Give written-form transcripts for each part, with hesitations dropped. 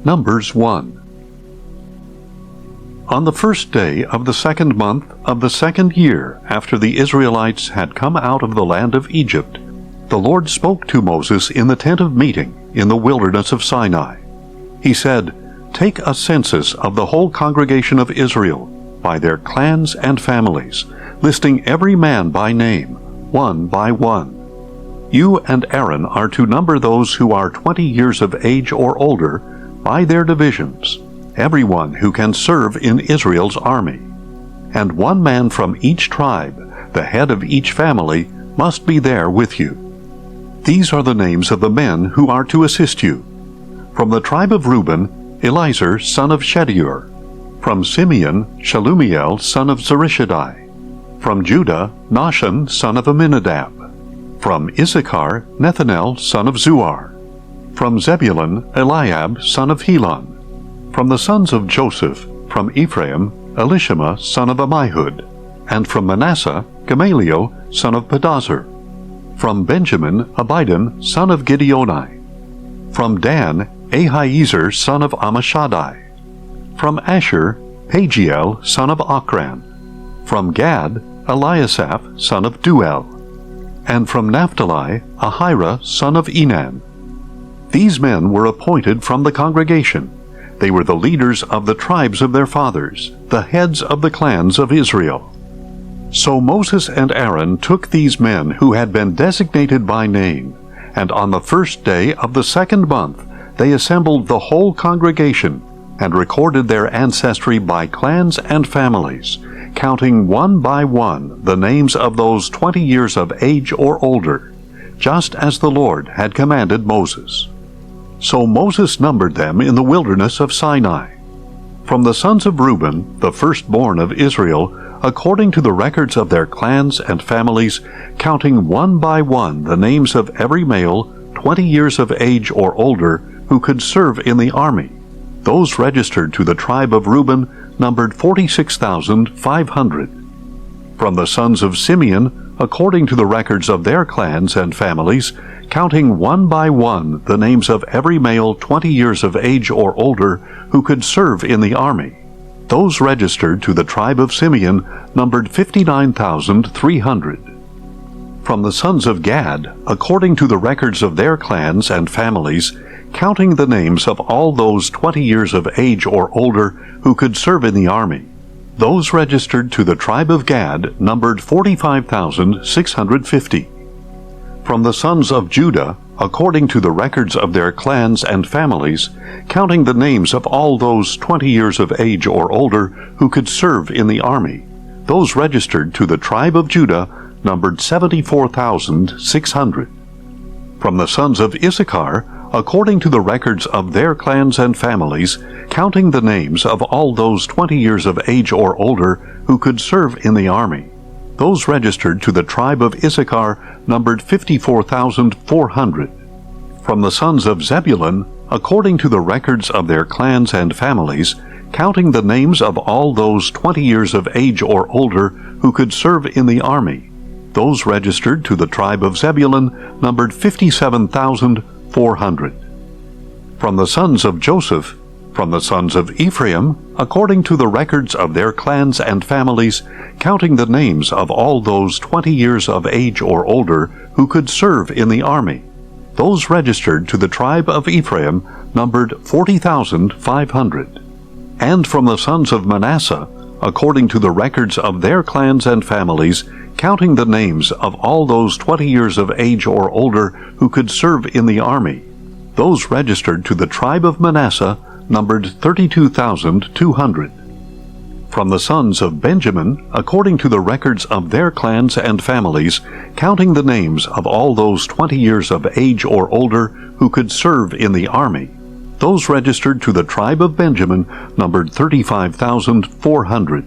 Numbers 1. On the first day of the 2nd month of the 2nd year after the Israelites had come out of the land of Egypt, the Lord spoke to Moses in the tent of meeting in the wilderness of Sinai. He said, "Take a census of the whole congregation of Israel, by their clans and families, listing every man by name, one by one. You and Aaron are to number those who are 20 years of age or older by their divisions, everyone who can serve in Israel's army. And one man from each tribe, the head of each family, must be there with you. These are the names of the men who are to assist you. From the tribe of Reuben, Elizur son of Shedeur. From Simeon, Shelumiel son of Zurishaddai. From Judah, Nahshon son of Amminadab. From Issachar, Nethanel son of Zuar. From Zebulun, Eliab son of Helon. From the sons of Joseph, from Ephraim, Elishama son of Ammihud. And from Manasseh, Gamaliel son of Pedazur. From Benjamin, Abidan son of Gideoni. From Dan, Ahiezer son of Ammishaddai. From Asher, Pagiel son of Ochran. From Gad, Eliasaph son of Duel. And from Naphtali, Ahira son of Enan. These men were appointed from the congregation. They were the leaders of the tribes of their fathers, the heads of the clans of Israel. So Moses and Aaron took these men who had been designated by name, and on the first day of the 2nd month they assembled the whole congregation and recorded their ancestry by clans and families, counting one by one the names of those 20 years of age or older, just as the Lord had commanded Moses. So Moses numbered them in the wilderness of Sinai. From the sons of Reuben, the firstborn of Israel, according to the records of their clans and families, counting one by one the names of every male 20 years of age or older who could serve in the army. Those registered to the tribe of Reuben numbered 46,500. From the sons of Simeon, according to the records of their clans and families, counting one by one the names of every male 20 years of age or older who could serve in the army. Those registered to the tribe of Simeon numbered 59,300. From the sons of Gad, according to the records of their clans and families, counting the names of all those 20 years of age or older who could serve in the army, those registered to the tribe of Gad numbered 45,650. From the sons of Judah, according to the records of their clans and families, counting the names of all those 20 years of age or older who could serve in the army, those registered to the tribe of Judah numbered 74,600. From the sons of Issachar, according to the records of their clans and families, counting the names of all those 20 years of age or older who could serve in the army, those registered to the tribe of Issachar numbered 54,400. From the sons of Zebulun, according to the records of their clans and families, counting the names of all those 20 years of age or older who could serve in the army, those registered to the tribe of Zebulun numbered 57,400. From the sons of Joseph, from the sons of Ephraim, according to the records of their clans and families, counting the names of all those 20 years of age or older who could serve in the army, those registered to the tribe of Ephraim numbered 40,500. And from the sons of Manasseh, according to the records of their clans and families, counting the names of all those 20 years of age or older who could serve in the army, those registered to the tribe of Manasseh numbered 32,200. From the sons of Benjamin, according to the records of their clans and families, counting the names of all those 20 years of age or older who could serve in the army, those registered to the tribe of Benjamin numbered 35,400.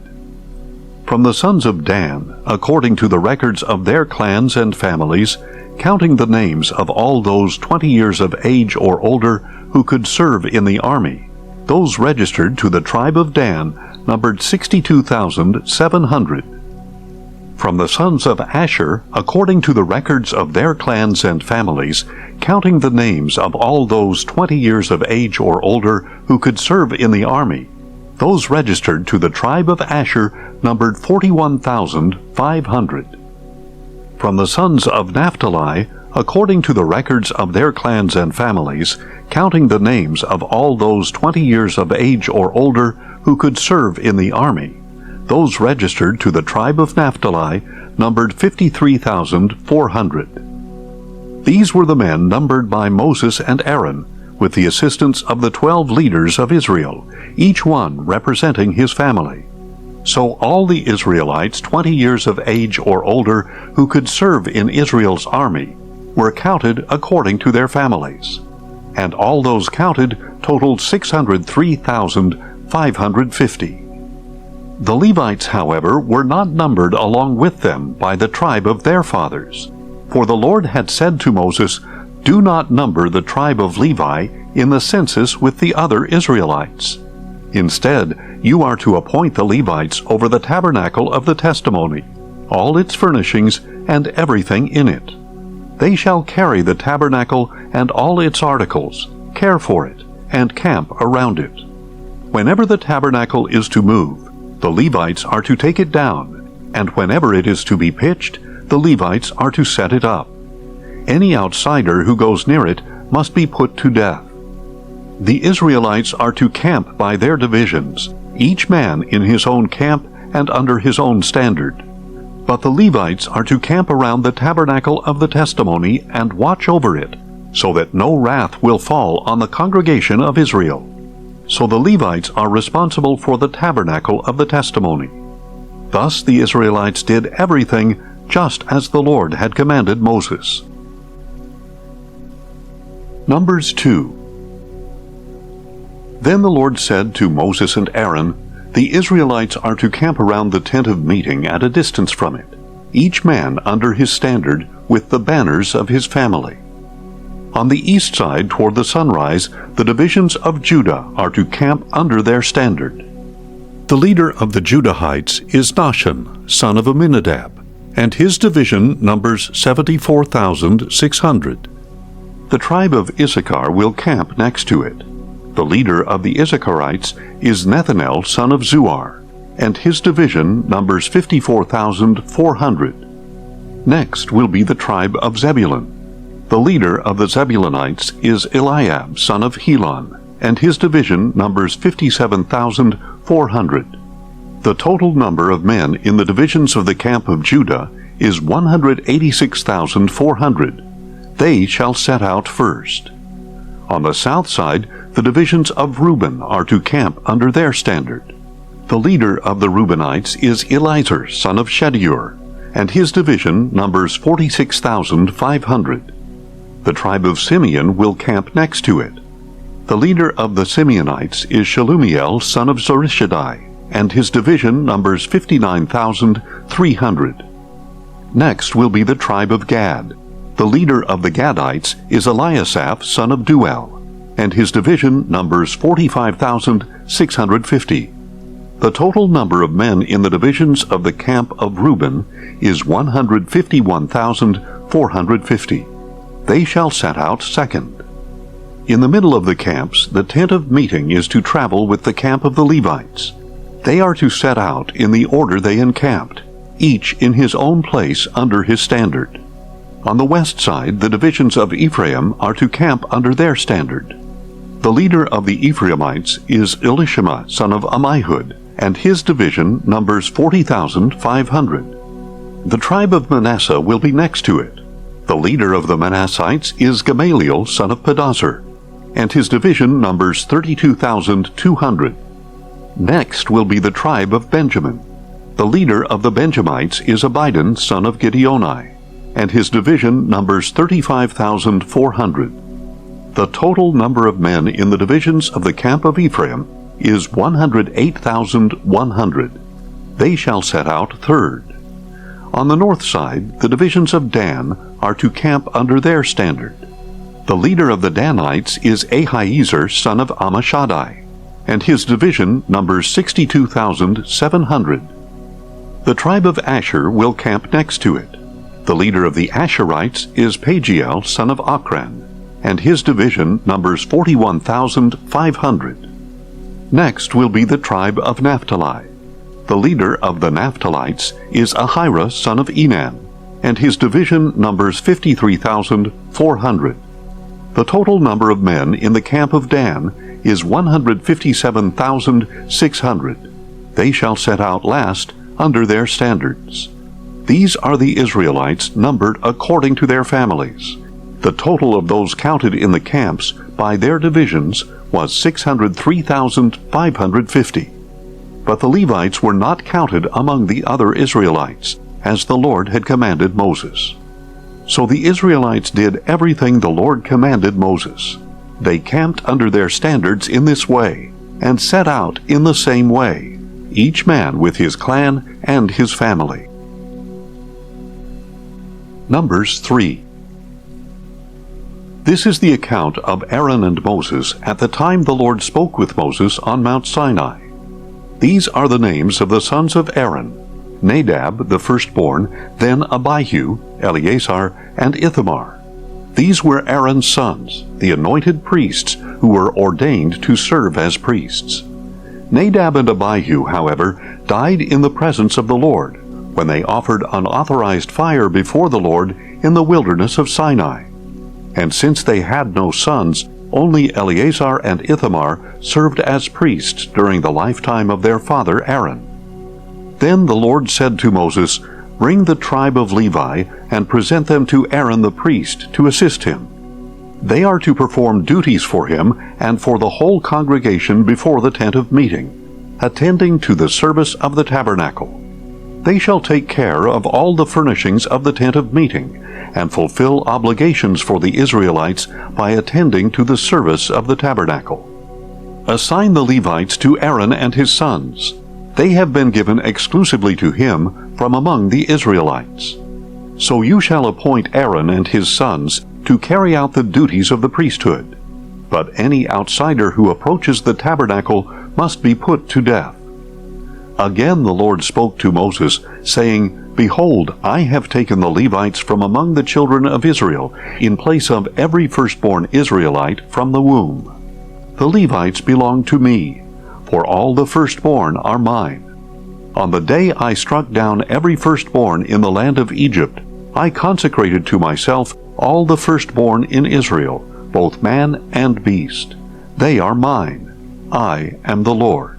From the sons of Dan, according to the records of their clans and families, counting the names of all those 20 years of age or older who could serve in the army, those registered to the tribe of Dan numbered 62,700. From the sons of Asher, according to the records of their clans and families, counting the names of all those 20 years of age or older who could serve in the army, those registered to the tribe of Asher numbered 41,500. From the sons of Naphtali, according to the records of their clans and families, counting the names of all those 20 years of age or older who could serve in the army, those registered to the tribe of Naphtali numbered 53,400. These were the men numbered by Moses and Aaron, with the assistance of the 12 leaders of Israel, each one representing his family. So all the Israelites 20 years of age or older who could serve in Israel's army were counted according to their families. And all those counted totaled 603,550. The Levites, however, were not numbered along with them by the tribe of their fathers. For the Lord had said to Moses, "Do not number the tribe of Levi in the census with the other Israelites. Instead, you are to appoint the Levites over the tabernacle of the testimony, all its furnishings, and everything in it. They shall carry the tabernacle and all its articles, care for it, and camp around it. Whenever the tabernacle is to move, the Levites are to take it down, and whenever it is to be pitched, the Levites are to set it up. Any outsider who goes near it must be put to death. The Israelites are to camp by their divisions, each man in his own camp and under his own standard. But the Levites are to camp around the tabernacle of the testimony and watch over it, so that no wrath will fall on the congregation of Israel. So the Levites are responsible for the tabernacle of the testimony. Thus the Israelites did everything just as the Lord had commanded Moses. Numbers 2. Then the Lord said to Moses and Aaron, "The Israelites are to camp around the tent of meeting at a distance from it, each man under his standard with the banners of his family. On the east side toward the sunrise, the divisions of Judah are to camp under their standard. The leader of the Judahites is Nahshon, son of Amminadab, and his division numbers 74,600. The tribe of Issachar will camp next to it. The leader of the Issacharites is Nethanel, son of Zuar, and his division numbers 54,400. Next will be the tribe of Zebulun. The leader of the Zebulunites is Eliab, son of Helon, and his division numbers 57,400. The total number of men in the divisions of the camp of Judah is 186,400. They shall set out first. On the south side, the divisions of Reuben are to camp under their standard. The leader of the Reubenites is Elizur, son of Shedeur, and his division numbers 46,500. The tribe of Simeon will camp next to it. The leader of the Simeonites is Shelumiel, son of Zurishaddai, and his division numbers 59,300. Next will be the tribe of Gad. The leader of the Gadites is Eliasaph, son of Duel, and his division numbers 45,650. The total number of men in the divisions of the camp of Reuben is 151,450. They shall set out second. In the middle of the camps, the tent of meeting is to travel with the camp of the Levites. They are to set out in the order they encamped, each in his own place under his standard. On the west side, the divisions of Ephraim are to camp under their standard. The leader of the Ephraimites is Elishama, son of Ammihud, and his division numbers 40,500. The tribe of Manasseh will be next to it. The leader of the Manassites is Gamaliel, son of Pedazur, and his division numbers 32,200. Next will be the tribe of Benjamin. The leader of the Benjamites is Abidan, son of Gideoni, and his division numbers 35,400. The total number of men in the divisions of the camp of Ephraim is 108,100. They shall set out third. On the north side, the divisions of Dan are to camp under their standard. The leader of the Danites is Ahiezer, son of Ammishaddai, and his division numbers 62,700. The tribe of Asher will camp next to it. The leader of the Asherites is Pagiel, son of Ochran, and his division numbers 41,500. Next will be the tribe of Naphtali. The leader of the Naphtalites is Ahira, son of Enan, and his division numbers 53,400. The total number of men in the camp of Dan is 157,600. They shall set out last under their standards. These are the Israelites numbered according to their families. The total of those counted in the camps by their divisions was 603,550. But the Levites were not counted among the other Israelites, as the Lord had commanded Moses. So the Israelites did everything the Lord commanded Moses. They camped under their standards in this way, and set out in the same way, each man with his clan and his family. Numbers 3. This is the account of Aaron and Moses at the time the Lord spoke with Moses on Mount Sinai. These are the names of the sons of Aaron: Nadab, the firstborn, then Abihu, Eleazar, and Ithamar. These were Aaron's sons, the anointed priests who were ordained to serve as priests. Nadab and Abihu, however, died in the presence of the Lord, when they offered unauthorized fire before the Lord in the wilderness of Sinai. And since they had no sons, only Eleazar and Ithamar served as priests during the lifetime of their father Aaron. Then the Lord said to Moses, "Bring the tribe of Levi and present them to Aaron the priest to assist him. They are to perform duties for him and for the whole congregation before the tent of meeting, attending to the service of the tabernacle. They shall take care of all the furnishings of the tent of meeting, and fulfill obligations for the Israelites by attending to the service of the tabernacle. Assign the Levites to Aaron and his sons. They have been given exclusively to him from among the Israelites. So you shall appoint Aaron and his sons to carry out the duties of the priesthood. But any outsider who approaches the tabernacle must be put to death." Again the Lord spoke to Moses, saying, "Behold, I have taken the Levites from among the children of Israel, in place of every firstborn Israelite from the womb. The Levites belong to me, for all the firstborn are mine. On the day I struck down every firstborn in the land of Egypt, I consecrated to myself all the firstborn in Israel, both man and beast. They are mine. I am the Lord."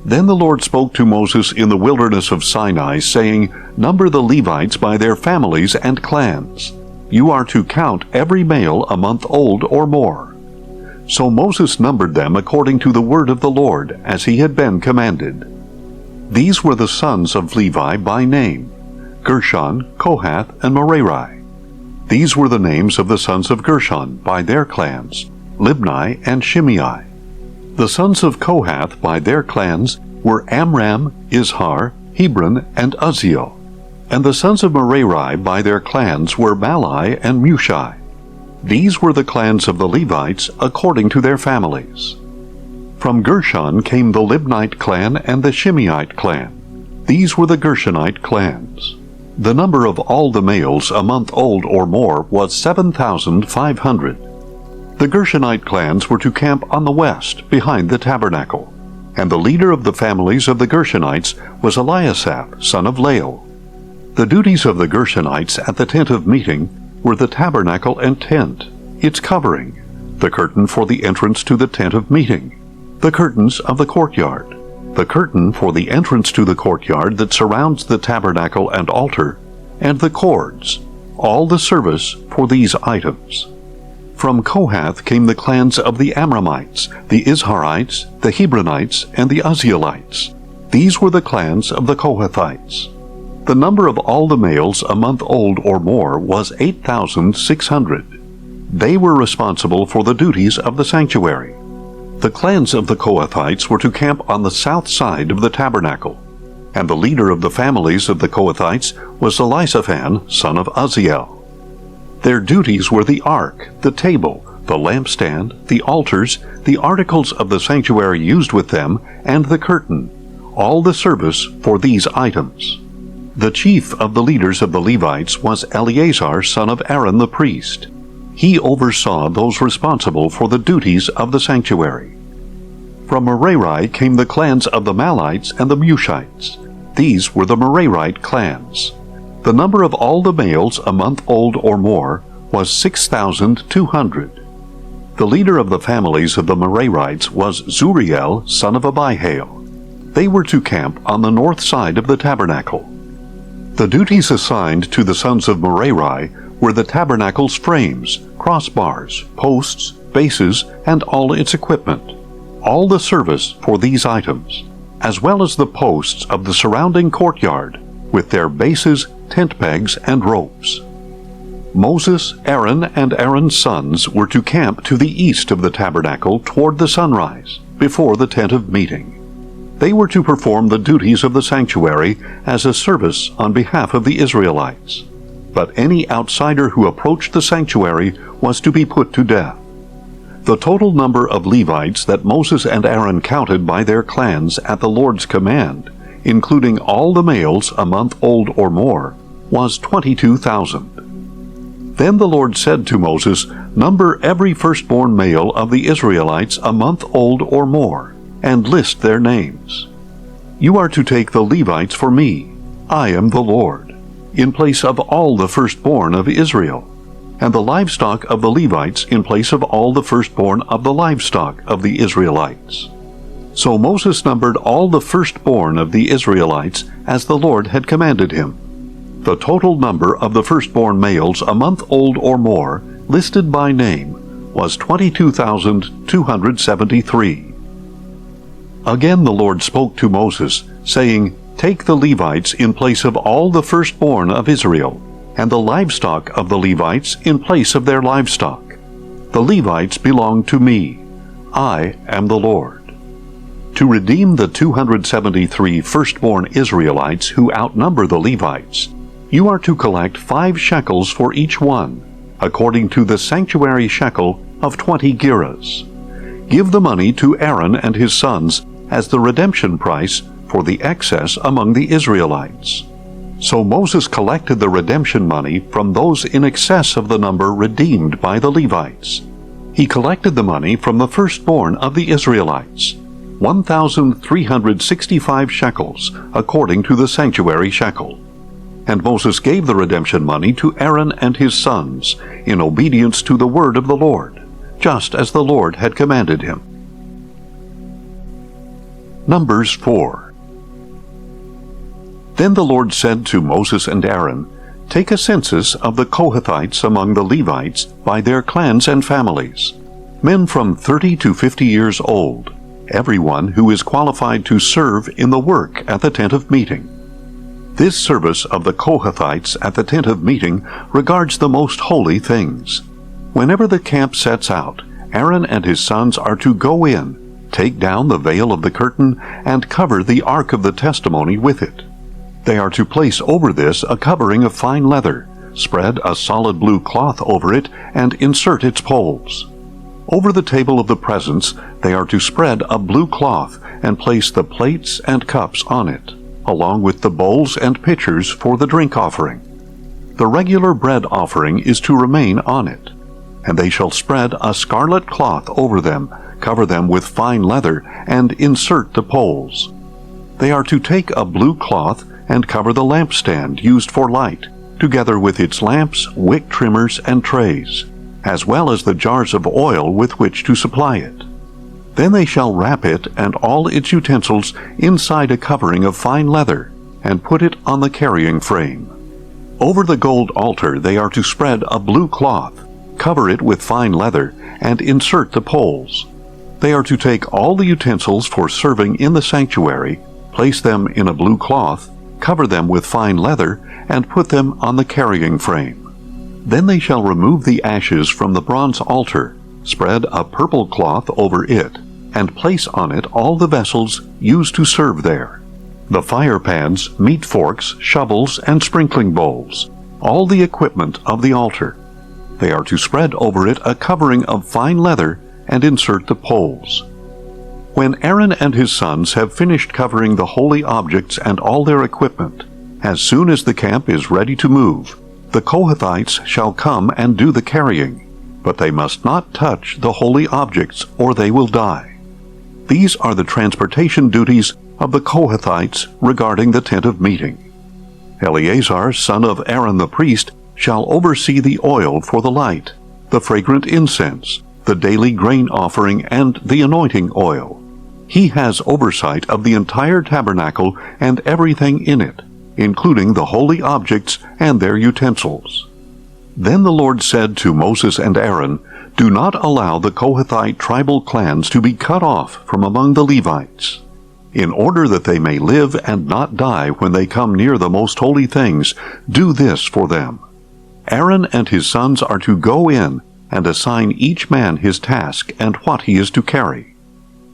Then the Lord spoke to Moses in the wilderness of Sinai, saying, "Number the Levites by their families and clans. You are to count every male a month old or more." So Moses numbered them according to the word of the Lord, as he had been commanded. These were the sons of Levi by name: Gershon, Kohath, and Merari. These were the names of the sons of Gershon by their clans: Libni and Shimei. The sons of Kohath by their clans were Amram, Izhar, Hebron, and Uzziel. And the sons of Merari by their clans were Malai and Mushi. These were the clans of the Levites according to their families. From Gershon came the Libnite clan and the Shimeite clan. These were the Gershonite clans. The number of all the males a month old or more was 7,500. The Gershonite clans were to camp on the west, behind the tabernacle, and the leader of the families of the Gershonites was Eliasaph, son of Lael. The duties of the Gershonites at the tent of meeting were the tabernacle and tent, its covering, the curtain for the entrance to the tent of meeting, the curtains of the courtyard, the curtain for the entrance to the courtyard that surrounds the tabernacle and altar, and the cords, all the service for these items. From Kohath came the clans of the Amramites, the Izharites, the Hebronites, and the Uzzielites. These were the clans of the Kohathites. The number of all the males a month old or more was 8,600. They were responsible for the duties of the sanctuary. The clans of the Kohathites were to camp on the south side of the tabernacle, and the leader of the families of the Kohathites was Elisaphan, son of Uzziel. Their duties were the ark, the table, the lampstand, the altars, the articles of the sanctuary used with them, and the curtain, all the service for these items. The chief of the leaders of the Levites was Eleazar, son of Aaron the priest. He oversaw those responsible for the duties of the sanctuary. From Merari came the clans of the Malites and the Mushites. These were the Merarite clans. The number of all the males a month old or more was 6,200. The leader of the families of the Merarites was Zuriel, son of Abihail. They were to camp on the north side of the tabernacle. The duties assigned to the sons of Merari were the tabernacle's frames, crossbars, posts, bases, and all its equipment, all the service for these items, as well as the posts of the surrounding courtyard, with their bases, tent pegs, and ropes. Moses, Aaron, and Aaron's sons were to camp to the east of the tabernacle toward the sunrise, before the tent of meeting. They were to perform the duties of the sanctuary as a service on behalf of the Israelites. But any outsider who approached the sanctuary was to be put to death. The total number of Levites that Moses and Aaron counted by their clans at the Lord's command, including all the males a month old or more, was 22,000. Then the Lord said to Moses, "Number every firstborn male of the Israelites a month old or more, and list their names. You are to take the Levites for me, I am the Lord, in place of all the firstborn of Israel, and the livestock of the Levites in place of all the firstborn of the livestock of the Israelites." So Moses numbered all the firstborn of the Israelites as the Lord had commanded him. The total number of the firstborn males a month old or more, listed by name, was 22,273. Again the Lord spoke to Moses, saying, "Take the Levites in place of all the firstborn of Israel, and the livestock of the Levites in place of their livestock. The Levites belong to me. I am the Lord. To redeem the 273 firstborn Israelites who outnumber the Levites, you are to collect 5 shekels for each one, according to the sanctuary shekel of 20 gerahs. Give the money to Aaron and his sons as the redemption price for the excess among the Israelites." So Moses collected the redemption money from those in excess of the number redeemed by the Levites. He collected the money from the firstborn of the Israelites, 1,365 shekels, according to the sanctuary shekel. And Moses gave the redemption money to Aaron and his sons, in obedience to the word of the Lord, just as the Lord had commanded him. Numbers 4. Then the Lord said to Moses and Aaron, "Take a census of the Kohathites among the Levites by their clans and families, men from 30 to 50 years old, everyone who is qualified to serve in the work at the tent of meeting." This service of the Kohathites at the tent of meeting regards the most holy things. Whenever the camp sets out, Aaron and his sons are to go in, take down the veil of the curtain, and cover the ark of the testimony with it. They are to place over this a covering of fine leather, spread a solid blue cloth over it, and insert its poles. Over the table of the presence they are to spread a blue cloth and place the plates and cups on it, along with the bowls and pitchers for the drink offering. The regular bread offering is to remain on it, and they shall spread a scarlet cloth over them, cover them with fine leather, and insert the poles. They are to take a blue cloth and cover the lampstand used for light, together with its lamps, wick trimmers, and trays, as well as the jars of oil with which to supply it. Then they shall wrap it and all its utensils inside a covering of fine leather, and put it on the carrying frame. Over the gold altar they are to spread a blue cloth, cover it with fine leather, and insert the poles. They are to take all the utensils for serving in the sanctuary, place them in a blue cloth, cover them with fine leather, and put them on the carrying frame. Then they shall remove the ashes from the bronze altar, spread a purple cloth over it, and place on it all the vessels used to serve there: the fire pans, meat forks, shovels, and sprinkling bowls, all the equipment of the altar. They are to spread over it a covering of fine leather and insert the poles. When Aaron and his sons have finished covering the holy objects and all their equipment, as soon as the camp is ready to move, the Kohathites shall come and do the carrying, but they must not touch the holy objects, or they will die. These are the transportation duties of the Kohathites regarding the tent of meeting. Eleazar, son of Aaron the priest, shall oversee the oil for the light, the fragrant incense, the daily grain offering, and the anointing oil. He has oversight of the entire tabernacle and everything in it, including the holy objects and their utensils. Then the Lord said to Moses and Aaron, "Do not allow the Kohathite tribal clans to be cut off from among the Levites. In order that they may live and not die when they come near the most holy things, do this for them. Aaron and his sons are to go in and assign each man his task and what he is to carry.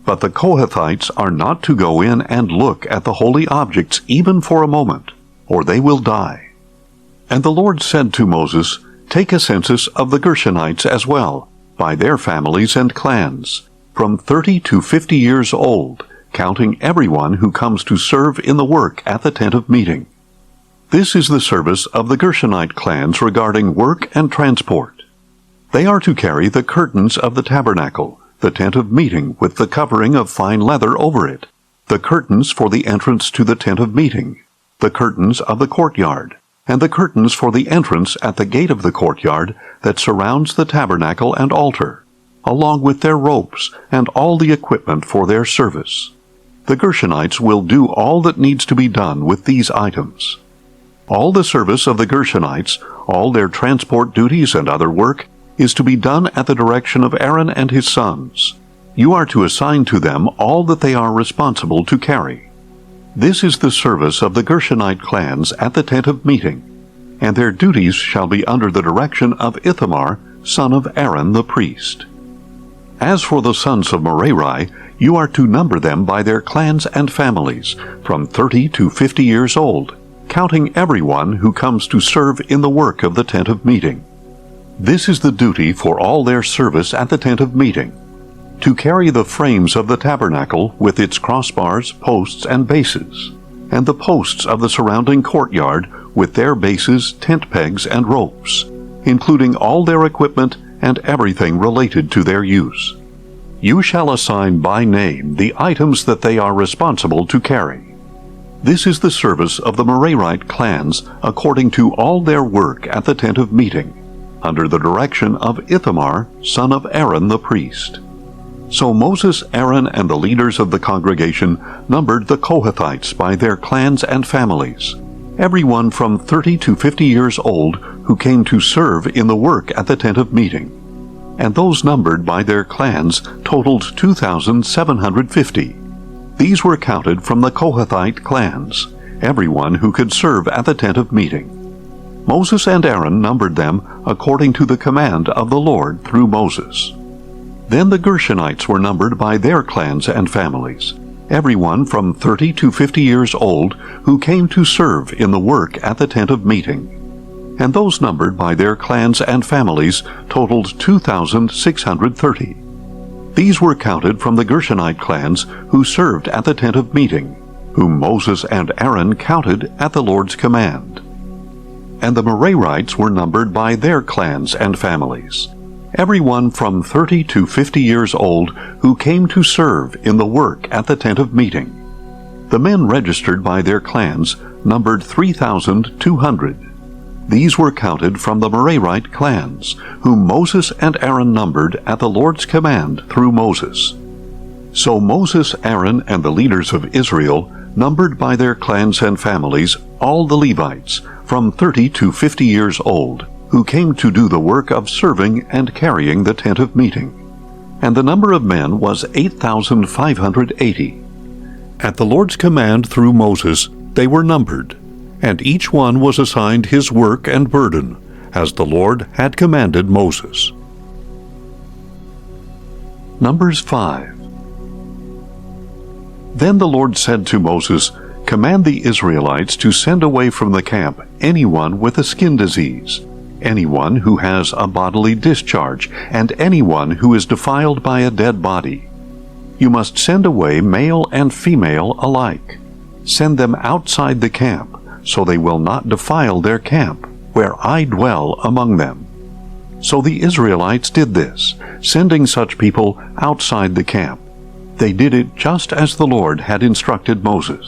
But the Kohathites are not to go in and look at the holy objects even for a moment, or they will die." And the Lord said to Moses, "Take a census of the Gershonites as well, by their families and clans, from 30 to 50 years old, counting everyone who comes to serve in the work at the tent of meeting." This is the service of the Gershonite clans regarding work and transport. They are to carry the curtains of the tabernacle, the tent of meeting with the covering of fine leather over it, the curtains for the entrance to the tent of meeting, the curtains of the courtyard, and the curtains for the entrance at the gate of the courtyard that surrounds the tabernacle and altar, along with their ropes and all the equipment for their service. The Gershonites will do all that needs to be done with these items. All the service of the Gershonites, all their transport duties and other work, is to be done at the direction of Aaron and his sons. You are to assign to them all that they are responsible to carry. This is the service of the Gershonite clans at the tent of meeting, and their duties shall be under the direction of Ithamar, son of Aaron the priest. As for the sons of Merari, you are to number them by their clans and families, from 30 to 50 years old, counting everyone who comes to serve in the work of the tent of meeting. This is the duty for all their service at the tent of meeting: to carry the frames of the tabernacle with its crossbars, posts, and bases, and the posts of the surrounding courtyard with their bases, tent pegs, and ropes, including all their equipment and everything related to their use. You shall assign by name the items that they are responsible to carry. This is the service of the Merarite clans according to all their work at the tent of meeting, under the direction of Ithamar, son of Aaron the priest. So Moses, Aaron, and the leaders of the congregation numbered the Kohathites by their clans and families, everyone from 30 to 50 years old who came to serve in the work at the tent of meeting. And those numbered by their clans totaled 2,750. These were counted from the Kohathite clans, everyone who could serve at the tent of meeting. Moses and Aaron numbered them according to the command of the Lord through Moses. Then the Gershonites were numbered by their clans and families, everyone from 30 to 50 years old who came to serve in the work at the tent of meeting. And those numbered by their clans and families totaled 2,630. These were counted from the Gershonite clans who served at the tent of meeting, whom Moses and Aaron counted at the Lord's command. And the Merarites were numbered by their clans and families, everyone from 30 to 50 years old who came to serve in the work at the tent of meeting. The men registered by their clans numbered 3,200. These were counted from the Merarite clans, whom Moses and Aaron numbered at the Lord's command through Moses. So Moses, Aaron, and the leaders of Israel numbered by their clans and families all the Levites, from 30 to 50 years old, who came to do the work of serving and carrying the tent of meeting. And the number of men was 8,580. At the Lord's command through Moses, they were numbered, and each one was assigned his work and burden, as the Lord had commanded Moses. Numbers 5. Then the Lord said to Moses, "Command the Israelites to send away from the camp anyone with a skin disease, anyone who has a bodily discharge, and anyone who is defiled by a dead body. you must send away male and female alike. Send them outside the camp, so they will not defile their camp, where I dwell among them." So the Israelites did this, sending such people outside the camp. They did it just as the Lord had instructed Moses.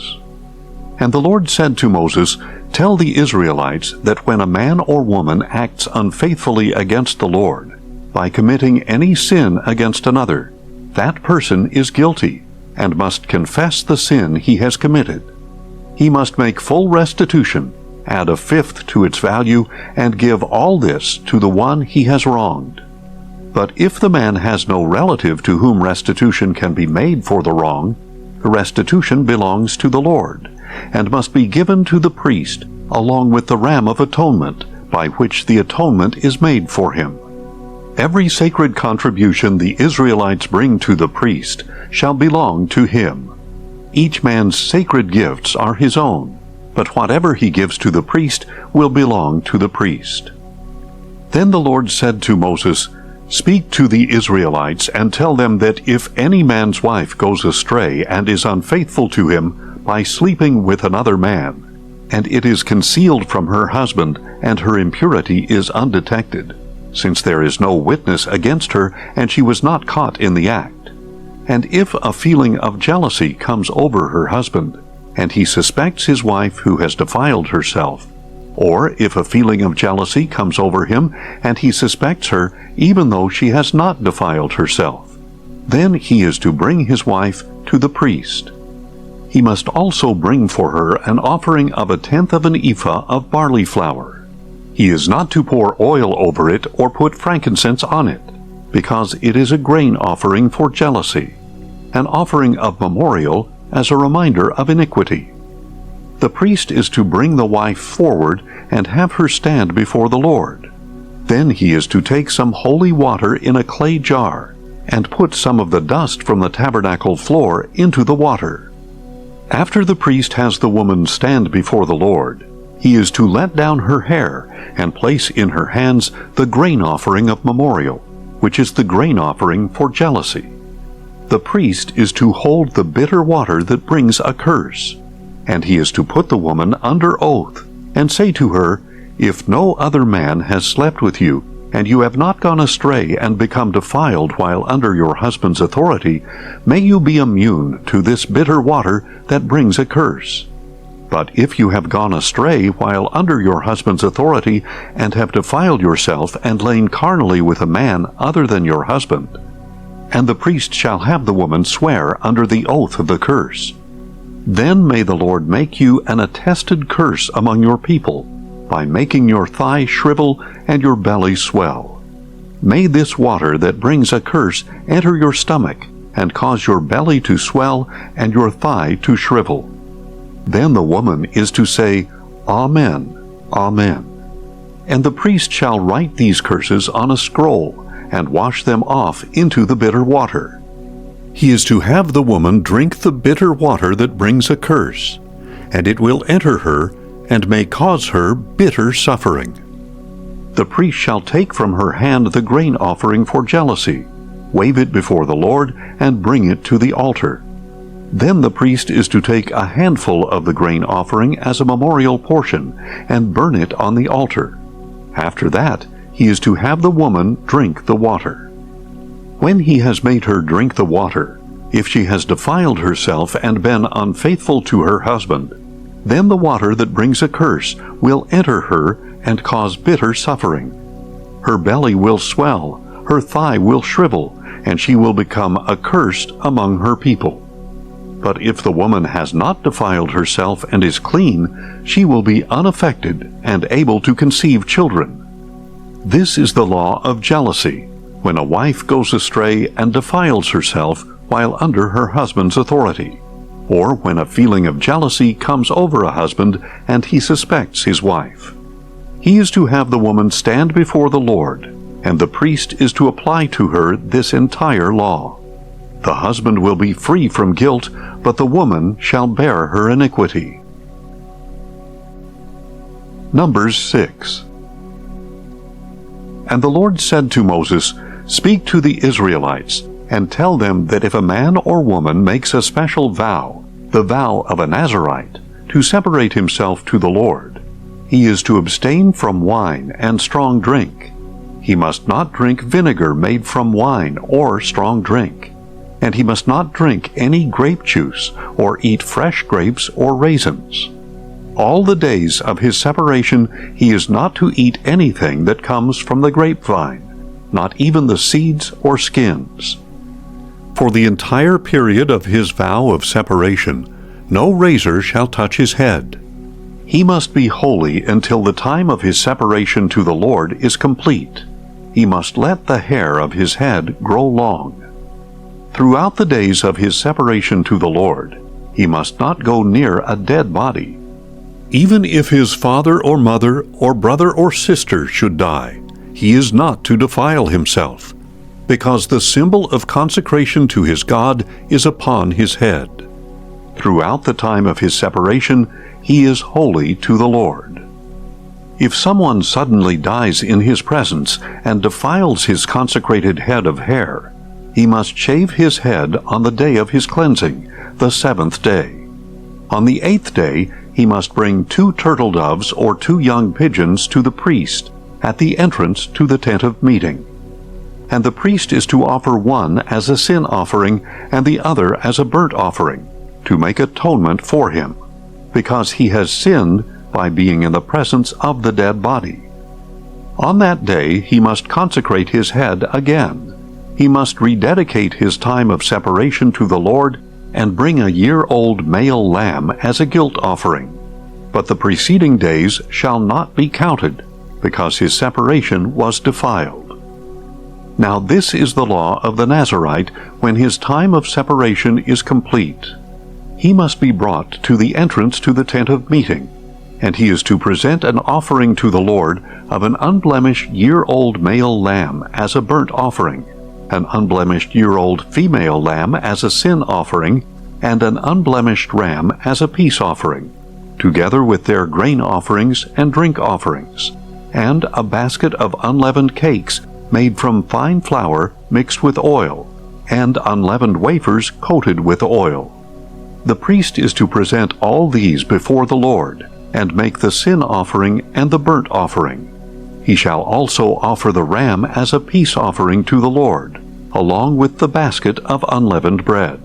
And the Lord said to Moses, "Tell the Israelites that when a man or woman acts unfaithfully against the Lord, by committing any sin against another, that person is guilty, and must confess the sin he has committed. He must make full restitution, add a fifth to its value, and give all this to the one he has wronged. But if the man has no relative to whom restitution can be made for the wrong, the restitution belongs to the Lord, and must be given to the priest, along with the ram of atonement, by which the atonement is made for him. Every sacred contribution the Israelites bring to the priest shall belong to him. Each man's sacred gifts are his own, but whatever he gives to the priest will belong to the priest." Then the Lord said to Moses, "Speak to the Israelites and tell them that if any man's wife goes astray and is unfaithful to him by sleeping with another man, and it is concealed from her husband, and her impurity is undetected, since there is no witness against her and she was not caught in the act, and if a feeling of jealousy comes over her husband, and he suspects his wife who has defiled herself, or if a feeling of jealousy comes over him and he suspects her even though she has not defiled herself, then he is to bring his wife to the priest. He must also bring for her an offering of 1/10 of an ephah of barley flour. He is not to pour oil over it or put frankincense on it, because it is a grain offering for jealousy, an offering of memorial as a reminder of iniquity. The priest is to bring the wife forward and have her stand before the Lord. Then he is to take some holy water in a clay jar and put some of the dust from the tabernacle floor into the water. After the priest has the woman stand before the Lord, he is to let down her hair and place in her hands the grain offering of memorial, which is the grain offering for jealousy. The priest is to hold the bitter water that brings a curse, and he is to put the woman under oath and say to her, "If no other man has slept with you, and you have not gone astray and become defiled while under your husband's authority, may you be immune to this bitter water that brings a curse. But if you have gone astray while under your husband's authority, and have defiled yourself and lain carnally with a man other than your husband, and the priest shall have the woman swear under the oath of the curse, then may the Lord make you an attested curse among your people, by making your thigh shrivel and your belly swell. May this water that brings a curse enter your stomach, and cause your belly to swell and your thigh to shrivel. Then the woman is to say, Amen, Amen. And the priest shall write these curses on a scroll, and wash them off into the bitter water. He is to have the woman drink the bitter water that brings a curse, and it will enter her, and may cause her bitter suffering. The priest shall take from her hand the grain offering for jealousy, wave it before the Lord, and bring it to the altar. Then the priest is to take a handful of the grain offering as a memorial portion, and burn it on the altar. After that, he is to have the woman drink the water. When he has made her drink the water, if she has defiled herself and been unfaithful to her husband, then the water that brings a curse will enter her and cause bitter suffering. Her belly will swell, her thigh will shrivel, and she will become accursed among her people. But if the woman has not defiled herself and is clean, she will be unaffected and able to conceive children. This is the law of jealousy, when a wife goes astray and defiles herself while under her husband's authority, or when a feeling of jealousy comes over a husband and he suspects his wife. He is to have the woman stand before the Lord, and the priest is to apply to her this entire law. The husband will be free from guilt, but the woman shall bear her iniquity. Numbers 6. And the Lord said to Moses, Speak to the Israelites, and tell them that if a man or woman makes a special vow, the vow of a Nazirite, to separate himself to the Lord, he is to abstain from wine and strong drink. He must not drink vinegar made from wine or strong drink, and he must not drink any grape juice or eat fresh grapes or raisins. All the days of his separation he is not to eat anything that comes from the grapevine, not even the seeds or skins. For the entire period of his vow of separation, no razor shall touch his head. He must be holy until the time of his separation to the Lord is complete. He must let the hair of his head grow long. Throughout the days of his separation to the Lord, he must not go near a dead body. Even if his father or mother or brother or sister should die, he is not to defile himself, because the symbol of consecration to his God is upon his head. Throughout the time of his separation, he is holy to the Lord. If someone suddenly dies in his presence and defiles his consecrated head of hair, he must shave his head on the day of his cleansing, the 7th day. On the 8th day, he must bring 2 turtle doves or 2 young pigeons to the priest at the entrance to the tent of meeting. And the priest is to offer one as a sin offering and the other as a burnt offering, to make atonement for him, because he has sinned by being in the presence of the dead body. On that day he must consecrate his head again. He must rededicate his time of separation to the Lord and bring a year-old male lamb as a guilt offering. But the preceding days shall not be counted, because his separation was defiled. Now this is the law of the Nazirite when his time of separation is complete. He must be brought to the entrance to the tent of meeting, and he is to present an offering to the Lord of an unblemished year-old male lamb as a burnt offering, an unblemished year-old female lamb as a sin offering, and an unblemished ram as a peace offering, together with their grain offerings and drink offerings, and a basket of unleavened cakes made from fine flour mixed with oil, and unleavened wafers coated with oil. The priest is to present all these before the Lord, and make the sin offering and the burnt offering. He shall also offer the ram as a peace offering to the Lord, along with the basket of unleavened bread.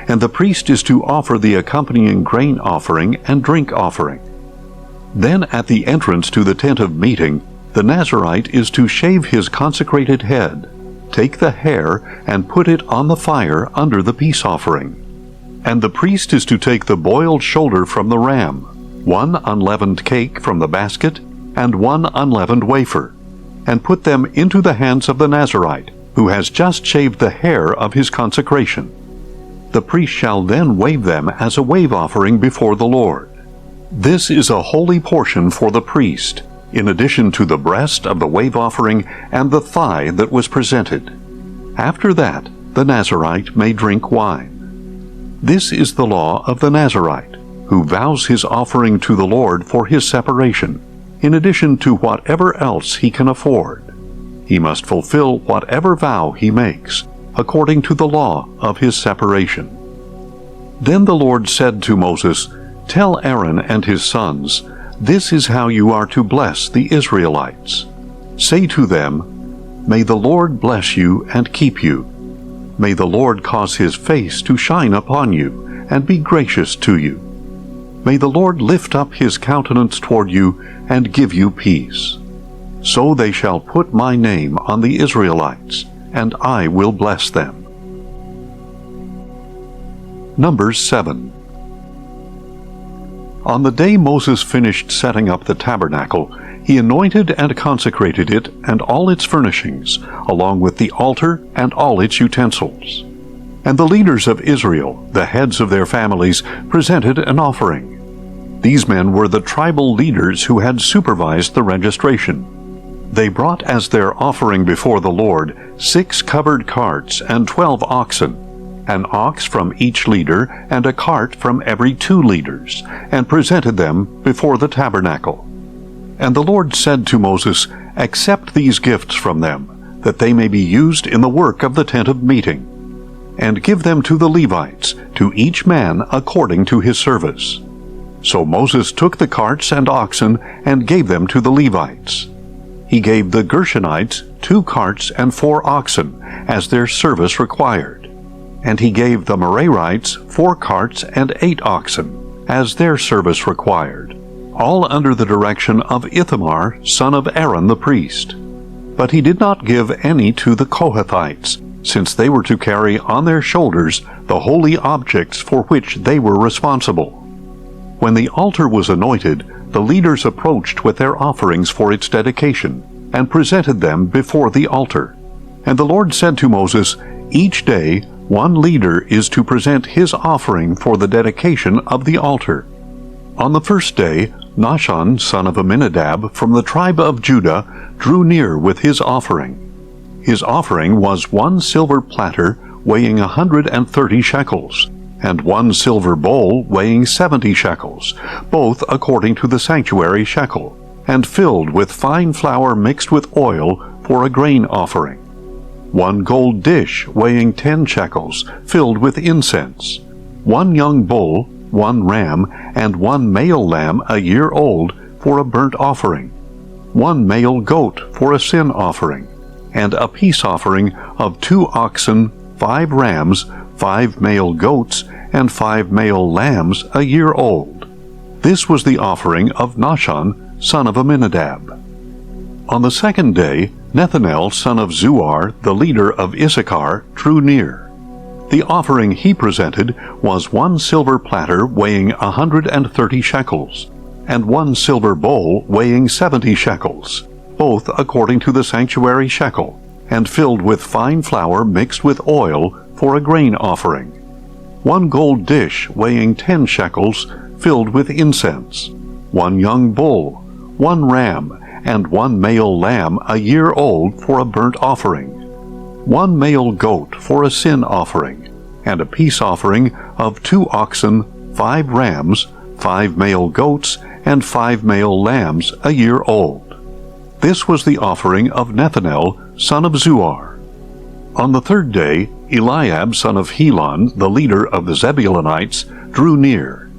And the priest is to offer the accompanying grain offering and drink offering. Then at the entrance to the tent of meeting, the Nazirite is to shave his consecrated head, take the hair, and put it on the fire under the peace offering. And the priest is to take the boiled shoulder from the ram, 1 unleavened cake from the basket, and 1 unleavened wafer, and put them into the hands of the Nazirite, who has just shaved the hair of his consecration. The priest shall then wave them as a wave offering before the Lord. This is a holy portion for the priest, in addition to the breast of the wave offering and the thigh that was presented. After that, the Nazirite may drink wine. This is the law of the Nazirite, who vows his offering to the Lord for his separation, in addition to whatever else he can afford. He must fulfill whatever vow he makes, according to the law of his separation. Then the Lord said to Moses, "Tell Aaron and his sons, this is how you are to bless the Israelites. Say to them, May the Lord bless you and keep you. May the Lord cause his face to shine upon you and be gracious to you. May the Lord lift up his countenance toward you and give you peace. So they shall put my name on the Israelites, and I will bless them." Numbers 7. On the day Moses finished setting up the tabernacle, he anointed and consecrated it and all its furnishings, along with the altar and all its utensils. And the leaders of Israel, the heads of their families, presented an offering. These men were the tribal leaders who had supervised the registration. They brought as their offering before the Lord 6 covered carts and 12 oxen, an ox from each leader and a cart from every 2 leaders, and presented them before the tabernacle. And the Lord said to Moses, "Accept these gifts from them, that they may be used in the work of the tent of meeting, and give them to the Levites, to each man according to his service. So Moses took the carts and oxen and gave them to the Levites. He gave the Gershonites 2 carts and 4 oxen, as their service required. And he gave the Merarites 4 carts and 8 oxen, as their service required, all under the direction of Ithamar, son of Aaron the priest. But he did not give any to the Kohathites, since they were to carry on their shoulders the holy objects for which they were responsible. When the altar was anointed, the leaders approached with their offerings for its dedication, and presented them before the altar. And the Lord said to Moses, "Each day 1 leader is to present his offering for the dedication of the altar." On the first day, Nahshon, son of Amminadab, from the tribe of Judah, drew near with his offering. His offering was 1 silver platter weighing 130 shekels, and 1 silver bowl weighing 70 shekels, both according to the sanctuary shekel, and filled with fine flour mixed with oil for a grain offering. 1 gold dish weighing 10 shekels, filled with incense. 1 young bull, 1 ram, and 1 male lamb a year old for a burnt offering. 1 male goat for a sin offering, and a peace offering of 2 oxen, 5 rams, 5 male goats, and 5 male lambs a year old. This was the offering of Nahshon, son of Amminadab. On the second day, Nethanel, son of Zuar, the leader of Issachar, drew near. The offering he presented was 1 silver platter weighing 130 shekels, and 1 silver bowl weighing 70 shekels, both according to the sanctuary shekel, and filled with fine flour mixed with oil for a grain offering. 1 gold dish weighing 10 shekels, filled with incense. 1 young bull, 1 ram, and 1 male lamb a year old for a burnt offering. 1 male goat for a sin offering, and a peace offering of 2 oxen, 5 rams, 5 male goats, and 5 male lambs a year old. This was the offering of Nethanel, son of Zuar. On the third day, Eliab, son of Helon, the leader of the Zebulunites, drew near.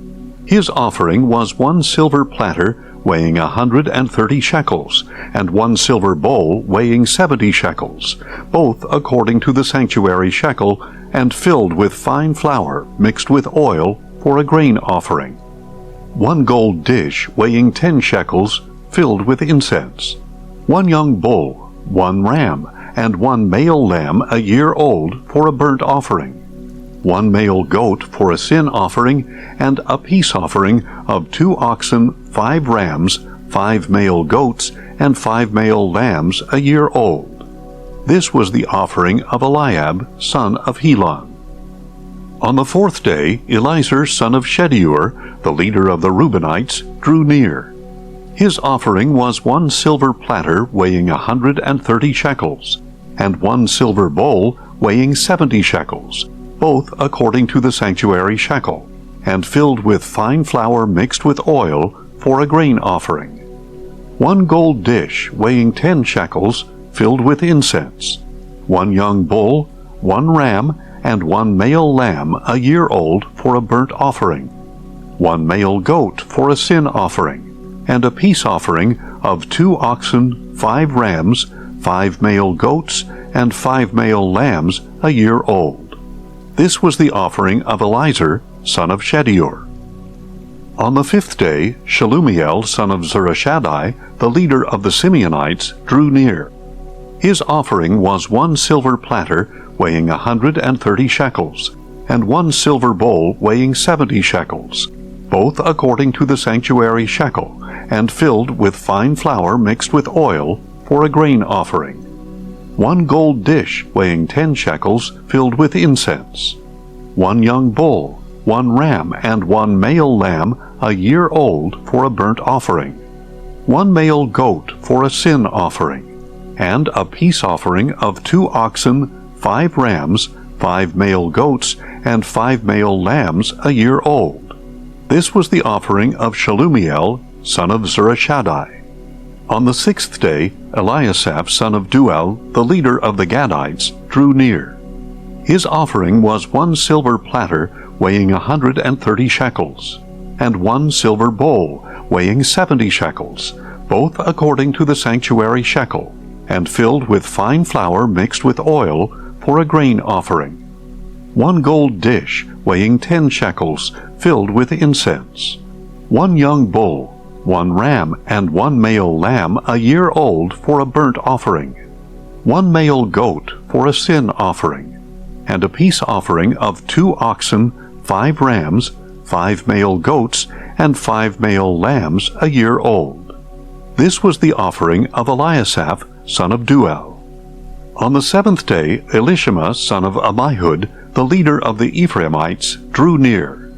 His offering was 1 silver platter weighing 130 shekels, and 1 silver bowl weighing 70 shekels, both according to the sanctuary shekel, and filled with fine flour mixed with oil for a grain offering. 1 gold dish weighing 10 shekels, filled with incense. 1 young bull, 1 ram, and 1 male lamb a year old for a burnt offering. 1 male goat for a sin offering, and a peace offering of 2 oxen, 5 rams, 5 male goats, and 5 male lambs a year old. This was the offering of Eliab, son of Helon. On the fourth day, Elizur, son of Shedeur, the leader of the Reubenites, drew near. His offering was 1 silver platter weighing 130 shekels, and 1 silver bowl weighing 70 shekels, both according to the sanctuary shekel, and filled with fine flour mixed with oil for a grain offering. 1 gold dish weighing 10 shekels, filled with incense. 1 young bull, 1 ram, and 1 male lamb a year old for a burnt offering. 1 male goat for a sin offering, and a peace offering of 2 oxen, 5 rams, 5 male goats, and 5 male lambs a year old. This was the offering of Elizur, son of Shedeur. On the fifth day, Shelumiel, son of Zurishaddai, the leader of the Simeonites, drew near. His offering was 1 silver platter weighing 130 shekels, and 1 silver bowl weighing 70 shekels, both according to the sanctuary shekel, and filled with fine flour mixed with oil for a grain offering. 1 gold dish weighing 10 shekels, filled with incense. 1 young bull, 1 ram, and 1 male lamb a year old for a burnt offering. 1 male goat for a sin offering, and a peace offering of 2 oxen, 5 rams, 5 male goats, and 5 male lambs a year old. This was the offering of Shelumiel, son of Zurishaddai. On the sixth day, Eliasaph, son of Duel, the leader of the Gadites, drew near. His offering was 1 silver platter weighing 130 shekels, and 1 silver bowl weighing 70 shekels, both according to the sanctuary shekel, and filled with fine flour mixed with oil for a grain offering. 1 gold dish weighing 10 shekels, filled with incense. 1 young bull, 1 ram, and 1 male lamb a year old for a burnt offering. 1 male goat for a sin offering, and a peace offering of 2 oxen, 5 rams, 5 male goats, and 5 male lambs a year old. This was the offering of Eliasaph, son of Deuel. On the 7th day, Elishama, son of Ammihud, the leader of the Ephraimites, drew near.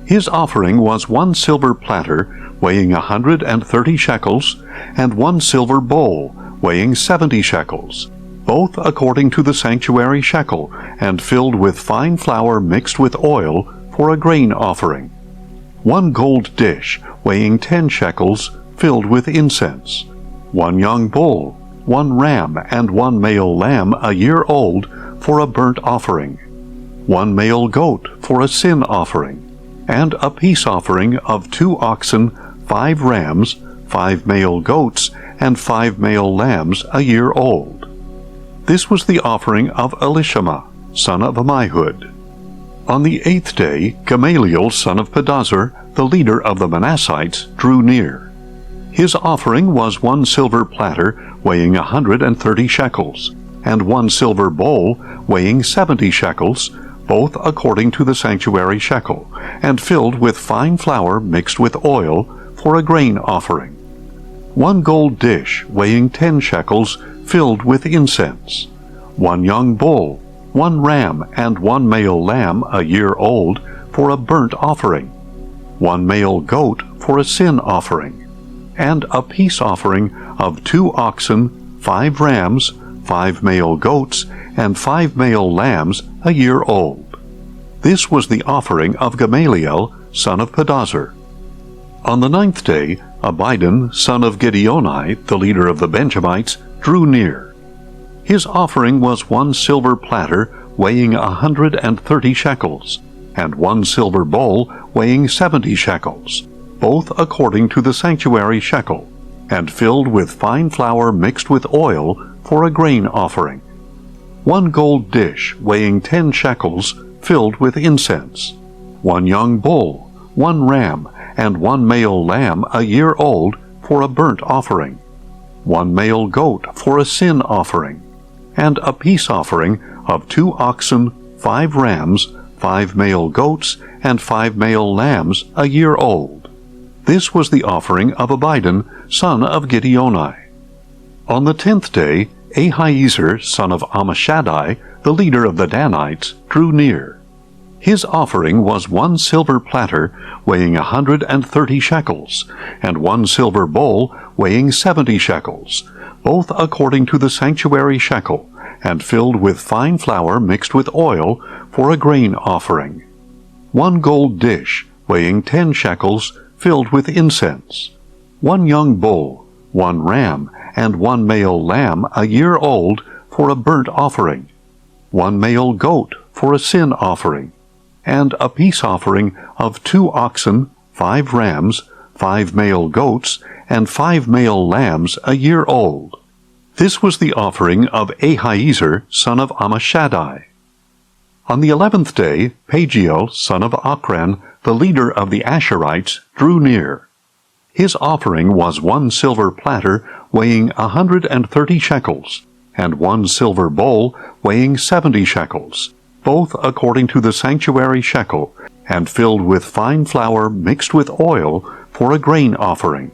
His offering was 1 silver platter weighing 130 shekels, and 1 silver bowl weighing 70 shekels, both according to the sanctuary shekel, and filled with fine flour mixed with oil for a grain offering. 1 gold dish weighing 10 shekels, filled with incense. 1 young bull, 1 ram, and 1 male lamb a year old for a burnt offering. 1 male goat for a sin offering, and a peace offering of 2 oxen, 5 rams, 5 male goats, and 5 male lambs a year old. This was the offering of Elishama, son of Ammihud. On the 8th day, Gamaliel, son of Pedazur, the leader of the Manassites, drew near. His offering was 1 silver platter weighing 130 shekels, and 1 silver bowl weighing 70 shekels, both according to the sanctuary shekel, and filled with fine flour mixed with oil for a grain offering. 1 gold dish weighing 10 shekels, filled with incense. 1 young bull, 1 ram, and 1 male lamb a year old for a burnt offering. 1 male goat for a sin offering, and a peace offering of 2 oxen, 5 rams, 5 male goats, and 5 male lambs a year old. This was the offering of Gamaliel, son of Pedazur. On the 9th day, Abidan, son of Gideoni, the leader of the Benjamites, drew near. His offering was 1 silver platter weighing 130 shekels, and 1 silver bowl weighing 70 shekels, both according to the sanctuary shekel, and filled with fine flour mixed with oil for a grain offering. 1 gold dish weighing 10 shekels, filled with incense. 1 young bull, 1 ram, and 1 male lamb a year old for a burnt offering. 1 male goat for a sin offering, and a peace offering of 2 oxen, 5 rams, 5 male goats, and 5 male lambs a year old. This was the offering of Abidan, son of Gideoni. On the 10th day, Ahiezer, son of Ammishaddai, the leader of the Danites, drew near. His offering was 1 silver platter weighing 130 shekels, and 1 silver bowl weighing 70 shekels, both according to the sanctuary shekel, and filled with fine flour mixed with oil for a grain offering. 1 gold dish weighing 10 shekels, filled with incense. 1 young bull, 1 ram, and 1 male lamb a year old for a burnt offering. 1 male goat for a sin offering, and a peace offering of 2 oxen, 5 rams, 5 male goats, and 5 male lambs a year old. This was the offering of Ahiezer, son of Ammishaddai. On the 11th day, Pagiel, son of Ochran, the leader of the Asherites, drew near. His offering was 1 silver platter weighing 130 shekels, and 1 silver bowl weighing 70 shekels, both according to the sanctuary shekel, and filled with fine flour mixed with oil for a grain offering.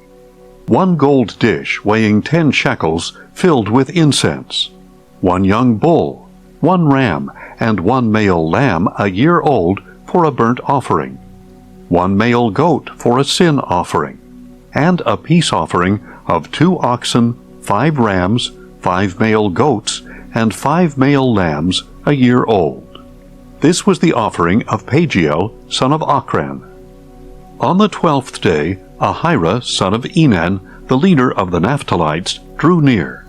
1 gold dish weighing 10 shekels, filled with incense. 1 young bull, 1 ram, and 1 male lamb a year old for a burnt offering. 1 male goat for a sin offering, and a peace offering of 2 oxen, 5 rams, 5 male goats, and 5 male lambs a year old. This was the offering of Pagiel, son of Ochran. On the 12th day, Ahira, son of Enan, the leader of the Naphtalites, drew near.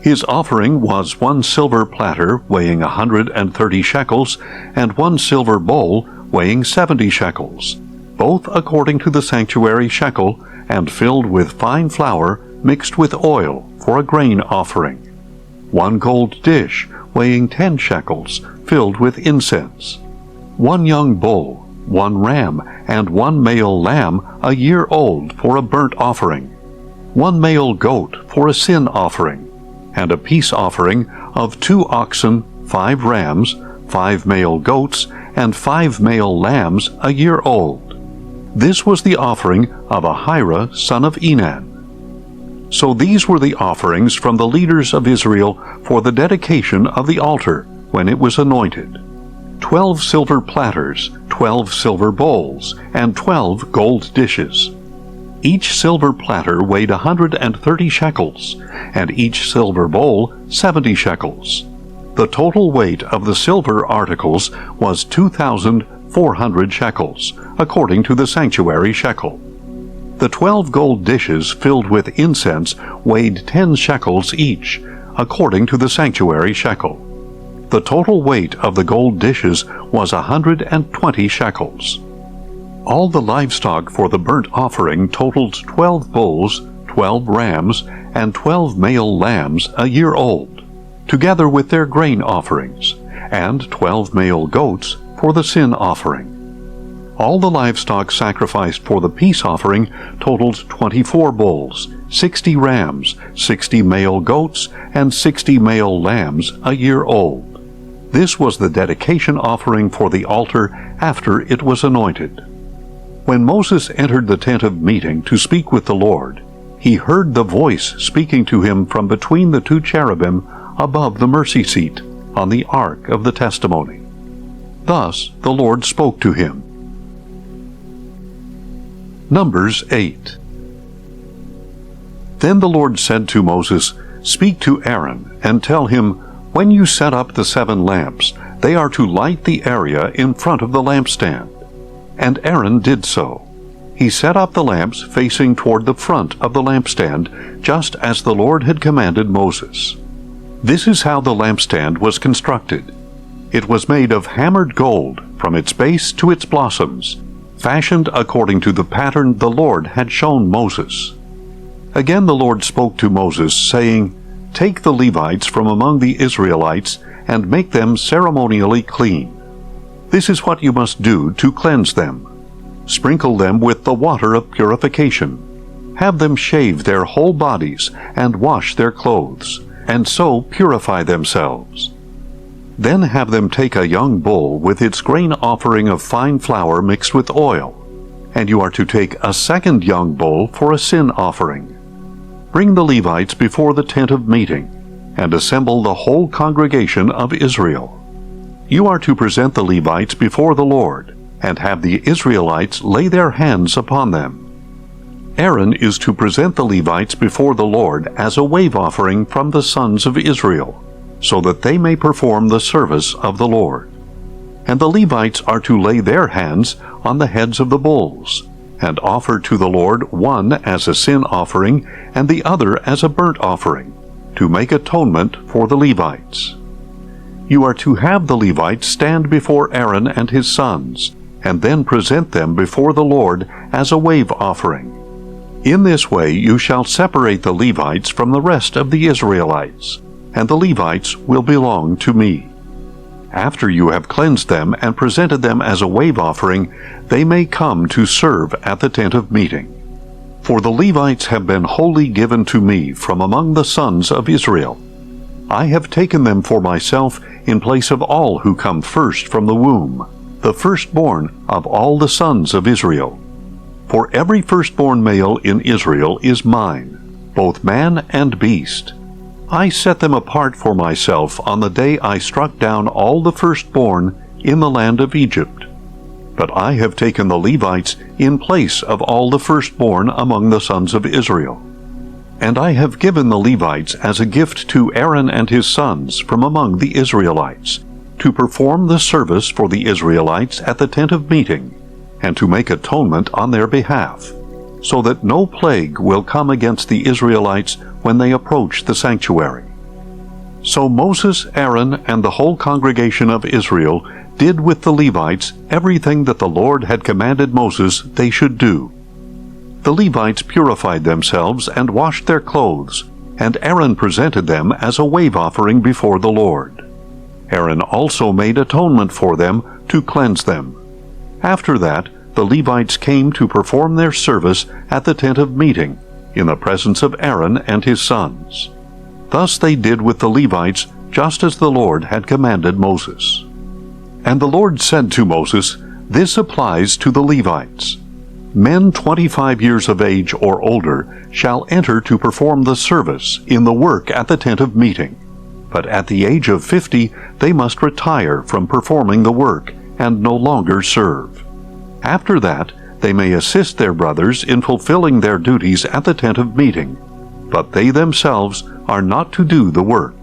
His offering was 1 silver platter weighing 130 shekels, and 1 silver bowl weighing 70 shekels, both according to the sanctuary shekel, and filled with fine flour mixed with oil for a grain offering. 1 gold dish weighing 10 shekels, filled with incense. 1 young bull, 1 ram, and 1 male lamb a year old for a burnt offering. 1 male goat for a sin offering, and a peace offering of 2 oxen, 5 rams, 5 male goats, and 5 male lambs a year old. This was the offering of Ahira son of Enan. So these were the offerings from the leaders of Israel for the dedication of the altar when it was anointed: 12 silver platters, 12 silver bowls, and 12 gold dishes. Each silver platter weighed 130 shekels, and each silver bowl 70 shekels. The total weight of the silver articles was 2,400 shekels, according to the sanctuary shekel. The 12 gold dishes filled with incense weighed 10 shekels each, according to the sanctuary shekel. The total weight of the gold dishes was 120 shekels. All the livestock for the burnt offering totaled 12 bulls, 12 rams, and 12 male lambs a year old, together with their grain offerings, and 12 male goats for the sin offering. All the livestock sacrificed for the peace offering totaled 24 bulls, 60 rams, 60 male goats, and 60 male lambs a year old. This was the dedication offering for the altar after it was anointed. When Moses entered the tent of meeting to speak with the Lord, he heard the voice speaking to him from between the 2 cherubim above the mercy seat on the ark of the testimony. Thus the Lord spoke to him. Numbers 8. Then the Lord said to Moses, "Speak to Aaron, and tell him, when you set up the 7 lamps, they are to light the area in front of the lampstand." And Aaron did so. He set up the lamps facing toward the front of the lampstand, just as the Lord had commanded Moses. This is how the lampstand was constructed. It was made of hammered gold from its base to its blossoms, fashioned according to the pattern the Lord had shown Moses. Again the Lord spoke to Moses, saying, "Take the Levites from among the Israelites and make them ceremonially clean. This is what you must do to cleanse them. Sprinkle them with the water of purification. Have them shave their whole bodies and wash their clothes, and so purify themselves. Then have them take a young bull with its grain offering of fine flour mixed with oil, and you are to take a second young bull for a sin offering. Bring the Levites before the tent of meeting, and assemble the whole congregation of Israel. You are to present the Levites before the Lord, and have the Israelites lay their hands upon them. Aaron is to present the Levites before the Lord as a wave offering from the sons of Israel, so that they may perform the service of the Lord. And the Levites are to lay their hands on the heads of the bulls, and offer to the Lord one as a sin offering and the other as a burnt offering, to make atonement for the Levites. You are to have the Levites stand before Aaron and his sons, and then present them before the Lord as a wave offering. In this way you shall separate the Levites from the rest of the Israelites, and the Levites will belong to me. After you have cleansed them and presented them as a wave offering, they may come to serve at the tent of meeting. For the Levites have been wholly given to me from among the sons of Israel. I have taken them for myself in place of all who come first from the womb, the firstborn of all the sons of Israel. For every firstborn male in Israel is mine, both man and beast. I set them apart for myself on the day I struck down all the firstborn in the land of Egypt. But I have taken the Levites in place of all the firstborn among the sons of Israel. And I have given the Levites as a gift to Aaron and his sons from among the Israelites, to perform the service for the Israelites at the tent of meeting, and to make atonement on their behalf, so that no plague will come against the Israelites when they approach the sanctuary. So Moses, Aaron, and the whole congregation of Israel did with the Levites everything that the Lord had commanded Moses they should do. The Levites purified themselves and washed their clothes, and Aaron presented them as a wave offering before the Lord. Aaron also made atonement for them to cleanse them. After that, the Levites came to perform their service at the tent of meeting, in the presence of Aaron and his sons. Thus they did with the Levites, just as the Lord had commanded Moses. And the Lord said to Moses, "This applies to the Levites. Men 25 years of age or older shall enter to perform the service in the work at the tent of meeting. But at the age of 50 they must retire from performing the work and no longer serve. After that they may assist their brothers in fulfilling their duties at the tent of meeting, but they themselves are not to do the work.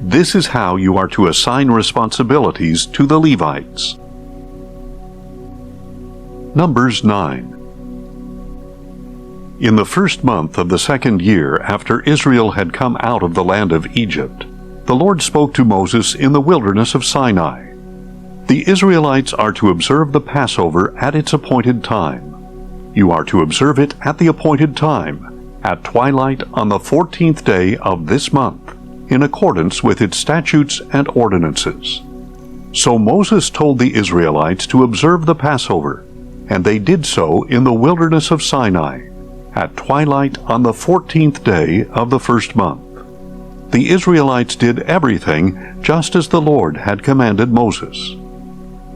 This is how you are to assign responsibilities to the Levites." Numbers 9. In the first month of the second year after Israel had come out of the land of Egypt, the Lord spoke to Moses in the wilderness of Sinai. The Israelites are to observe the Passover at its appointed time. You are to observe it at the appointed time, at twilight on the 14th day of this month, in accordance with its statutes and ordinances. So Moses told the Israelites to observe the Passover, and they did so in the wilderness of Sinai, at twilight on the 14th day of the first month. The Israelites did everything just as the Lord had commanded Moses.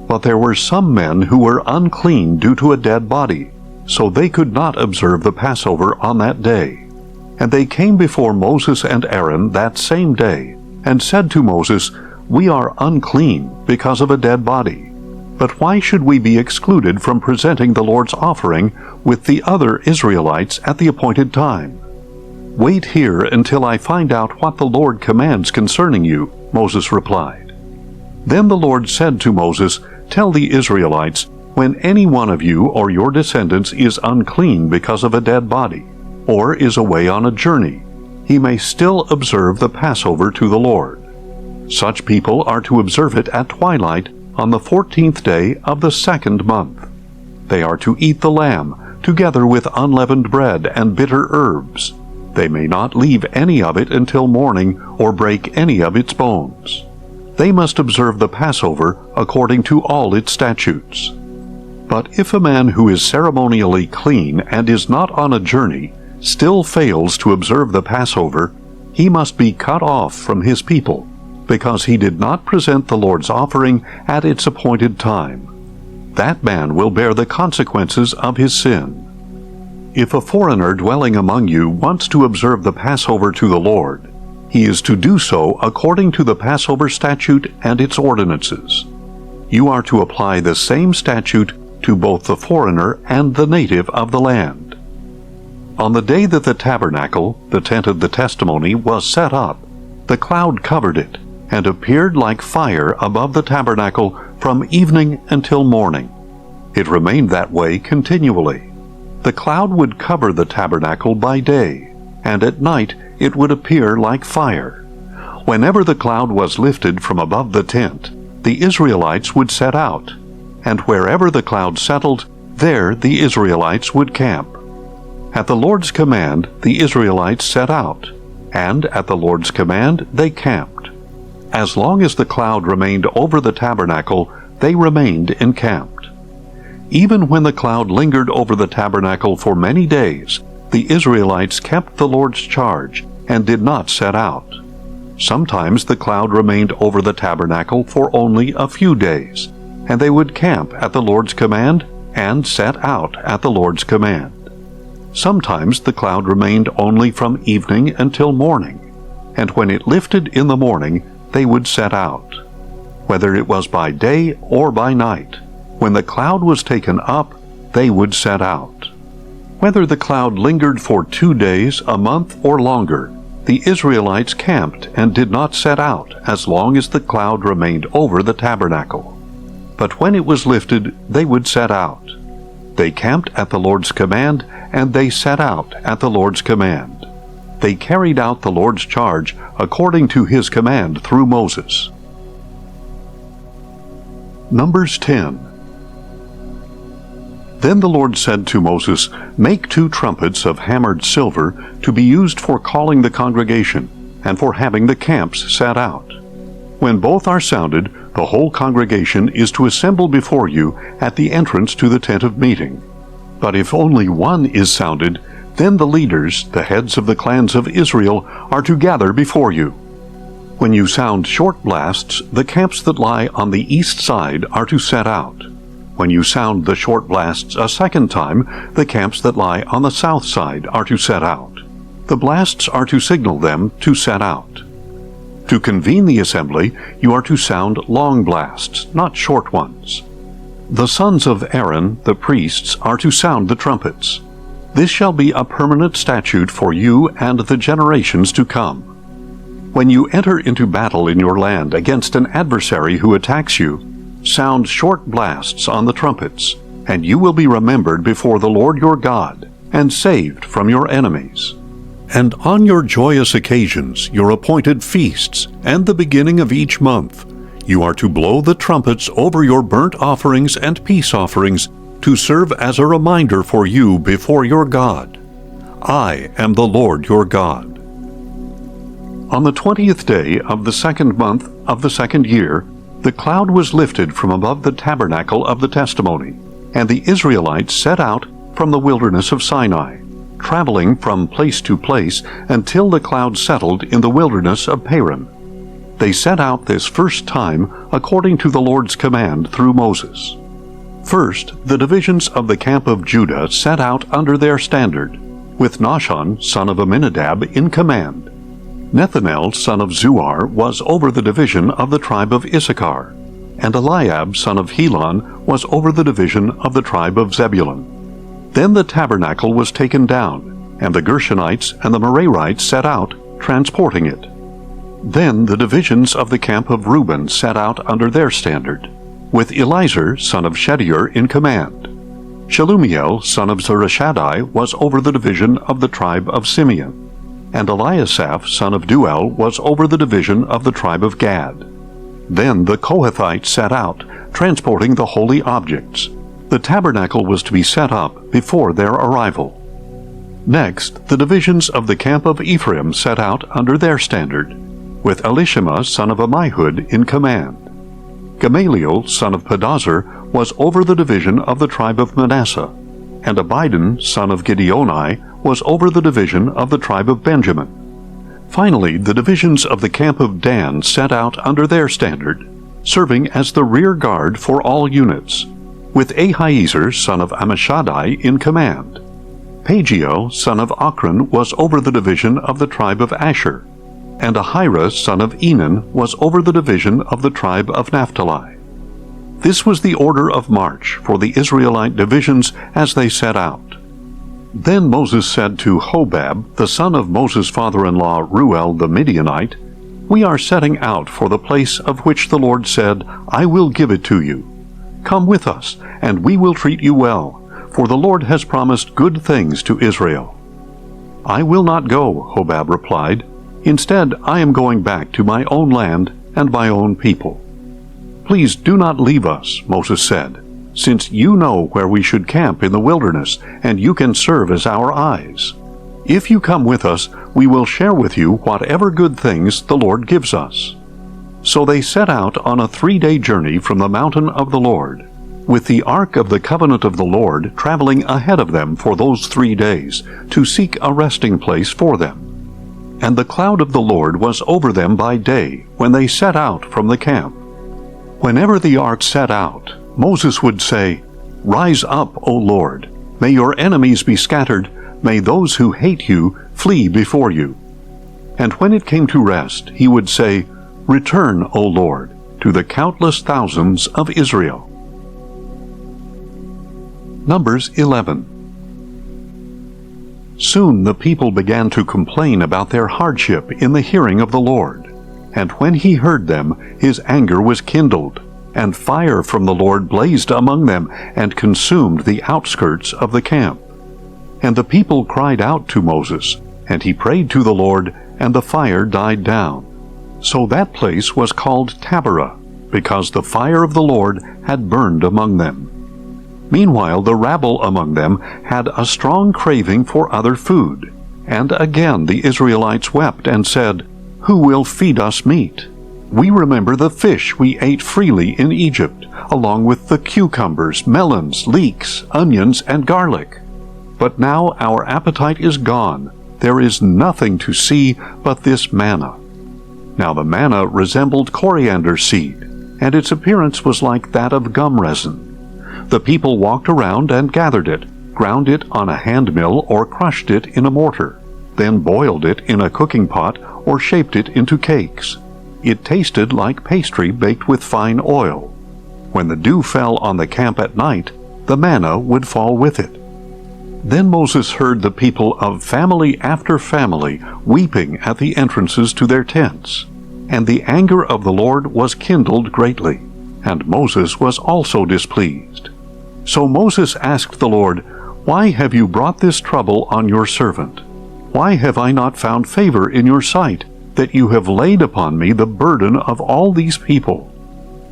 But there were some men who were unclean due to a dead body, so they could not observe the Passover on that day. And they came before Moses and Aaron that same day, and said to Moses, "We are unclean because of a dead body. But why should we be excluded from presenting the Lord's offering with the other Israelites at the appointed time? Wait here until I find out what the Lord commands concerning you," Moses replied. Then the Lord said to Moses, "Tell the Israelites, when any one of you or your descendants is unclean because of a dead body, or is away on a journey, he may still observe the Passover to the Lord. Such people are to observe it at twilight on the 14th day of the second month. They are to eat the lamb, together with unleavened bread and bitter herbs. They may not leave any of it until morning, or break any of its bones. They must observe the Passover according to all its statutes. But if a man who is ceremonially clean and is not on a journey still fails to observe the Passover, he must be cut off from his people, because he did not present the Lord's offering at its appointed time. That man will bear the consequences of his sin. If a foreigner dwelling among you wants to observe the Passover to the Lord, he is to do so according to the Passover statute and its ordinances. You are to apply the same statute to both the foreigner and the native of the land. On the day that the tabernacle, the tent of the testimony, was set up, the cloud covered it, and appeared like fire above the tabernacle from evening until morning. It remained that way continually. The cloud would cover the tabernacle by day, and at night it would appear like fire. Whenever the cloud was lifted from above the tent, the Israelites would set out, and wherever the cloud settled, there the Israelites would camp. At the Lord's command, the Israelites set out, and at the Lord's command they camped. As long as the cloud remained over the tabernacle, they remained encamped. Even when the cloud lingered over the tabernacle for many days, the Israelites kept the Lord's charge and did not set out. Sometimes the cloud remained over the tabernacle for only a few days, and they would camp at the Lord's command and set out at the Lord's command. Sometimes the cloud remained only from evening until morning, and when it lifted in the morning, they would set out. Whether it was by day or by night, when the cloud was taken up, they would set out. Whether the cloud lingered for 2 days, a month, or longer, the Israelites camped and did not set out as long as the cloud remained over the tabernacle. But when it was lifted, they would set out. They camped at the Lord's command, and they set out at the Lord's command. they carried out the Lord's charge according to his command through Moses. Numbers 10. Then the Lord said to Moses, "Make 2 trumpets of hammered silver to be used for calling the congregation and for having the camps set out. When both are sounded, the whole congregation is to assemble before you at the entrance to the tent of meeting. But if only one is sounded, then the leaders, the heads of the clans of Israel, are to gather before you. When you sound short blasts, the camps that lie on the east side are to set out. When you sound the short blasts a second time, the camps that lie on the south side are to set out. The blasts are to signal them to set out. To convene the assembly, you are to sound long blasts, not short ones. The sons of Aaron, the priests, are to sound the trumpets. This shall be a permanent statute for you and the generations to come. When you enter into battle in your land against an adversary who attacks you, sound short blasts on the trumpets, and you will be remembered before the Lord your God, and saved from your enemies. And on your joyous occasions, your appointed feasts, and the beginning of each month, you are to blow the trumpets over your burnt offerings and peace offerings to serve as a reminder for you before your God. I am the Lord your God. On the 20th day of the 2nd month of the 2nd year, the cloud was lifted from above the tabernacle of the testimony, and the Israelites set out from the wilderness of Sinai, traveling from place to place until the cloud settled in the wilderness of Paran. They set out this first time according to the Lord's command through Moses. First, the divisions of the camp of Judah set out under their standard, with Nahshon, son of Amminadab, in command. Nethanel, son of Zuar, was over the division of the tribe of Issachar, and Eliab, son of Helon, was over the division of the tribe of Zebulun. Then the tabernacle was taken down, and the Gershonites and the Merarites set out, transporting it. Then the divisions of the camp of Reuben set out under their standard, with Elizur, son of Shedeur, in command. Shelumiel, son of Zurishaddai, was over the division of the tribe of Simeon, and Eliasaph, son of Duel, was over the division of the tribe of Gad. Then the Kohathites set out, transporting the holy objects. The tabernacle was to be set up before their arrival. Next, the divisions of the camp of Ephraim set out under their standard, with Elishama, son of Ammihud, in command. Gamaliel, son of Pedazur, was over the division of the tribe of Manasseh, and Abidan, son of Gideoni, was over the division of the tribe of Benjamin. Finally, the divisions of the camp of Dan set out under their standard, serving as the rear guard for all units, with Ahiezer, son of Ammishaddai, in command. Pagiel, son of Ochran, was over the division of the tribe of Asher, and Ahira, son of Enan, was over the division of the tribe of Naphtali. This was the order of march for the Israelite divisions as they set out. Then Moses said to Hobab, the son of Moses' father-in-law Reuel the Midianite, "We are setting out for the place of which the Lord said, 'I will give it to you.' Come with us, and we will treat you well, for the Lord has promised good things to Israel." "I will not go," Hobab replied. "Instead, I am going back to my own land and my own people." "Please do not leave us," Moses said, "since you know where we should camp in the wilderness, and you can serve as our eyes. If you come with us, we will share with you whatever good things the Lord gives us." So they set out on a 3-day journey from the mountain of the Lord, with the ark of the covenant of the Lord traveling ahead of them for those 3 days, to seek a resting place for them. And the cloud of the Lord was over them by day, when they set out from the camp. Whenever the ark set out, Moses would say, "Rise up, O Lord! May your enemies be scattered, may those who hate you flee before you." And when it came to rest, he would say, "Return, O Lord, to the countless thousands of Israel." Numbers 11. Soon the people began to complain about their hardship in the hearing of the Lord. And when he heard them, his anger was kindled, and fire from the Lord blazed among them, and consumed the outskirts of the camp. And the people cried out to Moses, And he prayed to the Lord, and the fire died down. So that place was called Taberah, because the fire of the Lord had burned among them. Meanwhile the rabble among them had a strong craving for other food. And again the Israelites wept and said, "Who will feed us meat? We remember the fish we ate freely in Egypt, along with the cucumbers, melons, leeks, onions, and garlic. But now our appetite is gone. There is nothing to see but this manna." Now the manna resembled coriander seed, and its appearance was like that of gum resin. The people walked around and gathered it, ground it on a hand mill or crushed it in a mortar, then boiled it in a cooking pot or shaped it into cakes. It tasted like pastry baked with fine oil. When the dew fell on the camp at night, the manna would fall with it. Then Moses heard the people of family after family weeping at the entrances to their tents. And the anger of the Lord was kindled greatly, and Moses was also displeased. So Moses asked the Lord, "Why have you brought this trouble on your servant? Why have I not found favor in your sight, that you have laid upon me the burden of all these people?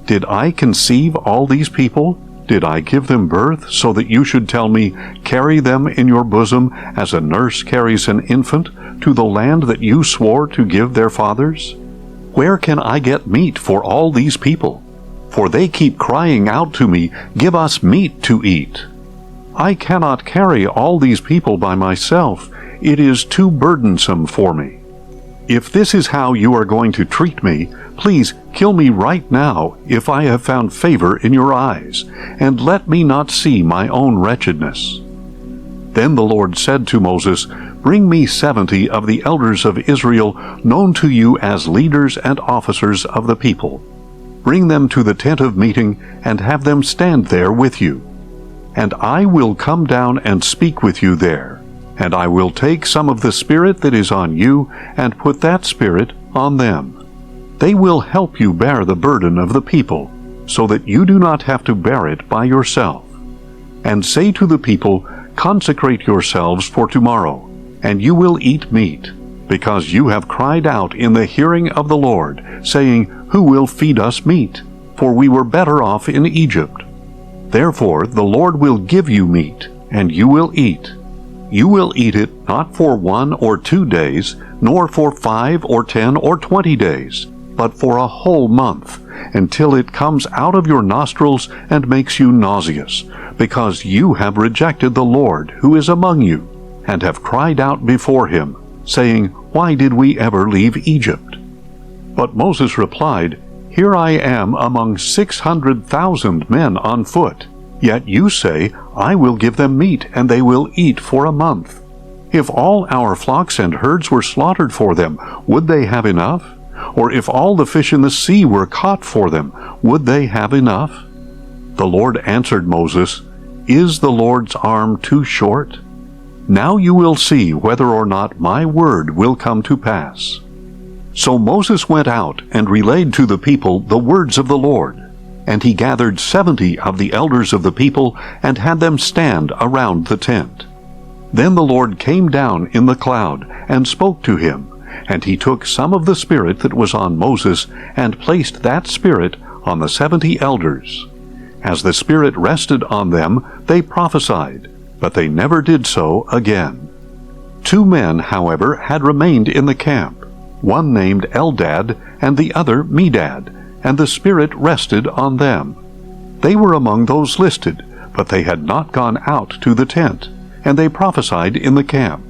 Did I conceive all these people? Did I give them birth, so that you should tell me, 'Carry them in your bosom, as a nurse carries an infant, to the land that you swore to give their fathers?' Where can I get meat for all these people? For they keep crying out to me, 'Give us meat to eat.' I cannot carry all these people by myself. It is too burdensome for me. If this is how you are going to treat me, please kill me right now if I have found favor in your eyes, and let me not see my own wretchedness." Then the Lord said to Moses, "Bring me 70 of the elders of Israel, known to you as leaders and officers of the people. Bring them to the tent of meeting, and have them stand there with you. And I will come down and speak with you there. And I will take some of the Spirit that is on you, and put that Spirit on them. They will help you bear the burden of the people, so that you do not have to bear it by yourself. And say to the people, 'Consecrate yourselves for tomorrow, and you will eat meat, because you have cried out in the hearing of the Lord, saying, Who will feed us meat? For we were better off in Egypt.' Therefore the Lord will give you meat, and you will eat. You will eat it not for 1 or 2 days, nor for 5 or 10 or 20 days, but for a whole month, until it comes out of your nostrils and makes you nauseous, because you have rejected the Lord who is among you, and have cried out before him, saying, 'Why did we ever leave Egypt?' But Moses replied, 'Here I am among 600,000 men on foot. Yet you say, I will give them meat, and they will eat for a month. If all our flocks and herds were slaughtered for them, would they have enough? Or if all the fish in the sea were caught for them, would they have enough?' The Lord answered Moses, 'Is the Lord's arm too short? Now you will see whether or not my word will come to pass.' So Moses went out and relayed to the people the words of the Lord. And he gathered 70 of the elders of the people, and had them stand around the tent. Then the Lord came down in the cloud, and spoke to him. And he took some of the Spirit that was on Moses, and placed that Spirit on the 70 elders. As the Spirit rested on them, they prophesied, but they never did so again. 2 men, however, had remained in the camp, one named Eldad, and the other Medad, and the Spirit rested on them. They were among those listed, but they had not gone out to the tent, and they prophesied in the camp.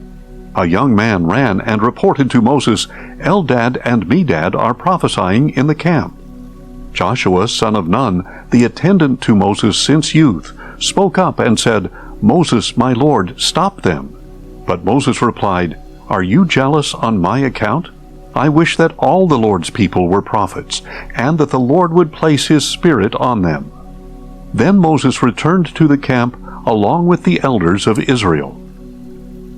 A young man ran and reported to Moses, "Eldad and Medad are prophesying in the camp." Joshua, son of Nun, the attendant to Moses since youth, spoke up and said, "Moses, my lord, stop them." But Moses replied, "Are you jealous on my account? I wish that all the Lord's people were prophets, and that the Lord would place his Spirit on them." Then Moses returned to the camp along with the elders of Israel.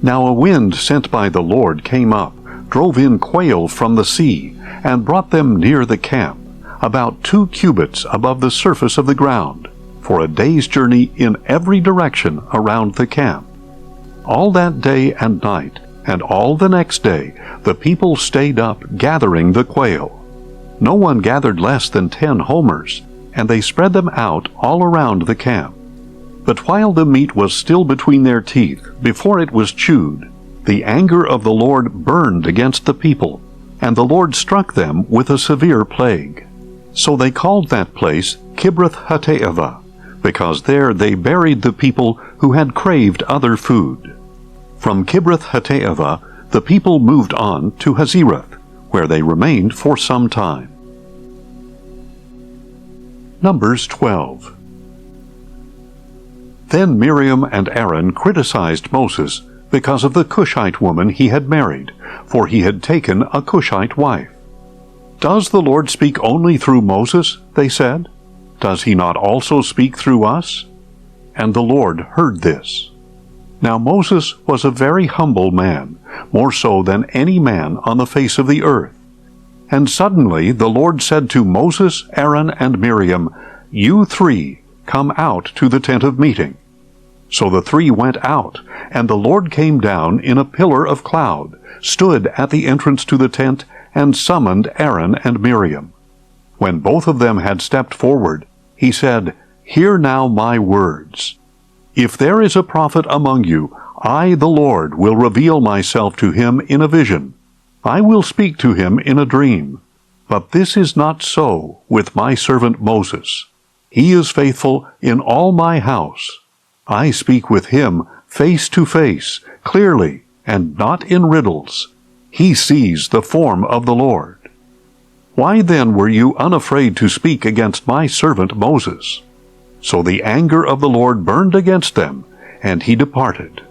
Now a wind sent by the Lord came up, drove in quail from the sea, and brought them near the camp, about 2 cubits above the surface of the ground, for a day's journey in every direction around the camp. All that day and night And all the next day the people stayed up gathering the quail. No one gathered less than 10 homers, and they spread them out all around the camp. But while the meat was still between their teeth, before it was chewed, the anger of the Lord burned against the people, and the Lord struck them with a severe plague. So they called that place Kibroth-Hattaavah, because there they buried the people who had craved other food. From Kibroth-Hattaavah the people moved on to Hazeroth, where they remained for some time. Numbers 12. Then Miriam and Aaron criticized Moses because of the Cushite woman he had married, for he had taken a Cushite wife. "Does the Lord speak only through Moses?" they said. "Does he not also speak through us?" And the Lord heard this. Now Moses was a very humble man, more so than any man on the face of the earth. And suddenly the Lord said to Moses, Aaron, and Miriam, "You three come out to the tent of meeting." So the three went out, and the Lord came down in a pillar of cloud, stood at the entrance to the tent, and summoned Aaron and Miriam. When both of them had stepped forward, he said, "Hear now my words. If there is a prophet among you, I, the Lord, will reveal myself to him in a vision. I will speak to him in a dream. But this is not so with my servant Moses. He is faithful in all my house. I speak with him face to face, clearly, and not in riddles. He sees the form of the Lord. Why then were you unafraid to speak against my servant Moses?" So the anger of the Lord burned against them, and he departed.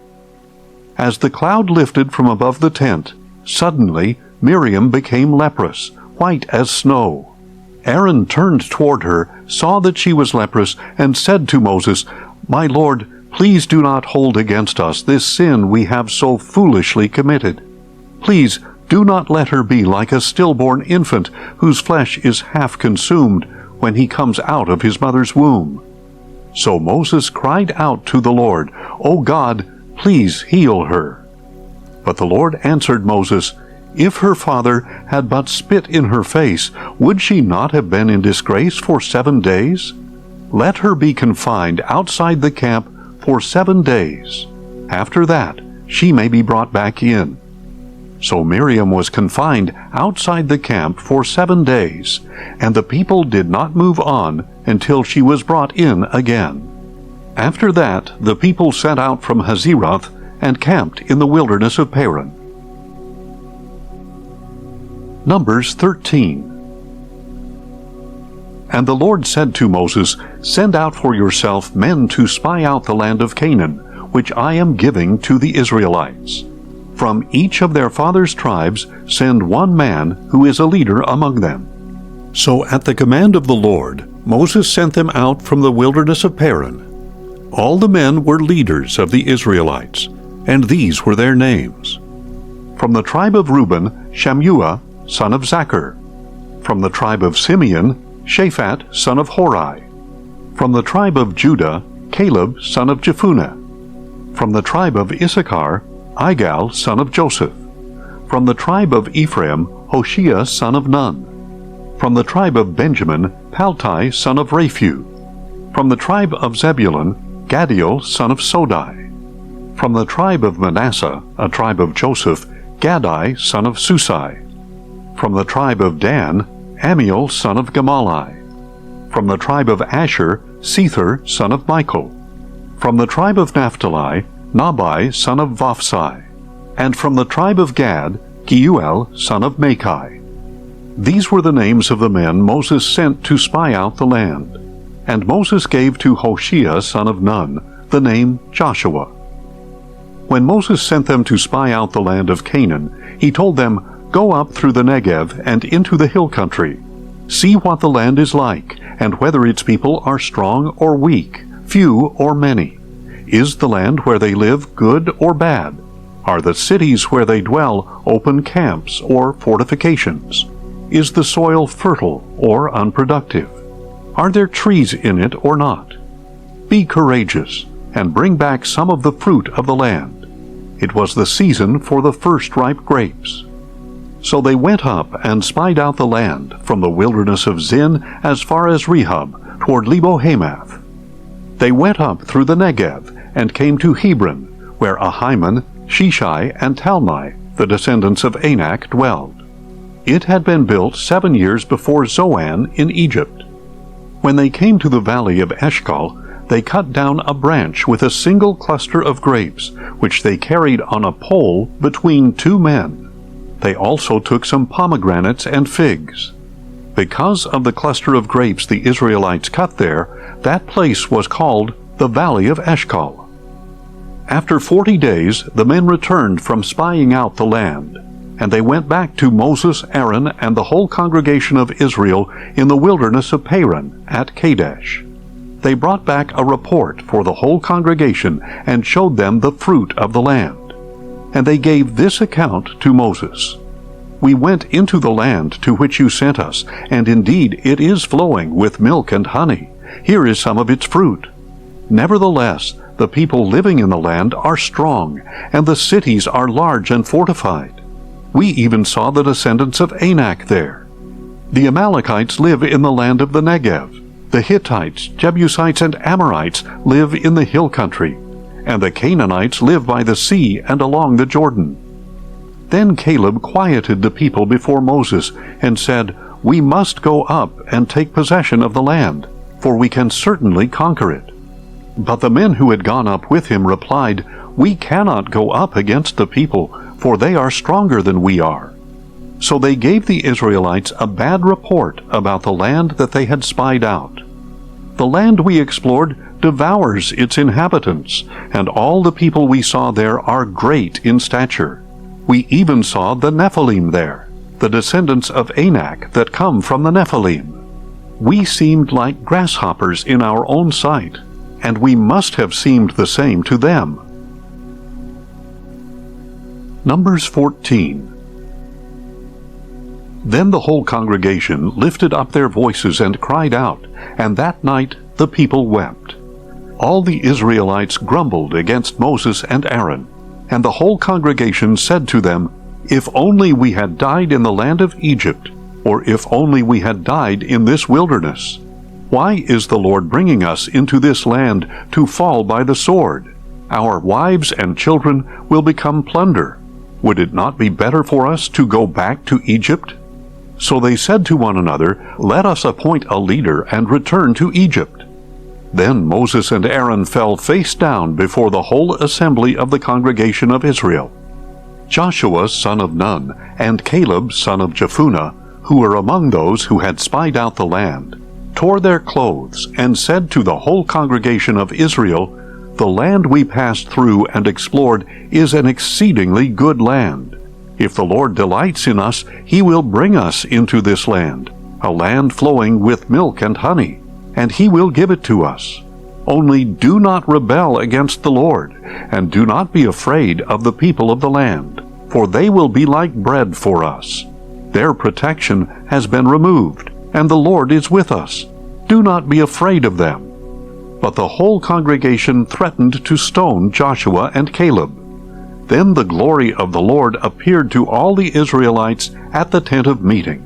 As the cloud lifted from above the tent, suddenly Miriam became leprous, white as snow. Aaron turned toward her, saw that she was leprous, and said to Moses, "My Lord, please do not hold against us this sin we have so foolishly committed. Please do not let her be like a stillborn infant whose flesh is half consumed when he comes out of his mother's womb." So Moses cried out to the Lord, "O God, please heal her." But the Lord answered Moses, "If her father had but spit in her face, would she not have been in disgrace for 7 days? Let her be confined outside the camp for 7 days. After that, she may be brought back in." So Miriam was confined outside the camp for 7 days, and the people did not move on until she was brought in again. After that, the people set out from Hazeroth and camped in the wilderness of Paran. Numbers 13. And the Lord said to Moses, "Send out for yourself men to spy out the land of Canaan, which I am giving to the Israelites. From each of their fathers' tribes send one man who is a leader among them." So at the command of the Lord, Moses sent them out from the wilderness of Paran. All the men were leaders of the Israelites, and these were their names. From the tribe of Reuben, Shammua, son of Zachar. From the tribe of Simeon, Shaphat, son of Hori. From the tribe of Judah, Caleb, son of Jephunneh. From the tribe of Issachar, Igal, son of Joseph. From the tribe of Ephraim, Hoshea, son of Nun. From the tribe of Benjamin, Paltai, son of Raphu. From the tribe of Zebulun, Gadiel, son of Sodai. From the tribe of Manasseh, a tribe of Joseph, Gadai, son of Susai. From the tribe of Dan, Amiel, son of Gamalai. From the tribe of Asher, Sethur, son of Michael. From the tribe of Naphtali, Nabai, son of Vophsi. And from the tribe of Gad, Geuel, son of Machi. These were the names of the men Moses sent to spy out the land. And Moses gave to Hoshea, son of Nun, the name Joshua. When Moses sent them to spy out the land of Canaan, he told them, "Go up through the Negev and into the hill country. See what the land is like, and whether its people are strong or weak, few or many. Is the land where they live good or bad? Are the cities where they dwell open camps or fortifications? Is the soil fertile or unproductive? Are there trees in it or not? Be courageous, and bring back some of the fruit of the land. It was the season for the first ripe grapes. So they went up and spied out the land, from the wilderness of Zin as far as Rehob, toward Lebo-Hamath. They went up through the Negev, and came to Hebron, where Ahiman, Sheshai, and Talmai, the descendants of Anak, dwelled. It had been built 7 years before Zoan in Egypt. When they came to the valley of Eshcol, they cut down a branch with a single cluster of grapes, which they carried on a pole between 2 men. They also took some pomegranates and figs. Because of the cluster of grapes the Israelites cut there, that place was called the Valley of Eshcol. After 40 days, the men returned from spying out the land, and they went back to Moses, Aaron, and the whole congregation of Israel in the wilderness of Paran at Kadesh. They brought back a report for the whole congregation and showed them the fruit of the land. And they gave this account to Moses: "We went into the land to which you sent us, and indeed it is flowing with milk and honey. Here is some of its fruit. Nevertheless, the people living in the land are strong, and the cities are large and fortified. We even saw the descendants of Anak there. The Amalekites live in the land of the Negev. The Hittites, Jebusites, and Amorites live in the hill country, and the Canaanites live by the sea and along the Jordan." Then Caleb quieted the people before Moses and said, "We must go up and take possession of the land, for we can certainly conquer it." But the men who had gone up with him replied, "We cannot go up against the people, for they are stronger than we are." So they gave the Israelites a bad report about the land that they had spied out. "The land we explored devours its inhabitants, and all the people we saw there are great in stature. We even saw the Nephilim there, the descendants of Anak that come from the Nephilim. We seemed like grasshoppers in our own sight, and we must have seemed the same to them." Numbers 14. Then the whole congregation lifted up their voices and cried out, and that night the people wept. All the Israelites grumbled against Moses and Aaron, and the whole congregation said to them, "If only we had died in the land of Egypt, or if only we had died in this wilderness. Why is the Lord bringing us into this land to fall by the sword? Our wives and children will become plunder. Would it not be better for us to go back to Egypt?" So they said to one another, "Let us appoint a leader and return to Egypt." Then Moses and Aaron fell face down before the whole assembly of the congregation of Israel. Joshua son of Nun and Caleb son of Jephunneh, who were among those who had spied out the land, tore their clothes and said to the whole congregation of Israel, "The land we passed through and explored is an exceedingly good land. If the Lord delights in us, he will bring us into this land, a land flowing with milk and honey, and he will give it to us. Only do not rebel against the Lord, and do not be afraid of the people of the land, for they will be like bread for us. Their protection has been removed, and the Lord is with us. Do not be afraid of them." But the whole congregation threatened to stone Joshua and Caleb. Then the glory of the Lord appeared to all the Israelites at the tent of meeting.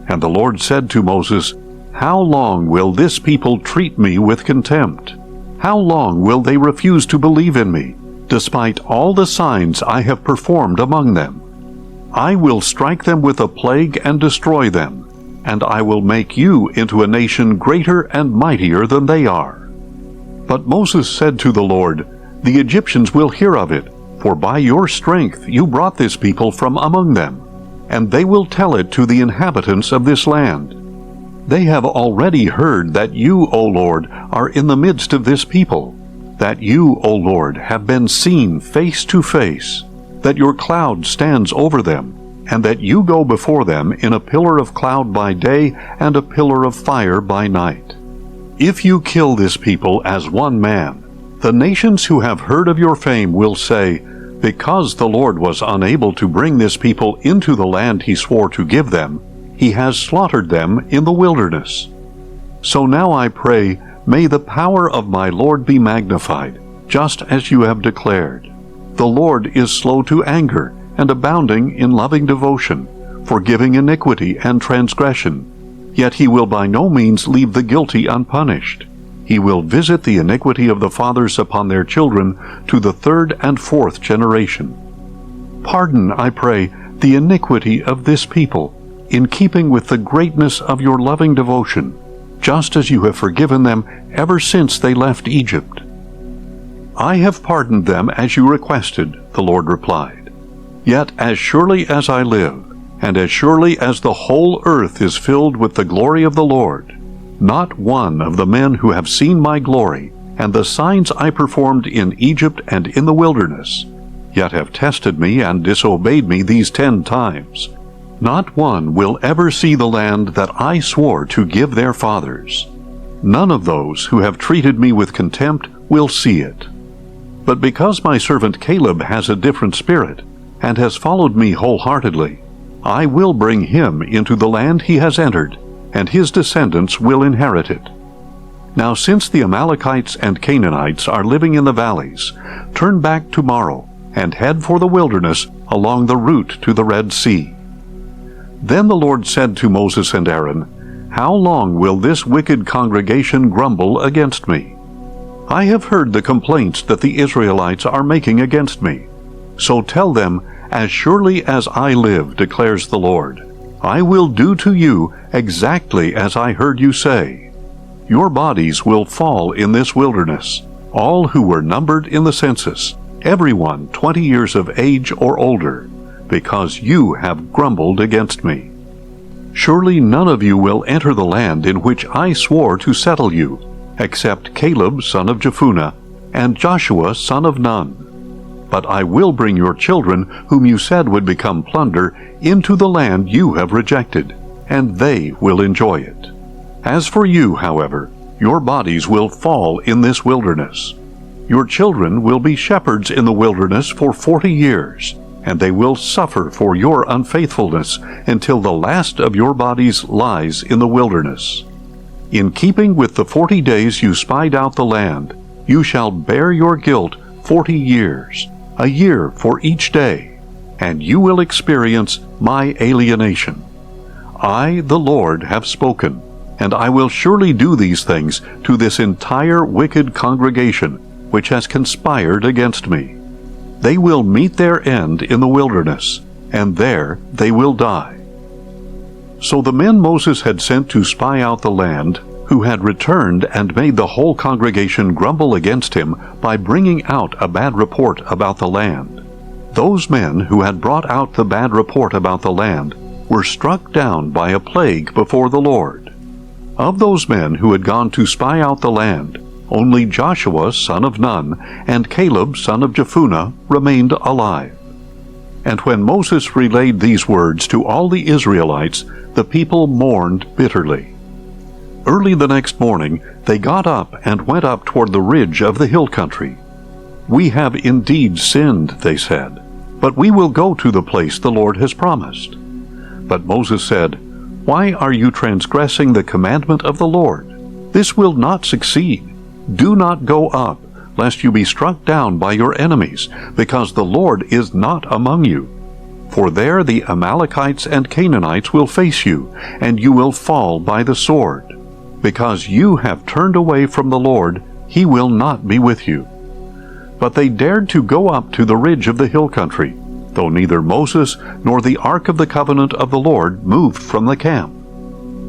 And the Lord said to Moses, "How long will this people treat me with contempt? How long will they refuse to believe in me, despite all the signs I have performed among them? I will strike them with a plague and destroy them, and I will make you into a nation greater and mightier than they are." But Moses said to the Lord, "The Egyptians will hear of it, for by your strength you brought this people from among them, and they will tell it to the inhabitants of this land. They have already heard that you, O Lord, are in the midst of this people, that you, O Lord, have been seen face to face, that your cloud stands over them, and that you go before them in a pillar of cloud by day and a pillar of fire by night. If you kill this people as one man, the nations who have heard of your fame will say, 'Because the Lord was unable to bring this people into the land he swore to give them, he has slaughtered them in the wilderness.' So now I pray, may the power of my Lord be magnified, just as you have declared. The Lord is slow to anger and abounding in loving devotion, forgiving iniquity and transgression. Yet he will by no means leave the guilty unpunished. He will visit the iniquity of the fathers upon their children to the third and fourth generation. Pardon, I pray, the iniquity of this people, in keeping with the greatness of your loving devotion, just as you have forgiven them ever since they left Egypt. I have pardoned them as you requested, the Lord replied. Yet as surely as I live, and as surely as the whole earth is filled with the glory of the Lord, not one of the men who have seen my glory and the signs I performed in Egypt and in the wilderness, yet have tested me and disobeyed me these 10 times, not one will ever see the land that I swore to give their fathers. None of those who have treated me with contempt will see it. But because my servant Caleb has a different spirit, and has followed me wholeheartedly, I will bring him into the land he has entered, and his descendants will inherit it. Now since the Amalekites and Canaanites are living in the valleys, turn back tomorrow, and head for the wilderness along the route to the Red Sea. Then the Lord said to Moses and Aaron, How long will this wicked congregation grumble against me? I have heard the complaints that the Israelites are making against me. So tell them, As surely as I live, declares the Lord, I will do to you exactly as I heard you say. Your bodies will fall in this wilderness, all who were numbered in the census, everyone 20 years of age or older, because you have grumbled against me. Surely none of you will enter the land in which I swore to settle you, except Caleb son of Jephunneh, and Joshua son of Nun. But I will bring your children, whom you said would become plunder, into the land you have rejected, and they will enjoy it. As for you, however, your bodies will fall in this wilderness. Your children will be shepherds in the wilderness for 40 years, and they will suffer for your unfaithfulness until the last of your bodies lies in the wilderness. In keeping with the 40 days you spied out the land, you shall bear your guilt 40 years, a year for each day, and you will experience my alienation. I, the Lord, have spoken, and I will surely do these things to this entire wicked congregation which has conspired against me. They will meet their end in the wilderness, and there they will die. So the men Moses had sent to spy out the land, who had returned and made the whole congregation grumble against him by bringing out a bad report about the land. Those men who had brought out the bad report about the land were struck down by a plague before the Lord. Of those men who had gone to spy out the land, only Joshua son of Nun and Caleb son of Jephunneh remained alive. And when Moses relayed these words to all the Israelites, the people mourned bitterly. Early the next morning they got up and went up toward the ridge of the hill country. We have indeed sinned, they said, but we will go to the place the Lord has promised. But Moses said, Why are you transgressing the commandment of the Lord? This will not succeed. Do not go up, lest you be struck down by your enemies, because the Lord is not among you. For there the Amalekites and Canaanites will face you, and you will fall by the sword. Because you have turned away from the Lord, he will not be with you. But they dared to go up to the ridge of the hill country, though neither Moses nor the ark of the covenant of the Lord moved from the camp.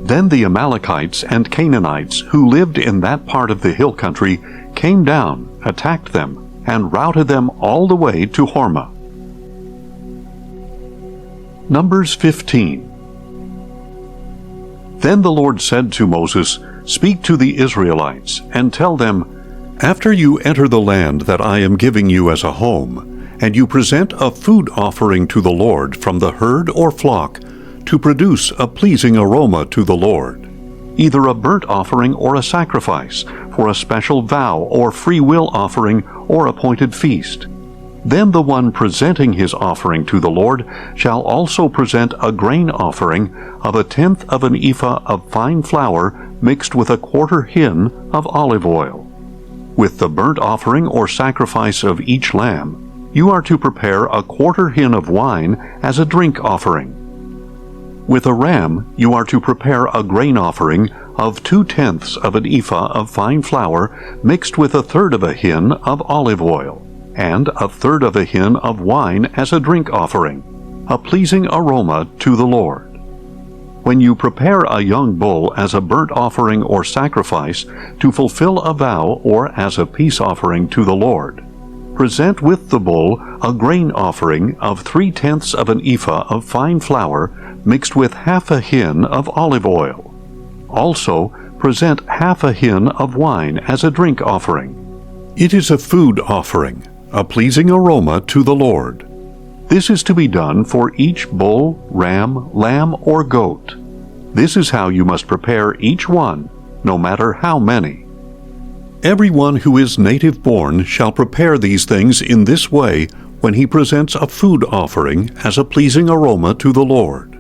Then the Amalekites and Canaanites who lived in that part of the hill country came down, attacked them, and routed them all the way to Hormah. Numbers 15. Then the Lord said to Moses, Speak to the Israelites, and tell them, After you enter the land that I am giving you as a home, and you present a food offering to the Lord from the herd or flock, to produce a pleasing aroma to the Lord, either a burnt offering or a sacrifice, for a special vow or free will offering or appointed feast. Then the one presenting his offering to the Lord shall also present a grain offering of 1/10 of an ephah of fine flour mixed with 1/4 hin of olive oil. With the burnt offering or sacrifice of each lamb, you are to prepare a quarter hin of wine as a drink offering. With a ram, you are to prepare a grain offering of 2/10 of an ephah of fine flour mixed with 1/3 of a hin of olive oil, and 1/3 of a hin of wine as a drink offering, a pleasing aroma to the Lord. When you prepare a young bull as a burnt offering or sacrifice to fulfill a vow or as a peace offering to the Lord, present with the bull a grain offering of 3/10 of an ephah of fine flour mixed with half a hin of olive oil. Also, present half a hin of wine as a drink offering. It is a food offering, a pleasing aroma to the Lord. This is to be done for each bull, ram, lamb, or goat. This is how you must prepare each one, no matter how many. Everyone who is native born shall prepare these things in this way when he presents a food offering as a pleasing aroma to the Lord.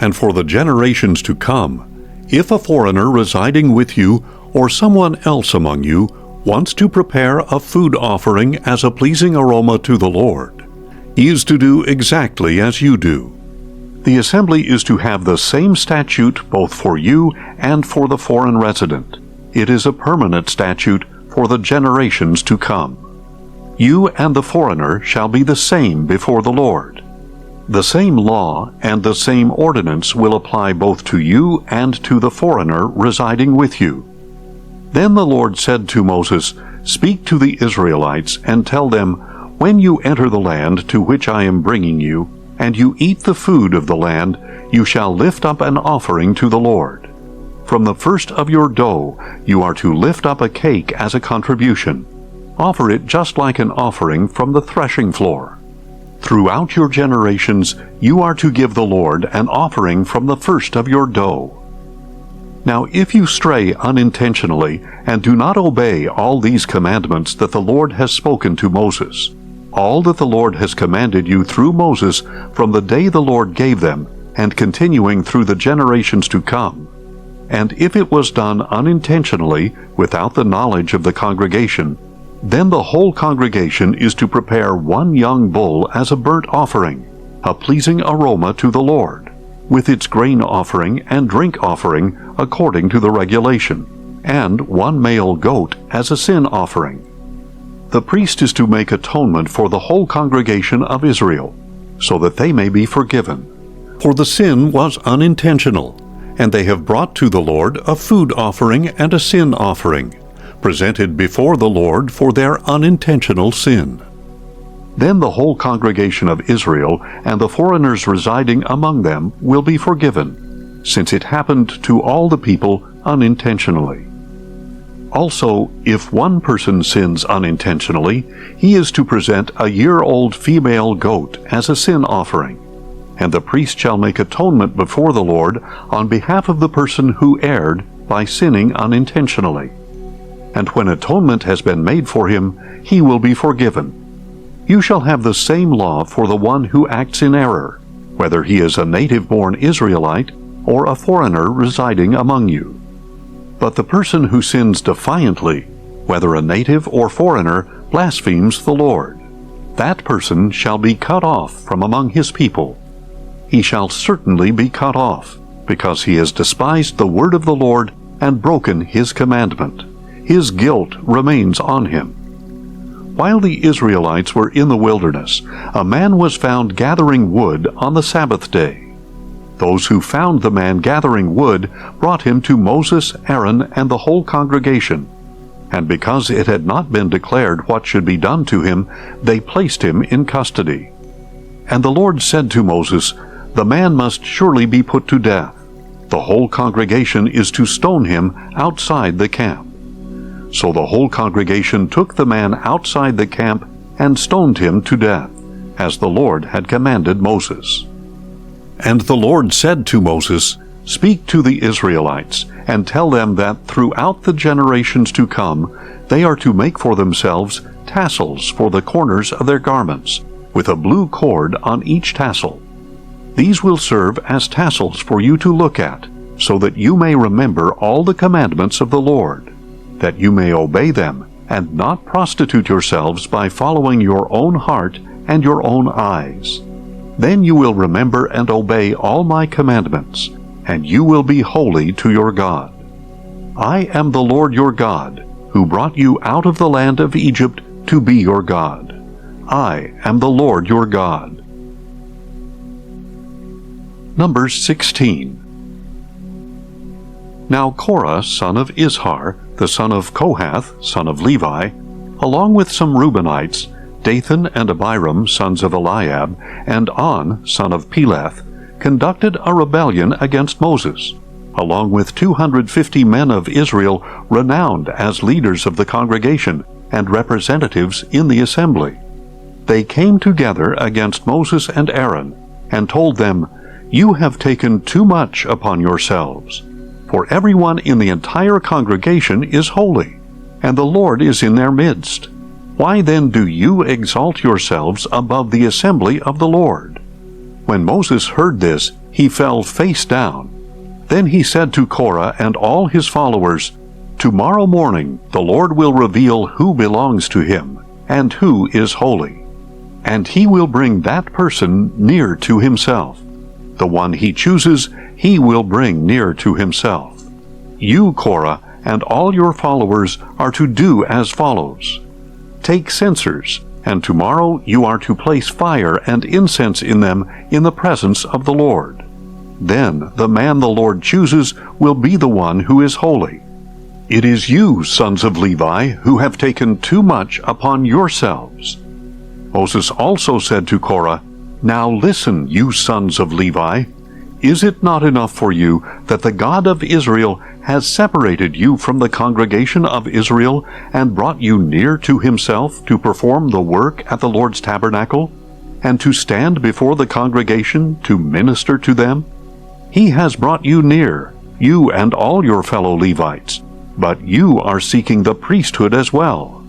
And for the generations to come, if a foreigner residing with you or someone else among you wants to prepare a food offering as a pleasing aroma to the Lord, he is to do exactly as you do. The assembly is to have the same statute both for you and for the foreign resident. It is a permanent statute for the generations to come. You and the foreigner shall be the same before the Lord. The same law and the same ordinance will apply both to you and to the foreigner residing with you. Then the Lord said to Moses, "Speak to the Israelites and tell them, when you enter the land to which I am bringing you, and you eat the food of the land, you shall lift up an offering to the Lord. From the first of your dough you are to lift up a cake as a contribution. Offer it just like an offering from the threshing floor. Throughout your generations you are to give the Lord an offering from the first of your dough. Now if you stray unintentionally and do not obey all these commandments that the Lord has spoken to Moses, all that the Lord has commanded you through Moses from the day the Lord gave them, and continuing through the generations to come, and if it was done unintentionally without the knowledge of the congregation, then the whole congregation is to prepare one young bull as a burnt offering, a pleasing aroma to the Lord, with its grain offering and drink offering according to the regulation, and one male goat as a sin offering. The priest is to make atonement for the whole congregation of Israel, so that they may be forgiven. For the sin was unintentional, and they have brought to the Lord a food offering and a sin offering, presented before the Lord for their unintentional sin. Then the whole congregation of Israel and the foreigners residing among them will be forgiven, since it happened to all the people unintentionally. Also, if one person sins unintentionally, he is to present a year-old female goat as a sin offering, and the priest shall make atonement before the Lord on behalf of the person who erred by sinning unintentionally. And when atonement has been made for him, he will be forgiven. You shall have the same law for the one who acts in error, whether he is a native-born Israelite or a foreigner residing among you. But the person who sins defiantly, whether a native or foreigner, blasphemes the Lord. That person shall be cut off from among his people. He shall certainly be cut off, because he has despised the word of the Lord and broken his commandment. His guilt remains on him. While the Israelites were in the wilderness, a man was found gathering wood on the Sabbath day. Those who found the man gathering wood brought him to Moses, Aaron, and the whole congregation. And because it had not been declared what should be done to him, they placed him in custody. And the Lord said to Moses, "The man must surely be put to death. The whole congregation is to stone him outside the camp." So the whole congregation took the man outside the camp and stoned him to death, as the Lord had commanded Moses. And the Lord said to Moses, "Speak to the Israelites, and tell them that throughout the generations to come they are to make for themselves tassels for the corners of their garments, with a blue cord on each tassel. These will serve as tassels for you to look at, so that you may remember all the commandments of the Lord, that you may obey them and not prostitute yourselves by following your own heart and your own eyes. Then you will remember and obey all my commandments, and you will be holy to your God. I am the Lord your God, who brought you out of the land of Egypt to be your God. I am the Lord your God. Numbers 16. Now Korah, son of Izhar, the son of Kohath, son of Levi, along with some Reubenites, Dathan and Abiram, sons of Eliab, and On, son of Peleth, conducted a rebellion against Moses, along with 250 men of Israel renowned as leaders of the congregation and representatives in the assembly. They came together against Moses and Aaron, and told them, "You have taken too much upon yourselves, for everyone in the entire congregation is holy, and the Lord is in their midst. Why then do you exalt yourselves above the assembly of the Lord?" When Moses heard this, he fell face down. Then he said to Korah and all his followers, "Tomorrow morning the Lord will reveal who belongs to him, and who is holy. And he will bring that person near to himself. The one he chooses, he will bring near to himself. You, Korah, and all your followers are to do as follows. Take censers, and tomorrow you are to place fire and incense in them in the presence of the Lord. Then the man the Lord chooses will be the one who is holy. It is you, sons of Levi, who have taken too much upon yourselves." Moses also said to Korah, "Now listen, you sons of Levi. Is it not enough for you that the God of Israel has separated you from the congregation of Israel and brought you near to himself to perform the work at the Lord's tabernacle, and to stand before the congregation to minister to them? He has brought you near, you and all your fellow Levites, but you are seeking the priesthood as well.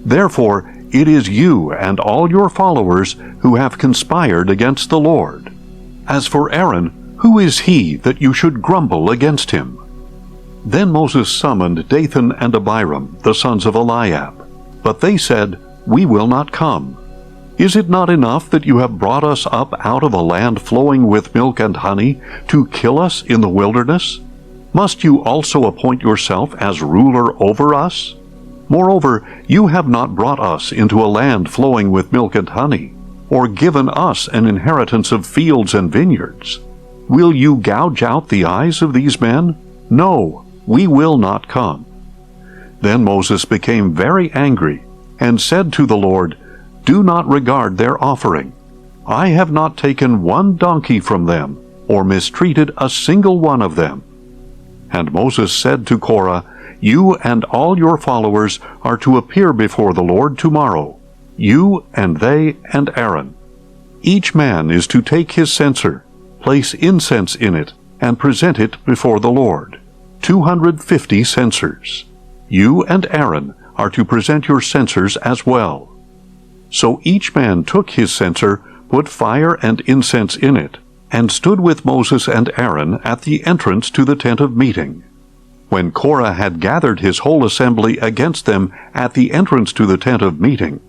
Therefore, it is you and all your followers who have conspired against the Lord. As for Aaron, who is he that you should grumble against him?" Then Moses summoned Dathan and Abiram, the sons of Eliab. But they said, "We will not come. Is it not enough that you have brought us up out of a land flowing with milk and honey to kill us in the wilderness? Must you also appoint yourself as ruler over us? Moreover, you have not brought us into a land flowing with milk and honey, or given us an inheritance of fields and vineyards. Will you gouge out the eyes of these men? No, we will not come." Then Moses became very angry, and said to the Lord, "Do not regard their offering. I have not taken one donkey from them, or mistreated a single one of them." And Moses said to Korah, "You and all your followers are to appear before the Lord tomorrow, you and they and Aaron. Each man is to take his censer, place incense in it, and present it before the Lord, 250 censers. You and Aaron are to present your censers as well." So each man took his censer, put fire and incense in it, and stood with Moses and Aaron at the entrance to the tent of meeting. When Korah had gathered his whole assembly against them at the entrance to the tent of meeting,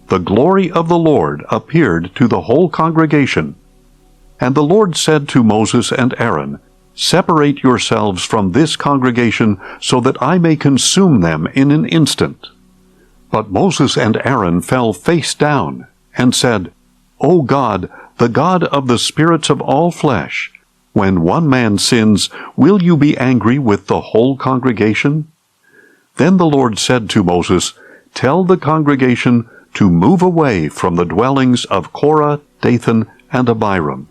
the glory of the Lord appeared to the whole congregation. And the Lord said to Moses and Aaron, "Separate yourselves from this congregation, so that I may consume them in an instant." But Moses and Aaron fell face down, and said, "O God, the God of the spirits of all flesh, when one man sins, will you be angry with the whole congregation?" Then the Lord said to Moses, "Tell the congregation to move away from the dwellings of Korah, Dathan, and Abiram."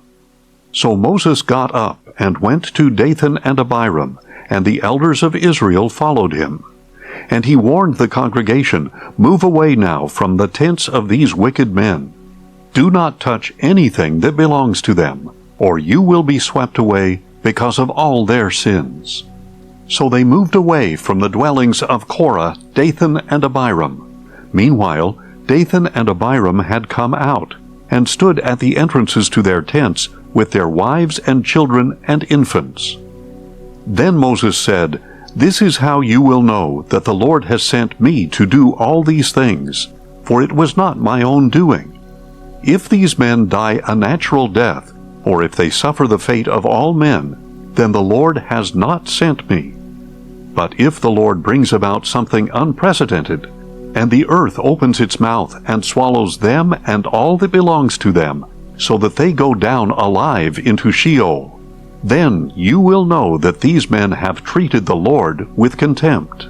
So Moses got up and went to Dathan and Abiram, and the elders of Israel followed him. And he warned the congregation, "Move away now from the tents of these wicked men. Do not touch anything that belongs to them, or you will be swept away because of all their sins." So they moved away from the dwellings of Korah, Dathan, and Abiram. Meanwhile, Dathan and Abiram had come out, and stood at the entrances to their tents with their wives and children and infants. Then Moses said, This is how you will know that the Lord has sent me to do all these things, for it was not my own doing. If these men die a natural death, or if they suffer the fate of all men, then the Lord has not sent me. But if the Lord brings about something unprecedented, and the earth opens its mouth and swallows them and all that belongs to them, so that they go down alive into Sheol, then you will know that these men have treated the Lord with contempt.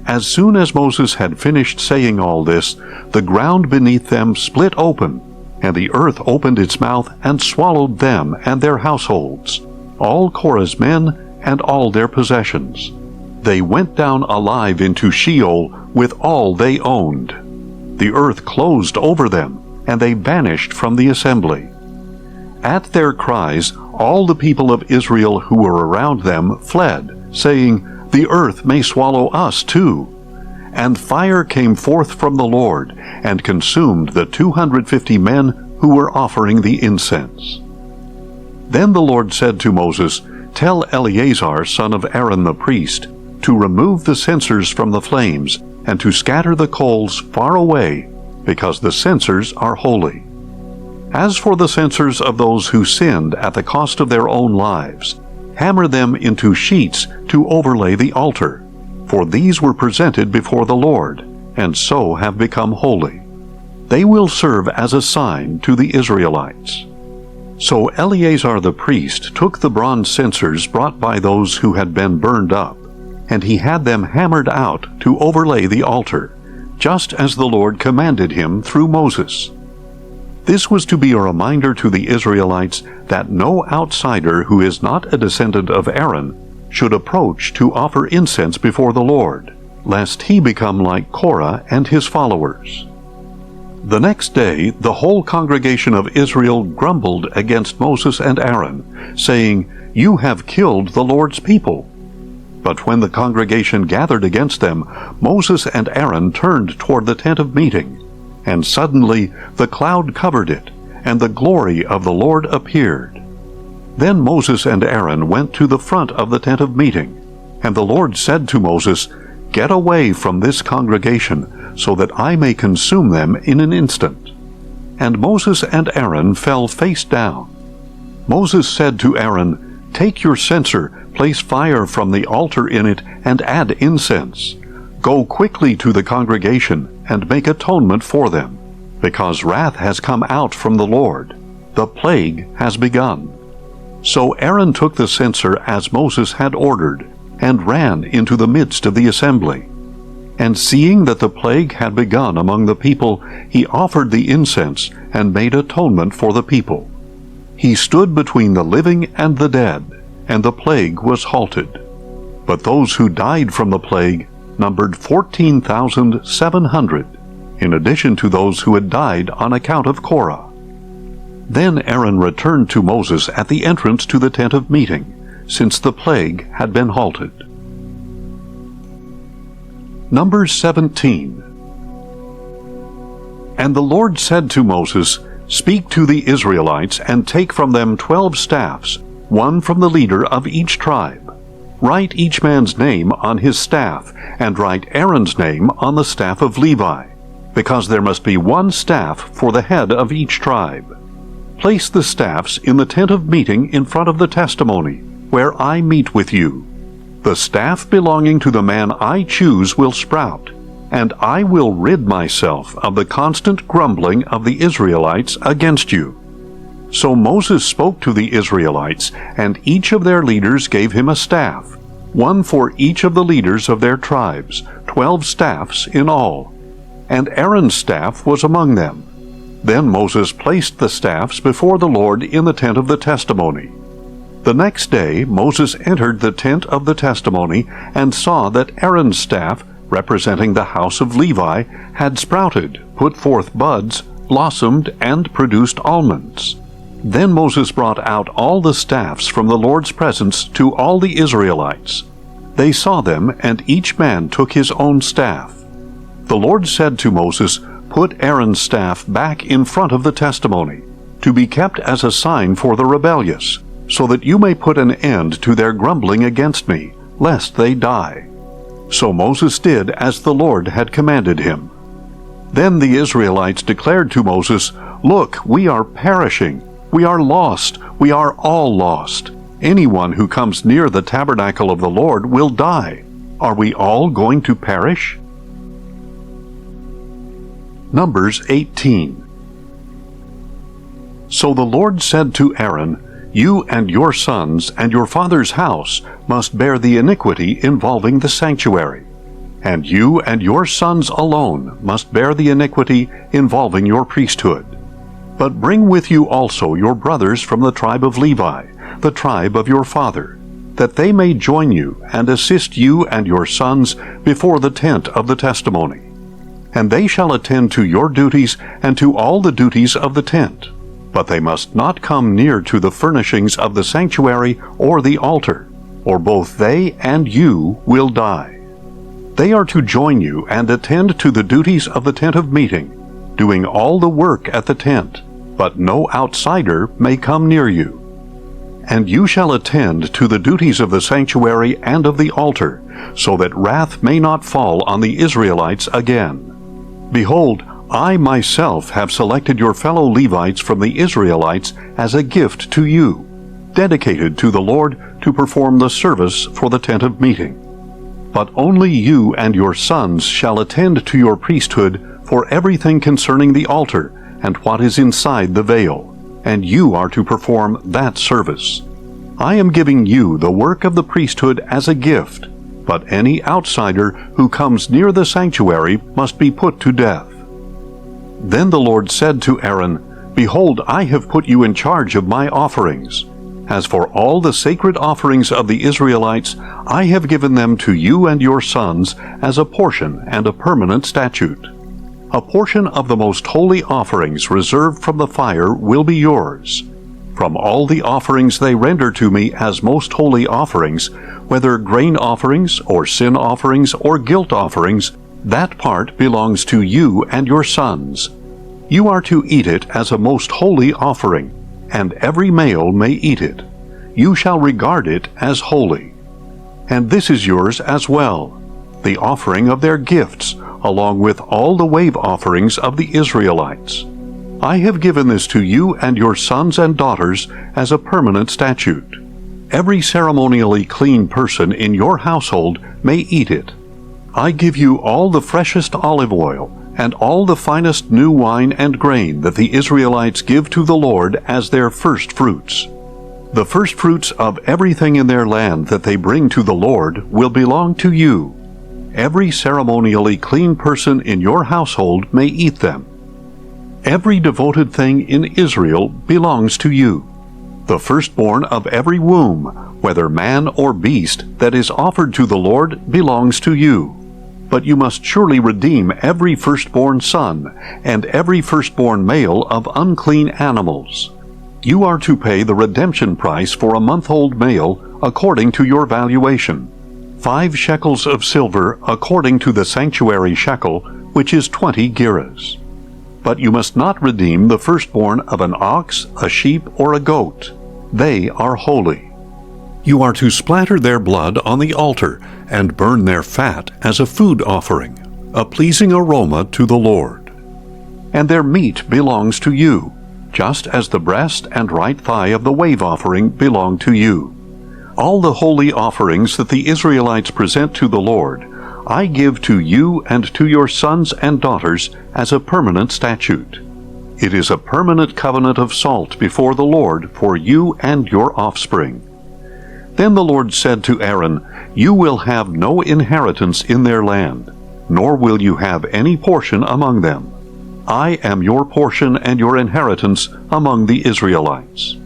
As soon as Moses had finished saying all this, the ground beneath them split open, and the earth opened its mouth and swallowed them and their households, all Korah's men and all their possessions. They went down alive into Sheol with all they owned. The earth closed over them, and they vanished from the assembly. At their cries, all the people of Israel who were around them fled, saying, "The earth may swallow us too." And fire came forth from the Lord, and consumed the 250 men who were offering the incense. Then the Lord said to Moses, "Tell Eleazar, son of Aaron the priest, to remove the censers from the flames, and to scatter the coals far away, because the censers are holy. As for the censers of those who sinned at the cost of their own lives, hammer them into sheets to overlay the altar, for these were presented before the Lord, and so have become holy. They will serve as a sign to the Israelites." So Eleazar the priest took the bronze censers brought by those who had been burned up, and he had them hammered out to overlay the altar, just as the Lord commanded him through Moses. This was to be a reminder to the Israelites that no outsider who is not a descendant of Aaron should approach to offer incense before the Lord, lest he become like Korah and his followers. The next day the whole congregation of Israel grumbled against Moses and Aaron, saying, "You have killed the Lord's people." But when the congregation gathered against them, Moses and Aaron turned toward the tent of meeting, and suddenly the cloud covered it, and the glory of the Lord appeared. Then Moses and Aaron went to the front of the tent of meeting, and the Lord said to Moses, "Get away from this congregation, so that I may consume them in an instant." And Moses and Aaron fell face down. Moses said to Aaron, "Take your censer, place fire from the altar in it, and add incense. Go quickly to the congregation, and make atonement for them, because wrath has come out from the Lord. The plague has begun." So Aaron took the censer as Moses had ordered, and ran into the midst of the assembly. And seeing that the plague had begun among the people, he offered the incense, and made atonement for the people. He stood between the living and the dead, and the plague was halted. But those who died from the plague numbered 14,700, in addition to those who had died on account of Korah. Then Aaron returned to Moses at the entrance to the tent of meeting, since the plague had been halted. Numbers 17. And the Lord said to Moses, "Speak to the Israelites, and take from them 12 staffs, one from the leader of each tribe. Write each man's name on his staff, and write Aaron's name on the staff of Levi, because there must be one staff for the head of each tribe. Place the staffs in the tent of meeting in front of the testimony, where I meet with you. The staff belonging to the man I choose will sprout, and I will rid myself of the constant grumbling of the Israelites against you." So Moses spoke to the Israelites, and each of their leaders gave him a staff, one for each of the leaders of their tribes, 12 staffs in all. And Aaron's staff was among them. Then Moses placed the staffs before the Lord in the tent of the testimony. The next day Moses entered the tent of the testimony, and saw that Aaron's staff, representing the house of Levi, had sprouted, put forth buds, blossomed, and produced almonds. Then Moses brought out all the staffs from the Lord's presence to all the Israelites. They saw them, and each man took his own staff. The Lord said to Moses, "Put Aaron's staff back in front of the testimony, to be kept as a sign for the rebellious, so that you may put an end to their grumbling against me, lest they die. So Moses did as the Lord had commanded him. Then the Israelites declared to Moses, "Look, we are perishing. We are lost. We are all lost. Anyone who comes near the tabernacle of the Lord will die. Are we all going to perish?" Numbers 18. So the Lord said to Aaron, "You and your sons and your father's house must bear the iniquity involving the sanctuary. And you and your sons alone must bear the iniquity involving your priesthood. But bring with you also your brothers from the tribe of Levi, the tribe of your father, that they may join you and assist you and your sons before the tent of the testimony. And they shall attend to your duties and to all the duties of the tent. But they must not come near to the furnishings of the sanctuary or the altar, or both they and you will die. They are to join you and attend to the duties of the tent of meeting, doing all the work at the tent, but no outsider may come near you. And you shall attend to the duties of the sanctuary and of the altar, so that wrath may not fall on the Israelites again. Behold, I myself have selected your fellow Levites from the Israelites as a gift to you, dedicated to the Lord to perform the service for the tent of meeting. But only you and your sons shall attend to your priesthood for everything concerning the altar and what is inside the veil, and you are to perform that service. I am giving you the work of the priesthood as a gift, but any outsider who comes near the sanctuary must be put to death." Then the Lord said to Aaron, "Behold, I have put you in charge of my offerings. As for all the sacred offerings of the Israelites, I have given them to you and your sons as a portion and a permanent statute. A portion of the most holy offerings reserved from the fire will be yours. From all the offerings they render to me as most holy offerings, whether grain offerings or sin offerings or guilt offerings, that part belongs to you and your sons. You are to eat it as a most holy offering, and every male may eat it. You shall regard it as holy. And this is yours as well, the offering of their gifts, along with all the wave offerings of the Israelites. I have given this to you and your sons and daughters as a permanent statute. Every ceremonially clean person in your household may eat it. I give you all the freshest olive oil, and all the finest new wine and grain that the Israelites give to the Lord as their first fruits. The first fruits of everything in their land that they bring to the Lord will belong to you. Every ceremonially clean person in your household may eat them. Every devoted thing in Israel belongs to you. The firstborn of every womb, whether man or beast, that is offered to the Lord belongs to you. But you must surely redeem every firstborn son, and every firstborn male of unclean animals. You are to pay the redemption price for a month-old male according to your valuation, 5 shekels of silver according to the sanctuary shekel, which is 20 gerahs. But you must not redeem the firstborn of an ox, a sheep, or a goat. They are holy. You are to splatter their blood on the altar and burn their fat as a food offering, a pleasing aroma to the Lord. And their meat belongs to you, just as the breast and right thigh of the wave offering belong to you. All the holy offerings that the Israelites present to the Lord, I give to you and to your sons and daughters as a permanent statute. It is a permanent covenant of salt before the Lord for you and your offspring." Then the Lord said to Aaron, "You will have no inheritance in their land, nor will you have any portion among them. I am your portion and your inheritance among the Israelites.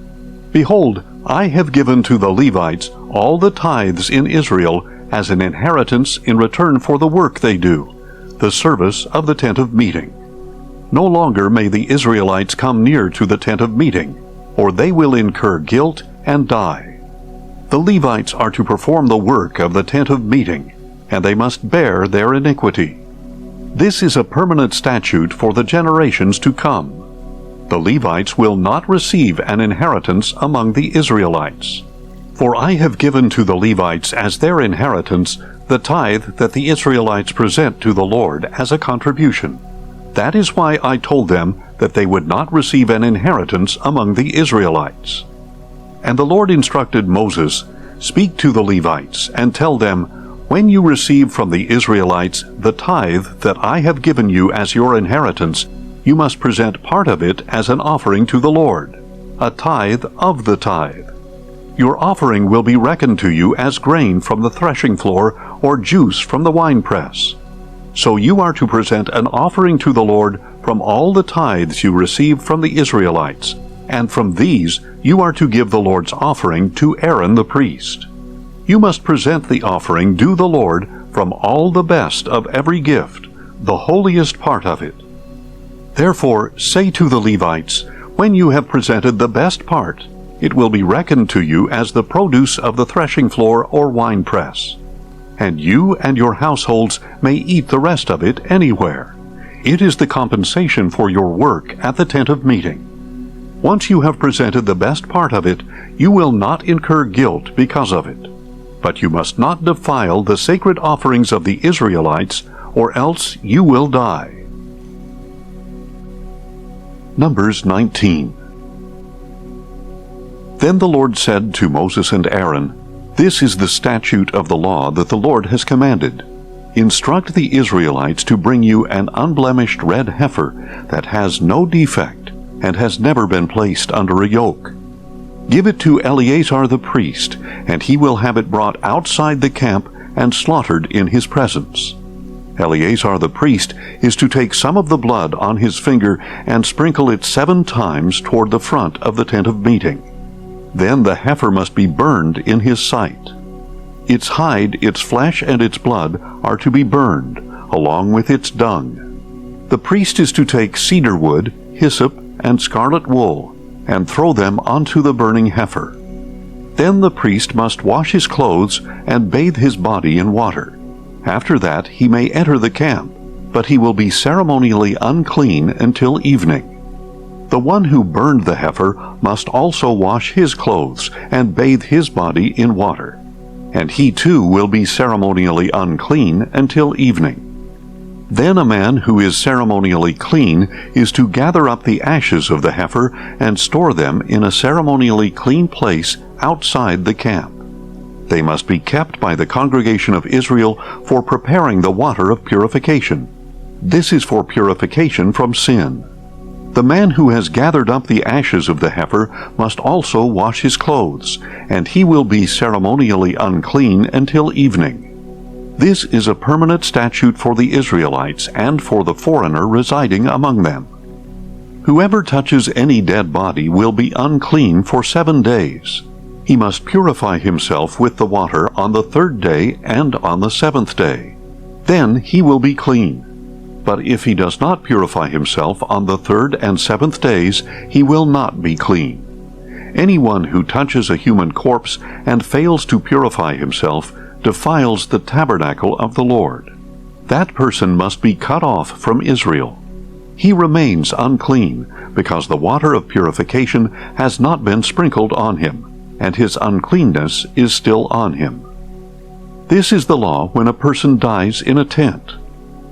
Behold, I have given to the Levites all the tithes in Israel as an inheritance in return for the work they do, the service of the tent of meeting. No longer may the Israelites come near to the tent of meeting, or they will incur guilt and die. The Levites are to perform the work of the tent of meeting, and they must bear their iniquity. This is a permanent statute for the generations to come. The Levites will not receive an inheritance among the Israelites. For I have given to the Levites as their inheritance the tithe that the Israelites present to the Lord as a contribution. That is why I told them that they would not receive an inheritance among the Israelites. And the Lord instructed Moses, Speak to the Levites, and tell them, When you receive from the Israelites the tithe that I have given you as your inheritance, you must present part of it as an offering to the Lord, a tithe of the tithe. Your offering will be reckoned to you as grain from the threshing floor or juice from the winepress. So you are to present an offering to the Lord from all the tithes you receive from the Israelites, and from these you are to give the Lord's offering to Aaron the priest. You must present the offering due the Lord from all the best of every gift, the holiest part of it. Therefore say to the Levites, When you have presented the best part, it will be reckoned to you as the produce of the threshing floor or winepress. And you and your households may eat the rest of it anywhere. It is the compensation for your work at the tent of meeting. Once you have presented the best part of it, you will not incur guilt because of it. But you must not defile the sacred offerings of the Israelites, or else you will die. Numbers 19. Then the Lord said to Moses and Aaron, This is the statute of the law that the Lord has commanded. Instruct the Israelites to bring you an unblemished red heifer that has no defect and has never been placed under a yoke. Give it to Eleazar the priest, and he will have it brought outside the camp and slaughtered in his presence. Eleazar the priest is to take some of the blood on his finger and sprinkle it 7 times toward the front of the tent of meeting. Then the heifer must be burned in his sight. Its hide, its flesh, and its blood are to be burned, along with its dung. The priest is to take cedar wood, hyssop, and scarlet wool, and throw them onto the burning heifer. Then the priest must wash his clothes and bathe his body in water. After that he may enter the camp, but he will be ceremonially unclean until evening. The one who burned the heifer must also wash his clothes and bathe his body in water, and he too will be ceremonially unclean until evening. Then a man who is ceremonially clean is to gather up the ashes of the heifer and store them in a ceremonially clean place outside the camp. They must be kept by the congregation of Israel for preparing the water of purification. This is for purification from sin. The man who has gathered up the ashes of the heifer must also wash his clothes, and he will be ceremonially unclean until evening. This is a permanent statute for the Israelites and for the foreigner residing among them. Whoever touches any dead body will be unclean for 7 days. He must purify himself with the water on the 3rd day and on the 7th day. Then he will be clean. But if he does not purify himself on the 3rd and 7th days, he will not be clean. Anyone who touches a human corpse and fails to purify himself defiles the tabernacle of the Lord. That person must be cut off from Israel. He remains unclean, because the water of purification has not been sprinkled on him, and his uncleanness is still on him. This is the law when a person dies in a tent.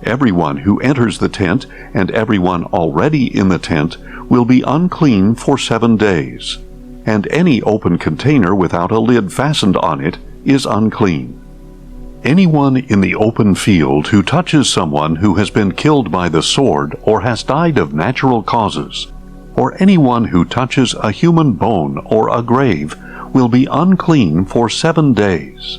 Everyone who enters the tent and everyone already in the tent will be unclean for 7 days, and any open container without a lid fastened on it is unclean. Anyone in the open field who touches someone who has been killed by the sword or has died of natural causes, or anyone who touches a human bone or a grave, will be unclean for 7 days.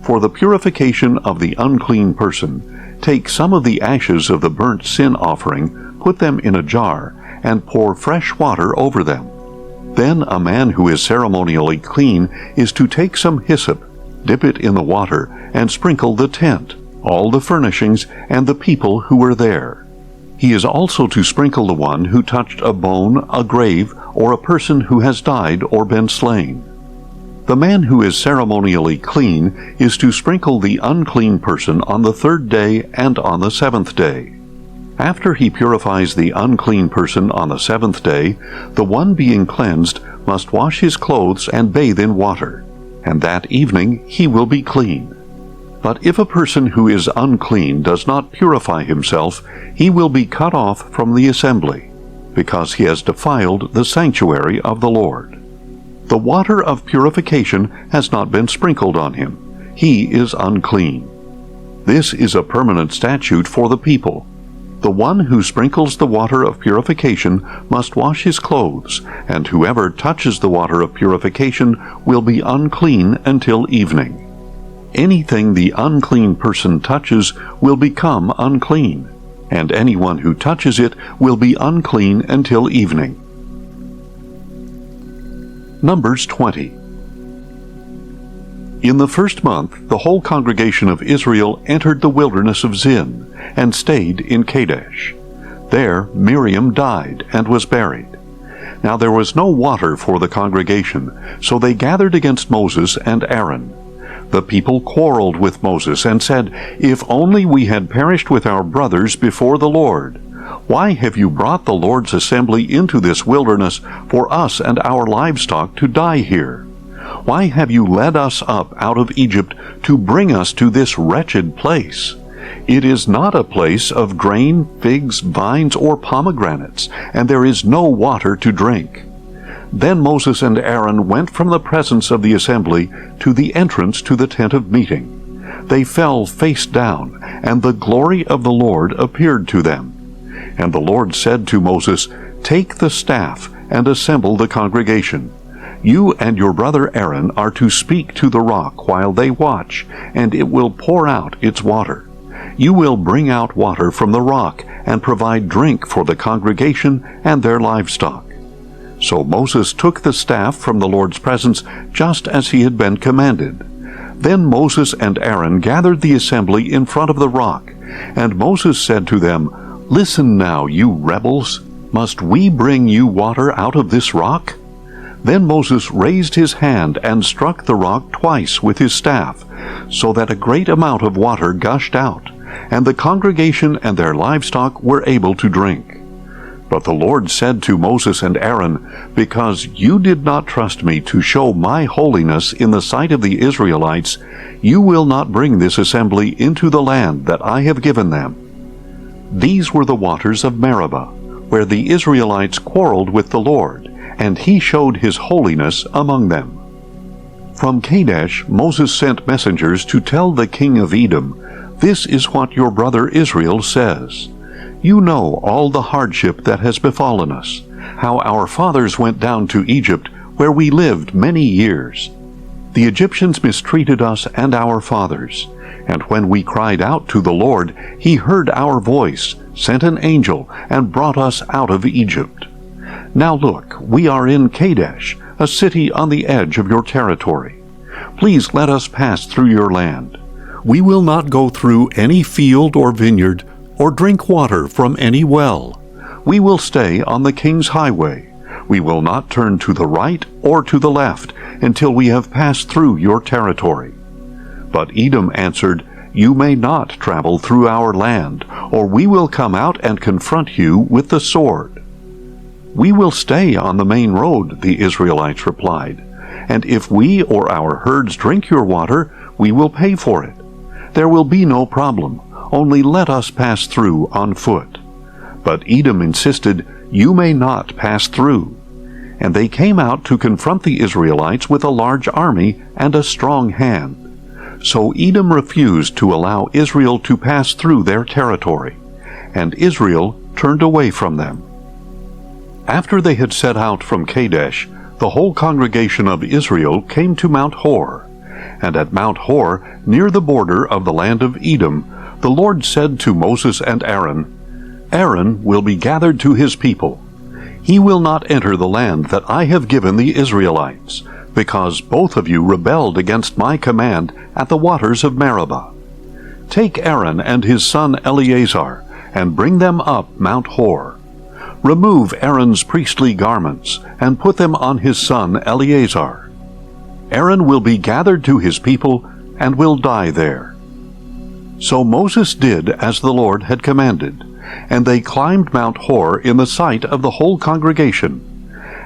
For the purification of the unclean person, take some of the ashes of the burnt sin offering, put them in a jar, and pour fresh water over them. Then a man who is ceremonially clean is to take some hyssop, dip it in the water, and sprinkle the tent, all the furnishings, and the people who were there. He is also to sprinkle the one who touched a bone, a grave, or a person who has died or been slain. The man who is ceremonially clean is to sprinkle the unclean person on the 3rd day and on the 7th day. After he purifies the unclean person on the 7th day, the one being cleansed must wash his clothes and bathe in water. and that evening he will be clean. But if a person who is unclean does not purify himself, he will be cut off from the assembly, because he has defiled the sanctuary of the Lord. The water of purification has not been sprinkled on him. He is unclean. This is a permanent statute for the people. The one who sprinkles the water of purification must wash his clothes, and whoever touches the water of purification will be unclean until evening. Anything the unclean person touches will become unclean, and anyone who touches it will be unclean until evening. Numbers 20. In the first month, the whole congregation of Israel entered the wilderness of Zin, and stayed in Kadesh. There Miriam died and was buried. Now there was no water for the congregation, so they gathered against Moses and Aaron. The people quarreled with Moses and said, "If only we had perished with our brothers before the Lord. Why have you brought the Lord's assembly into this wilderness for us and our livestock to die here? Why have you led us up out of Egypt to bring us to this wretched place? It is not a place of grain, figs, vines, or pomegranates, and there is no water to drink." Then Moses and Aaron went from the presence of the assembly to the entrance to the tent of meeting. They fell face down, and the glory of the Lord appeared to them. And the Lord said to Moses, "Take the staff and assemble the congregation. You and your brother Aaron are to speak to the rock while they watch, and it will pour out its water. You will bring out water from the rock and provide drink for the congregation and their livestock." So Moses took the staff from the Lord's presence just as he had been commanded. Then Moses and Aaron gathered the assembly in front of the rock, and Moses said to them, "Listen now, you rebels. Must we bring you water out of this rock?" Then Moses raised his hand and struck the rock twice with his staff, so that a great amount of water gushed out, and the congregation and their livestock were able to drink. But the Lord said to Moses and Aaron, "Because you did not trust me to show my holiness in the sight of the Israelites, you will not bring this assembly into the land that I have given them." These were the waters of Meribah, where the Israelites quarreled with the Lord, and he showed his holiness among them. From Kadesh Moses sent messengers to tell the king of Edom, "This is what your brother Israel says. You know all the hardship that has befallen us, how our fathers went down to Egypt, where we lived many years. The Egyptians mistreated us and our fathers, and when we cried out to the Lord, he heard our voice, sent an angel, and brought us out of Egypt. Now look, we are in Kadesh, a city on the edge of your territory. Please let us pass through your land. We will not go through any field or vineyard, or drink water from any well. We will stay on the king's highway. We will not turn to the right or to the left until we have passed through your territory." But Edom answered, "You may not travel through our land, or we will come out and confront you with the sword." "We will stay on the main road," the Israelites replied, "and if we or our herds drink your water, we will pay for it. There will be no problem. Only let us pass through on foot." But Edom insisted, "You may not pass through." And they came out to confront the Israelites with a large army and a strong hand. So Edom refused to allow Israel to pass through their territory, and Israel turned away from them. After they had set out from Kadesh, the whole congregation of Israel came to Mount Hor. And at Mount Hor, near the border of the land of Edom, the Lord said to Moses and Aaron, "Aaron will be gathered to his people. He will not enter the land that I have given the Israelites, because both of you rebelled against my command at the waters of Meribah. Take Aaron and his son Eleazar, and bring them up Mount Hor. Remove Aaron's priestly garments, and put them on his son Eleazar. Aaron will be gathered to his people, and will die there." So Moses did as the Lord had commanded, and they climbed Mount Hor in the sight of the whole congregation.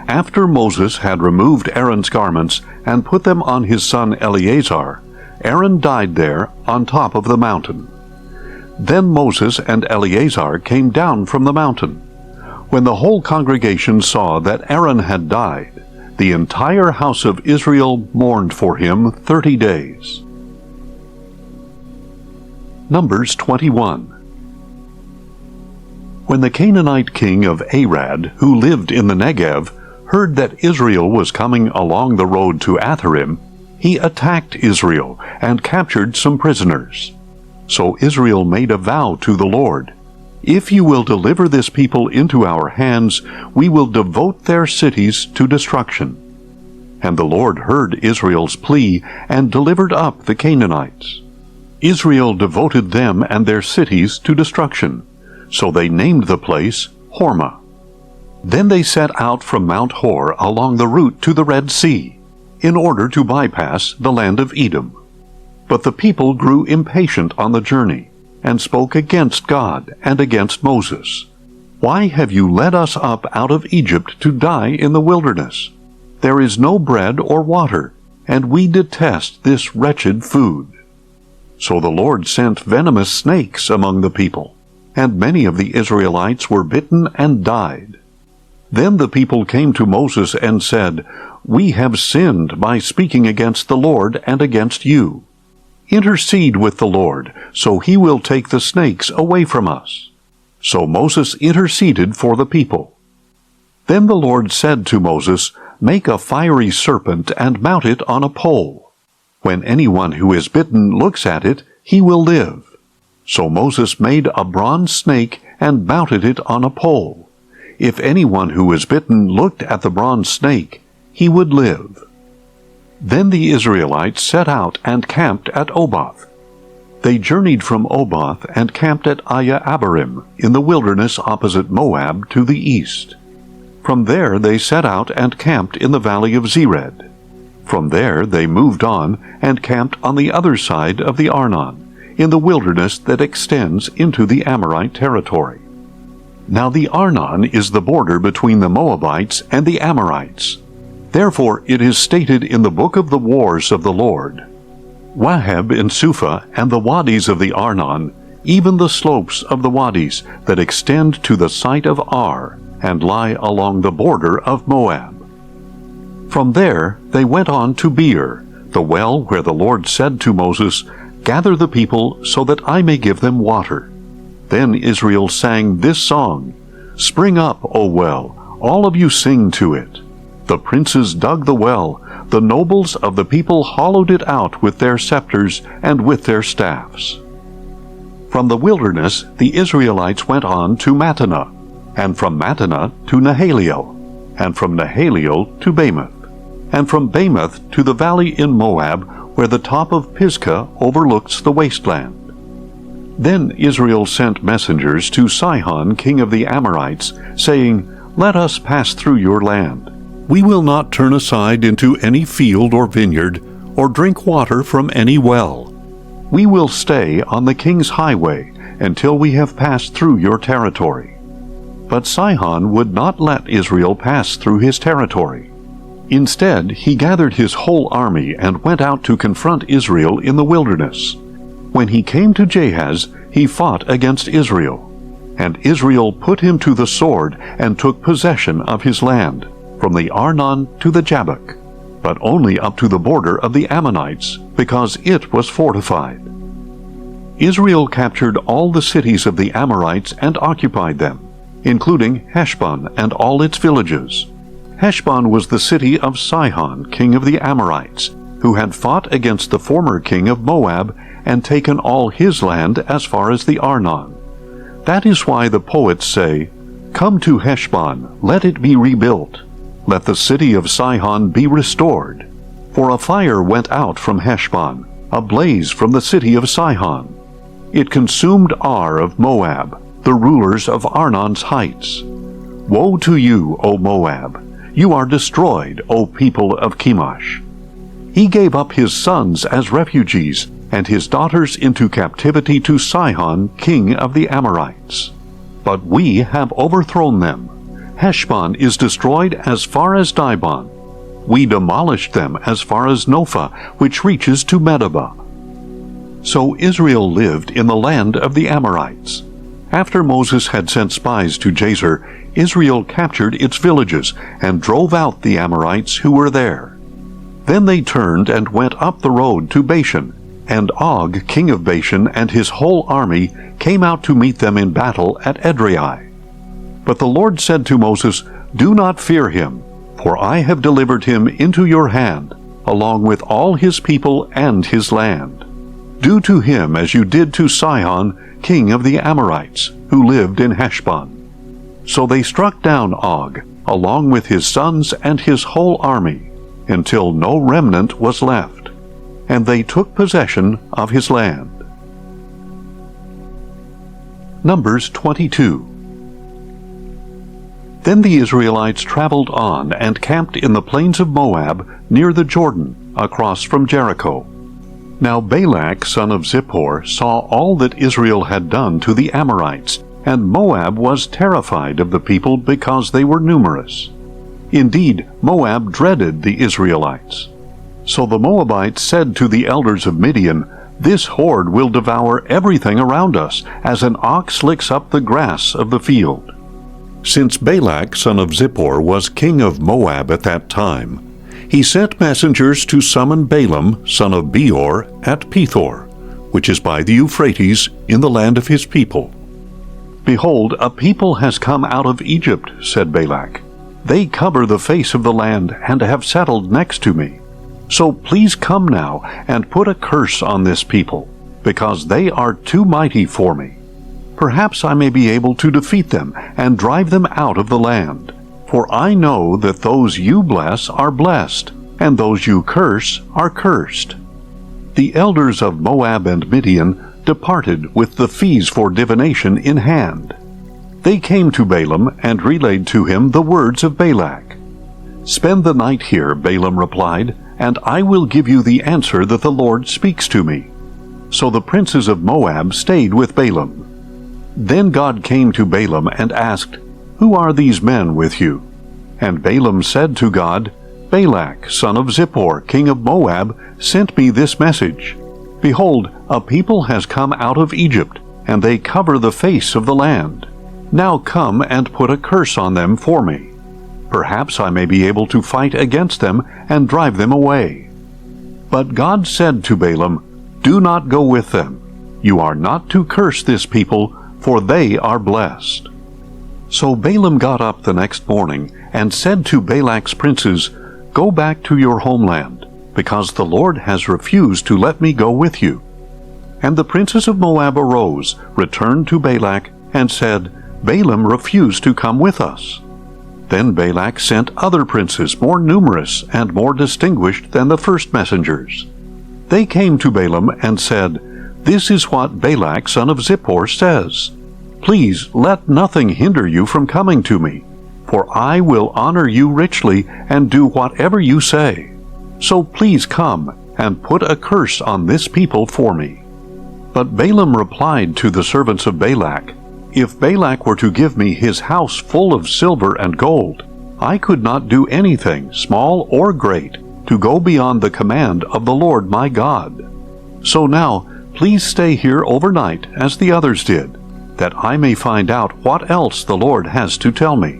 After Moses had removed Aaron's garments and put them on his son Eleazar, Aaron died there on top of the mountain. Then Moses and Eleazar came down from the mountain. When the whole congregation saw that Aaron had died, the entire house of Israel mourned for him 30 days. Numbers 21. When the Canaanite king of Arad, who lived in the Negev, heard that Israel was coming along the road to Atharim, he attacked Israel and captured some prisoners. So Israel made a vow to the Lord, "If you will deliver this people into our hands, we will devote their cities to destruction." And the Lord heard Israel's plea and delivered up the Canaanites. Israel devoted them and their cities to destruction, so they named the place Hormah. Then they set out from Mount Hor along the route to the Red Sea, in order to bypass the land of Edom. But the people grew impatient on the journey, and spoke against God and against Moses. "Why have you led us up out of Egypt to die in the wilderness? There is no bread or water, and we detest this wretched food." So the Lord sent venomous snakes among the people, and many of the Israelites were bitten and died. Then the people came to Moses and said, "We have sinned by speaking against the Lord and against you. Intercede with the Lord, so he will take the snakes away from us." So Moses interceded for the people. Then the Lord said to Moses, "Make a fiery serpent and mount it on a pole. When anyone who is bitten looks at it, he will live." So Moses made a bronze snake and mounted it on a pole. If anyone who was bitten looked at the bronze snake, he would live. Then the Israelites set out and camped at Oboth. They journeyed from Oboth and camped at Abarim in the wilderness opposite Moab to the east. From there they set out and camped in the valley of Zered. From there they moved on and camped on the other side of the Arnon, in the wilderness that extends into the Amorite territory. Now the Arnon is the border between the Moabites and the Amorites. Therefore it is stated in the book of the wars of the Lord, "Wahab and Suphah and the wadis of the Arnon, even the slopes of the wadis that extend to the site of Ar, and lie along the border of Moab." From there they went on to Beer, the well where the Lord said to Moses, "Gather the people so that I may give them water." Then Israel sang this song, "Spring up, O well, all of you sing to it. The princes dug the well, the nobles of the people hollowed it out with their scepters and with their staffs." From the wilderness the Israelites went on to Mattanah, and from Mattanah to Nahaliel, and from Nahaliel to Bamoth, and from Bamoth to the valley in Moab, where the top of Pisgah overlooks the wasteland. Then Israel sent messengers to Sihon, king of the Amorites, saying, "Let us pass through your land. We will not turn aside into any field or vineyard, or drink water from any well. We will stay on the king's highway until we have passed through your territory." But Sihon would not let Israel pass through his territory. Instead, he gathered his whole army and went out to confront Israel in the wilderness. When he came to Jahaz, he fought against Israel. And Israel put him to the sword and took possession of his land, from the Arnon to the Jabbok, but only up to the border of the Ammonites, because it was fortified. Israel captured all the cities of the Amorites and occupied them, including Heshbon and all its villages. Heshbon was the city of Sihon, king of the Amorites, who had fought against the former king of Moab and taken all his land as far as the Arnon. That is why the poets say, "Come to Heshbon, let it be rebuilt. Let the city of Sihon be restored. For a fire went out from Heshbon, a blaze from the city of Sihon. It consumed Ar of Moab, the rulers of Arnon's heights. Woe to you, O Moab! You are destroyed, O people of Chemosh. He gave up his sons as refugees, and his daughters into captivity to Sihon, king of the Amorites. But we have overthrown them. Heshbon is destroyed as far as Dibon. We demolished them as far as Nophah, which reaches to Medeba. So Israel lived in the land of the Amorites. After Moses had sent spies to Jazer, Israel captured its villages and drove out the Amorites who were there. Then they turned and went up the road to Bashan, and Og, king of Bashan, and his whole army came out to meet them in battle at Edrei. But the Lord said to Moses, "Do not fear him, for I have delivered him into your hand, along with all his people and his land. Do to him as you did to Sihon, king of the Amorites, who lived in Heshbon." So they struck down Og, along with his sons and his whole army, until no remnant was left, and they took possession of his land. Numbers 22. Then the Israelites traveled on and camped in the plains of Moab near the Jordan, across from Jericho. Now Balak, son of Zippor, saw all that Israel had done to the Amorites, and Moab was terrified of the people because they were numerous. Indeed, Moab dreaded the Israelites. So the Moabites said to the elders of Midian, "This horde will devour everything around us, as an ox licks up the grass of the field." Since Balak, son of Zippor, was king of Moab at that time, he sent messengers to summon Balaam, son of Beor, at Pethor, which is by the Euphrates, in the land of his people. "Behold, a people has come out of Egypt," said Balak. "They cover the face of the land and have settled next to me. So please come now and put a curse on this people, because they are too mighty for me. Perhaps I may be able to defeat them and drive them out of the land. For I know that those you bless are blessed, and those you curse are cursed." The elders of Moab and Midian departed with the fees for divination in hand. They came to Balaam and relayed to him the words of Balak. "Spend the night here," Balaam replied, "and I will give you the answer that the Lord speaks to me." So the princes of Moab stayed with Balaam. Then God came to Balaam and asked, "Who are these men with you?" And Balaam said to God, "Balak, son of Zippor, king of Moab, sent me this message. Behold, a people has come out of Egypt, and they cover the face of the land. Now come and put a curse on them for me. Perhaps I may be able to fight against them and drive them away." But God said to Balaam, "Do not go with them. You are not to curse this people, for they are blessed." So Balaam got up the next morning and said to Balak's princes, "Go back to your homeland, because the Lord has refused to let me go with you." And the princes of Moab arose, returned to Balak, and said, "Balaam refused to come with us." Then Balak sent other princes more numerous and more distinguished than the first messengers. They came to Balaam and said, "This is what Balak, son of Zippor, says. Please let nothing hinder you from coming to me, for I will honor you richly and do whatever you say. So please come and put a curse on this people for me." But Balaam replied to the servants of Balak, "If Balak were to give me his house full of silver and gold, I could not do anything, small or great, to go beyond the command of the Lord my God. So now, please stay here overnight as the others did, that I may find out what else the Lord has to tell me."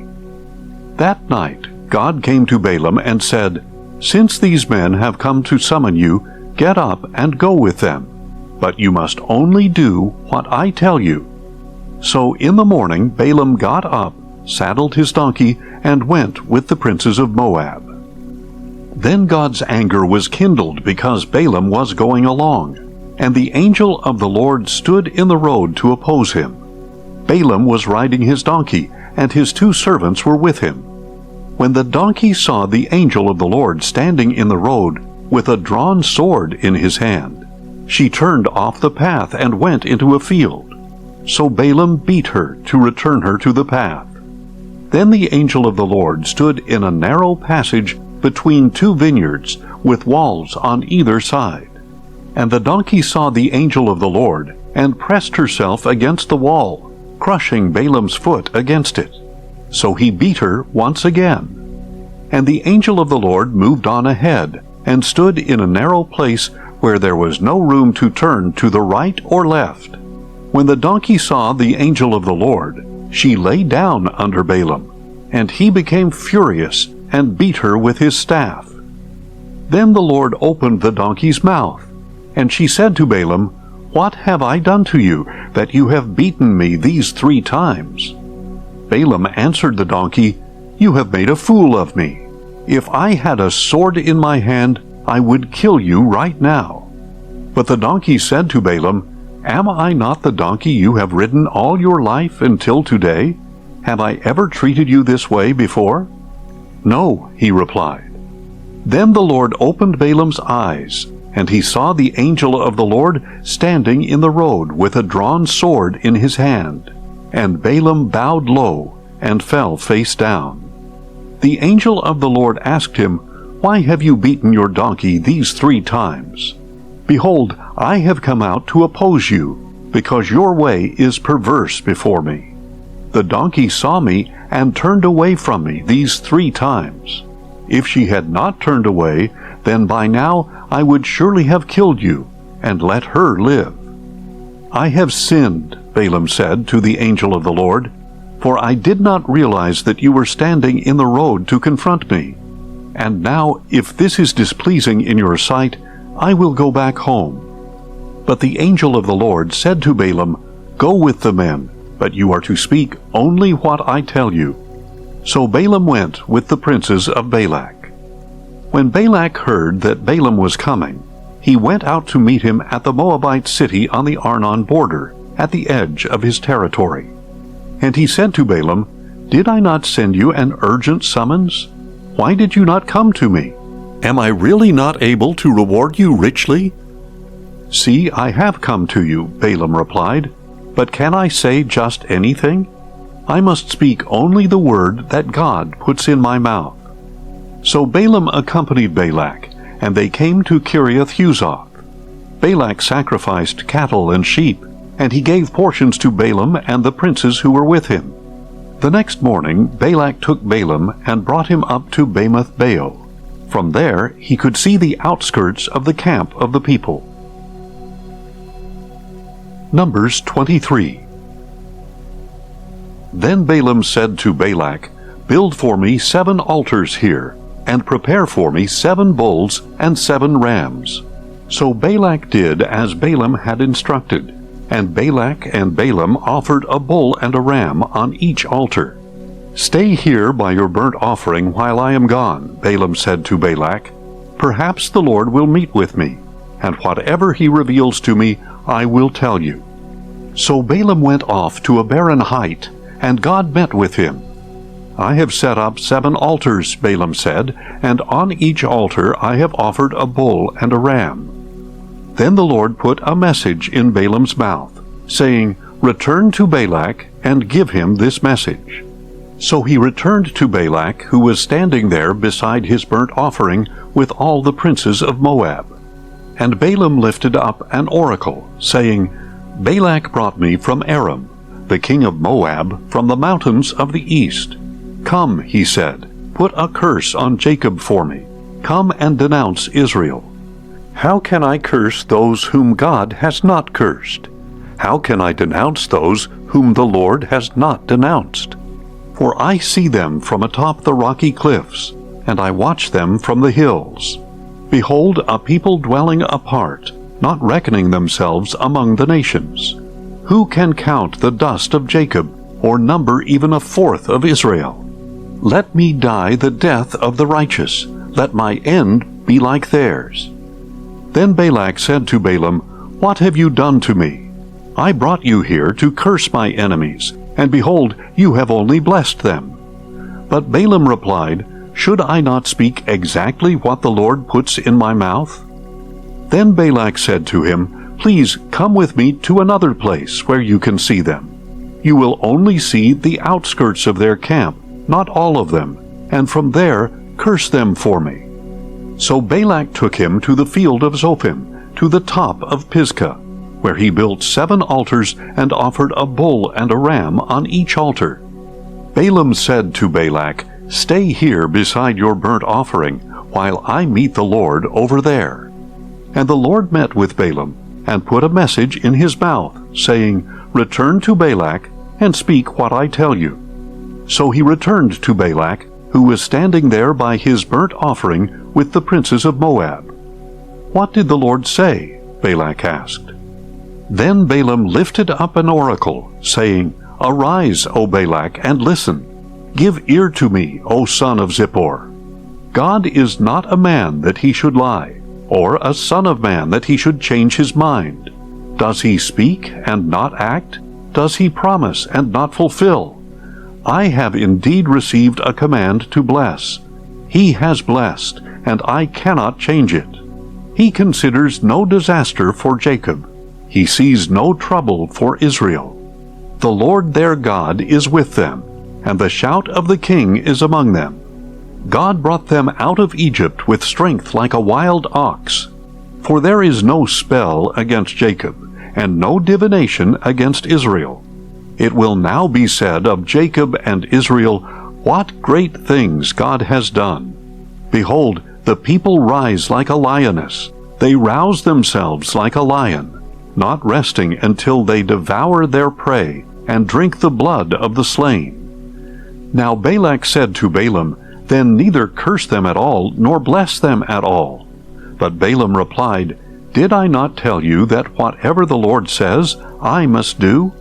That night God came to Balaam and said, "Since these men have come to summon you, get up and go with them. But you must only do what I tell you." So in the morning Balaam got up, saddled his donkey, and went with the princes of Moab. Then God's anger was kindled because Balaam was going along, and the angel of the Lord stood in the road to oppose him. Balaam was riding his donkey, and his 2 servants were with him. When the donkey saw the angel of the Lord standing in the road with a drawn sword in his hand, she turned off the path and went into a field. So Balaam beat her to return her to the path. Then the angel of the Lord stood in a narrow passage between 2 vineyards, with walls on either side. And the donkey saw the angel of the Lord, and pressed herself against the wall, crushing Balaam's foot against it. So he beat her once again. And the angel of the Lord moved on ahead, and stood in a narrow place where there was no room to turn to the right or left. When the donkey saw the angel of the Lord, she lay down under Balaam, and he became furious and beat her with his staff. Then the Lord opened the donkey's mouth, and she said to Balaam, "What have I done to you, that you have beaten me these 3 times?" Balaam answered the donkey, "You have made a fool of me. If I had a sword in my hand, I would kill you right now." But the donkey said to Balaam, "Am I not the donkey you have ridden all your life until today? Have I ever treated you this way before?" "No," he replied. Then the Lord opened Balaam's eyes, and he saw the angel of the Lord standing in the road with a drawn sword in his hand. And Balaam bowed low and fell face down. The angel of the Lord asked him, "Why have you beaten your donkey these 3 times? Behold, I have come out to oppose you, because your way is perverse before me. The donkey saw me and turned away from me these 3 times. If she had not turned away, then by now I would surely have killed you, and let her live." "I have sinned," Balaam said to the angel of the Lord, "for I did not realize that you were standing in the road to confront me. And now, if this is displeasing in your sight, I will go back home." But the angel of the Lord said to Balaam, "Go with the men, but you are to speak only what I tell you." So Balaam went with the princes of Balak. When Balak heard that Balaam was coming, he went out to meet him at the Moabite city on the Arnon border, at the edge of his territory. And he said to Balaam, "Did I not send you an urgent summons? Why did you not come to me? Am I really not able to reward you richly?" "See, I have come to you," Balaam replied, "but can I say just anything? I must speak only the word that God puts in my mouth." So Balaam accompanied Balak, and they came to Kiriath-Huzoth. Balak sacrificed cattle and sheep, and he gave portions to Balaam and the princes who were with him. The next morning Balak took Balaam and brought him up to Bamoth-baal. From there he could see the outskirts of the camp of the people. Numbers 23. Then Balaam said to Balak, "Build for me 7 altars here, and prepare for me 7 bulls and 7 rams." So Balak did as Balaam had instructed, and Balak and Balaam offered a bull and a ram on each altar. "Stay here by your burnt offering while I am gone," Balaam said to Balak. "Perhaps the Lord will meet with me, and whatever he reveals to me, I will tell you." So Balaam went off to a barren height, and God met with him. "I have set up 7 altars," Balaam said, "and on each altar I have offered a bull and a ram." Then the Lord put a message in Balaam's mouth, saying, "Return to Balak and give him this message." So he returned to Balak, who was standing there beside his burnt offering with all the princes of Moab. And Balaam lifted up an oracle, saying, "Balak brought me from Aram, the king of Moab, from the mountains of the east. Come," he said, "put a curse on Jacob for me. Come and denounce Israel. How can I curse those whom God has not cursed? How can I denounce those whom the Lord has not denounced? For I see them from atop the rocky cliffs, and I watch them from the hills. Behold, a people dwelling apart, not reckoning themselves among the nations. Who can count the dust of Jacob, or number even a fourth of Israel? Let me die the death of the righteous. Let my end be like theirs." Then Balak said to Balaam, "What have you done to me? I brought you here to curse my enemies, and behold, you have only blessed them." But Balaam replied, "Should I not speak exactly what the Lord puts in my mouth?" Then Balak said to him, "Please come with me to another place where you can see them. You will only see the outskirts of their camp, not all of them, and from there curse them for me." So Balak took him to the field of Zophim, to the top of Pisgah, where he built 7 altars and offered a bull and a ram on each altar. Balaam said to Balak, "Stay here beside your burnt offering, while I meet the Lord over there." And the Lord met with Balaam, and put a message in his mouth, saying, "Return to Balak, and speak what I tell you." So he returned to Balak, who was standing there by his burnt offering with the princes of Moab. "What did the Lord say?" Balak asked. Then Balaam lifted up an oracle, saying, "Arise, O Balak, and listen. Give ear to me, O son of Zippor. God is not a man that he should lie, or a son of man that he should change his mind. Does he speak and not act? Does he promise and not fulfill? I have indeed received a command to bless. He has blessed, and I cannot change it. He considers no disaster for Jacob. He sees no trouble for Israel. The Lord their God is with them, and the shout of the king is among them. God brought them out of Egypt with strength like a wild ox. For there is no spell against Jacob, and no divination against Israel. It will now be said of Jacob and Israel, What great things God has done! Behold, the people rise like a lioness. They rouse themselves like a lion, not resting until they devour their prey and drink the blood of the slain." Now Balak said to Balaam, "Then neither curse them at all, nor bless them at all." But Balaam replied, "Did I not tell you that whatever the Lord says, I must do?"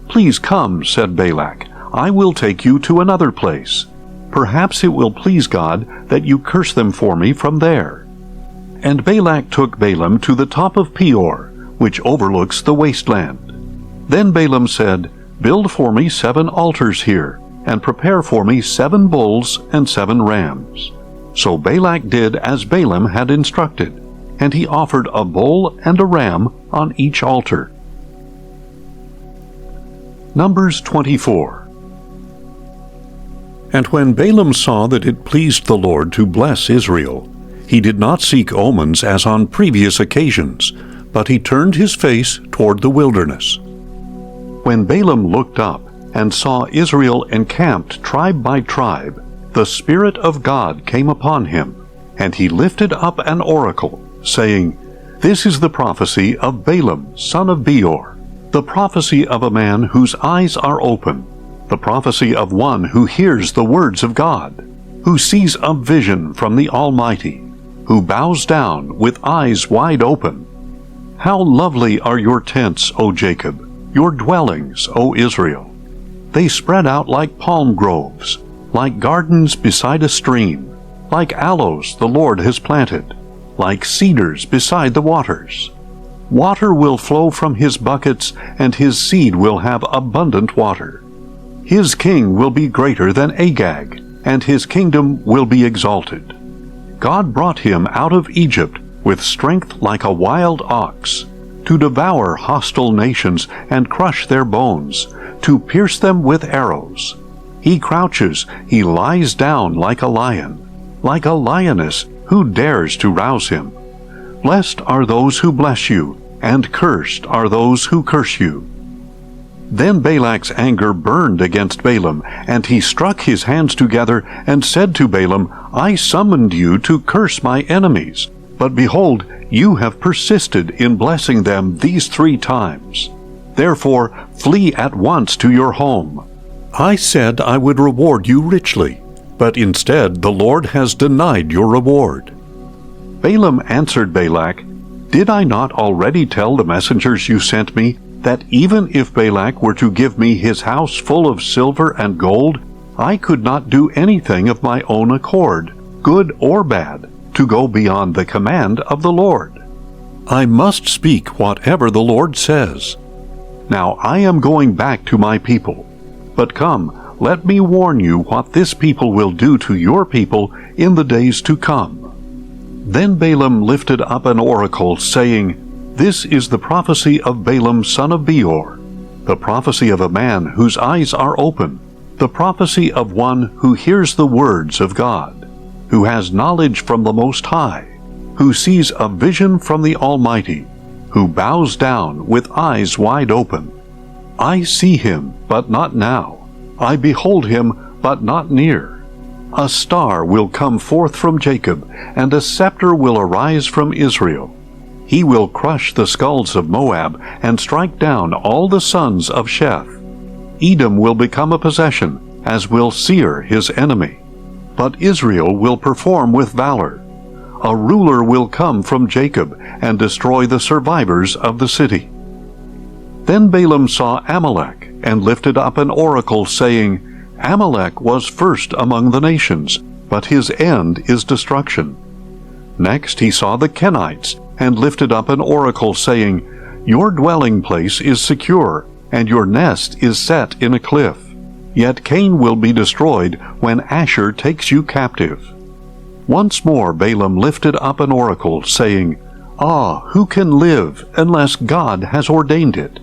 "Please come," said Balak, "I will take you to another place. Perhaps it will please God that you curse them for me from there." And Balak took Balaam to the top of Peor, which overlooks the wasteland. Then Balaam said, "Build for me 7 altars here, and prepare for me 7 bulls and 7 rams." So Balak did as Balaam had instructed, and he offered a bull and a ram on each altar. Numbers 24. And when Balaam saw that it pleased the Lord to bless Israel, he did not seek omens as on previous occasions, but he turned his face toward the wilderness. When Balaam looked up and saw Israel encamped tribe by tribe, the Spirit of God came upon him, and he lifted up an oracle, saying, "This is the prophecy of Balaam, son of Beor, the prophecy of a man whose eyes are open, the prophecy of one who hears the words of God, who sees a vision from the Almighty, who bows down with eyes wide open. How lovely are your tents, O Jacob, your dwellings, O Israel! They spread out like palm groves, like gardens beside a stream, like aloes the Lord has planted, like cedars beside the waters. Water will flow from his buckets, and his seed will have abundant water. His king will be greater than Agag, and his kingdom will be exalted. God brought him out of Egypt with strength like a wild ox, to devour hostile nations and crush their bones, to pierce them with arrows. He crouches, he lies down like a lion, like a lioness, who dares to rouse him? Blessed are those who bless you, and cursed are those who curse you. Then Balak's anger burned against Balaam, and he struck his hands together and said to Balaam, I summoned you to curse my enemies, but behold, you have persisted in blessing them these 3 times. Therefore, flee at once to your home. I said I would reward you richly, but instead the Lord has denied your reward. Balaam answered Balak, Did I not already tell the messengers you sent me that even if Balak were to give me his house full of silver and gold, I could not do anything of my own accord, good or bad, to go beyond the command of the Lord? I must speak whatever the Lord says. Now I am going back to my people. But come, let me warn you what this people will do to your people in the days to come. Then Balaam lifted up an oracle, saying, This is the prophecy of Balaam son of Beor, the prophecy of a man whose eyes are open, the prophecy of one who hears the words of God, who has knowledge from the Most High, who sees a vision from the Almighty, who bows down with eyes wide open. I see him, but not now. I behold him, but not near. A star will come forth from Jacob, and a scepter will arise from Israel. He will crush the skulls of Moab, and strike down all the sons of Sheth. Edom will become a possession, as will Seir his enemy. But Israel will perform with valor. A ruler will come from Jacob, and destroy the survivors of the city. Then Balaam saw Amalek, and lifted up an oracle, saying, Amalek was first among the nations, but his end is destruction. Next he saw the Kenites, and lifted up an oracle, saying, Your dwelling place is secure, and your nest is set in a cliff. Yet Cain will be destroyed when Asher takes you captive. Once more Balaam lifted up an oracle, saying, Ah, who can live unless God has ordained it?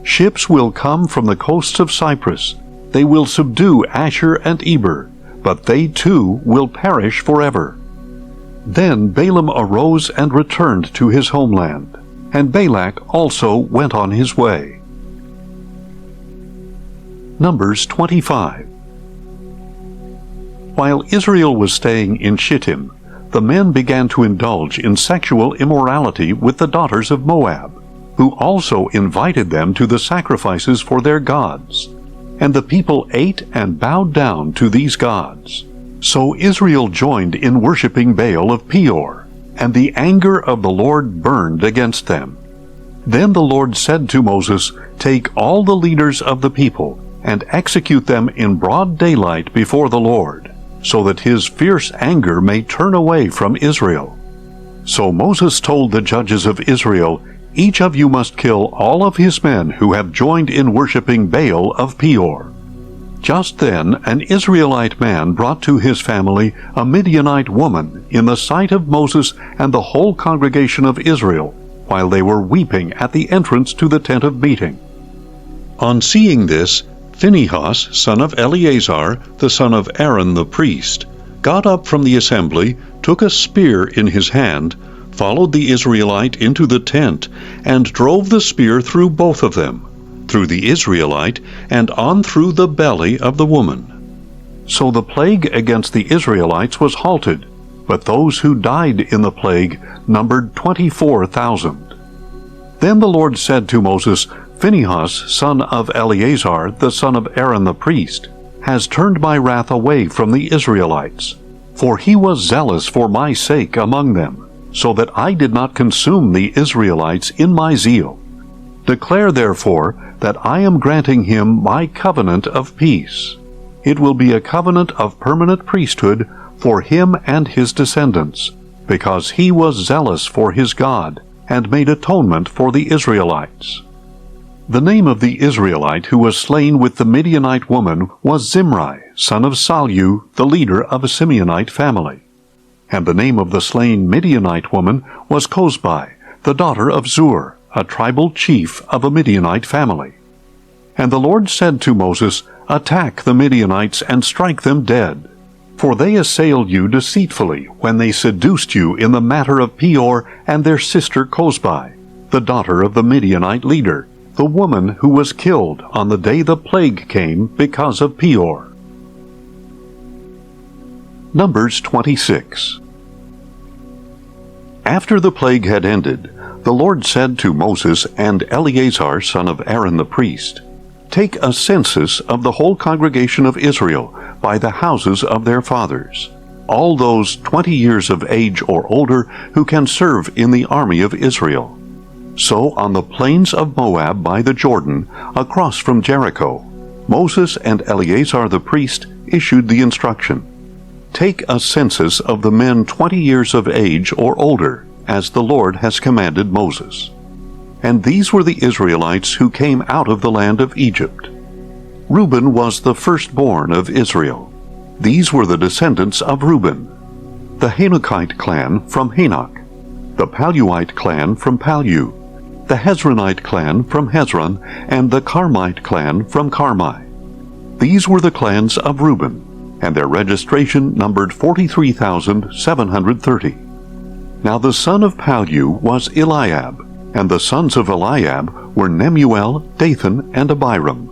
Ships will come from the coasts of Cyprus. They will subdue Asher and Eber, but they too will perish forever. Then Balaam arose and returned to his homeland, and Balak also went on his way. Numbers 25. While Israel was staying in Shittim, the men began to indulge in sexual immorality with the daughters of Moab, who also invited them to the sacrifices for their gods. And the people ate and bowed down to these gods. So Israel joined in worshipping Baal of Peor, and the anger of the Lord burned against them. Then the Lord said to Moses, Take all the leaders of the people, and execute them in broad daylight before the Lord, so that his fierce anger may turn away from Israel. So Moses told the judges of Israel, Each of you must kill all of his men who have joined in worshipping Baal of Peor. Just then an Israelite man brought to his family a Midianite woman in the sight of Moses and the whole congregation of Israel, while they were weeping at the entrance to the tent of meeting. On seeing this, Phinehas, son of Eleazar, the son of Aaron the priest, got up from the assembly, took a spear in his hand, followed the Israelite into the tent, and drove the spear through both of them, through the Israelite, and on through the belly of the woman. So the plague against the Israelites was halted, but those who died in the plague numbered 24,000. Then the Lord said to Moses, Phinehas, son of Eleazar, the son of Aaron the priest, has turned my wrath away from the Israelites, for he was zealous for my sake among them, so that I did not consume the Israelites in my zeal. Declare therefore that I am granting him my covenant of peace. It will be a covenant of permanent priesthood for him and his descendants, because he was zealous for his God, and made atonement for the Israelites. The name of the Israelite who was slain with the Midianite woman was Zimri, son of Salu, the leader of a Simeonite family. And the name of the slain Midianite woman was Cozbi, the daughter of Zur, a tribal chief of a Midianite family. And the Lord said to Moses, Attack the Midianites and strike them dead. For they assailed you deceitfully when they seduced you in the matter of Peor and their sister Cozbi, the daughter of the Midianite leader, the woman who was killed on the day the plague came because of Peor. Numbers 26. After the plague had ended, the Lord said to Moses and Eleazar, son of Aaron the priest, Take a census of the whole congregation of Israel by the houses of their fathers, all those 20 years of age or older who can serve in the army of Israel. So on the plains of Moab by the Jordan, across from Jericho, Moses and Eleazar the priest issued the instruction, Take a census of the men 20 years of age or older, as the Lord has commanded Moses. And these were the Israelites who came out of the land of Egypt. Reuben was the firstborn of Israel. These were the descendants of Reuben. The Hanokite clan from Hanok, the Paluite clan from Palu, the Hezronite clan from Hezron, and the Carmite clan from Carmi. These were the clans of Reuben, and their registration numbered 43,730. Now the son of Palu was Eliab, and the sons of Eliab were Nemuel, Dathan, and Abiram.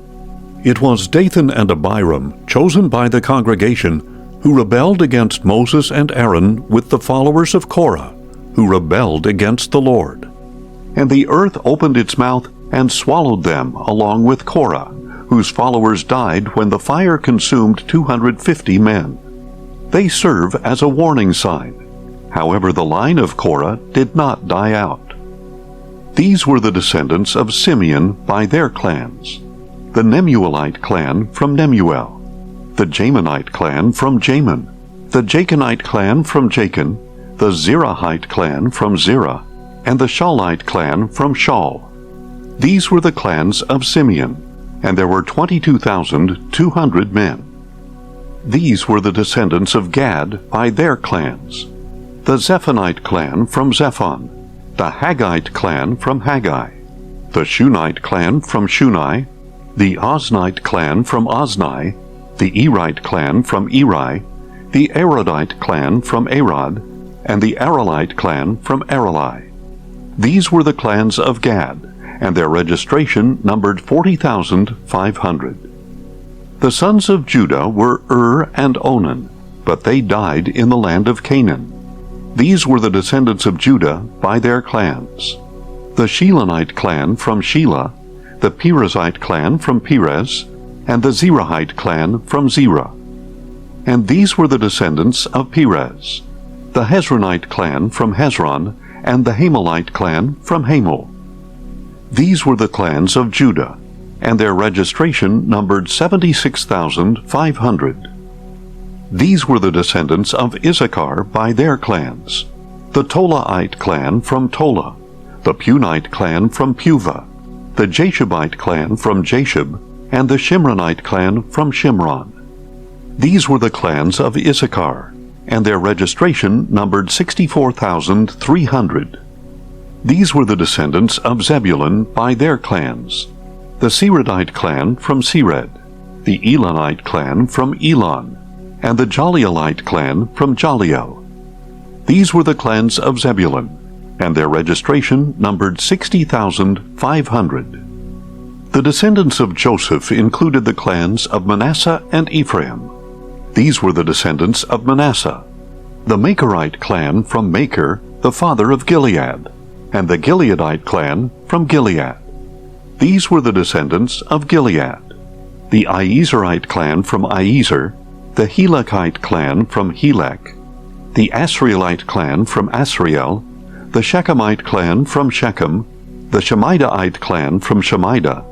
It was Dathan and Abiram, chosen by the congregation, who rebelled against Moses and Aaron with the followers of Korah, who rebelled against the Lord. And the earth opened its mouth and swallowed them along with Korah, whose followers died when the fire consumed 250 men. They serve as a warning sign. However, the line of Korah did not die out. These were the descendants of Simeon by their clans: the Nemuelite clan from Nemuel, the Jaminite clan from Jamin, the Jachinite clan from Jachin, the Zerahite clan from Zerah, and the Shaulite clan from Shaul. These were the clans of Simeon, and there were 22,200 men. These were the descendants of Gad by their clans: the Zephonite clan from Zephon, the Haggite clan from Haggai, the Shunite clan from Shunai, the Oznite clan from Ozni, the Erite clan from Eri, the Arodite clan from Arod, and the Aralite clan from Arali. These were the clans of Gad, and their registration numbered 40,500. The sons of Judah were and Onan, but they died in the land of Canaan. These were the descendants of Judah by their clans: the Shilonite clan from Shelah, the Perezite clan from Perez, and the Zerahite clan from Zerah. And these were the descendants of Perez: the Hezronite clan from Hezron, and the Hamelite clan from Hamel. These were the clans of Judah, and their registration numbered 76,500. These were the descendants of Issachar by their clans: the Tolaite clan from Tola, the Punite clan from Puvah, the Jashubite clan from Jashub, and the Shimronite clan from Shimron. These were the clans of Issachar, and their registration numbered 64,300. These were the descendants of Zebulun by their clans: the Seredite clan from Sered, the Elonite clan from Elon, and the Jalielite clan from Jaliel. These were the clans of Zebulun, and their registration numbered 60,500. The descendants of Joseph included the clans of Manasseh and Ephraim. These were the descendants of Manasseh: the Macherite clan from Macher, the father of Gilead, and the Gileadite clan from Gilead. These were the descendants of Gilead: the Iezerite clan from Iezer, the Helekite clan from Helek, the Asrielite clan from Asriel, the Shechemite clan from Shechem, the Shemidaite clan from Shemida,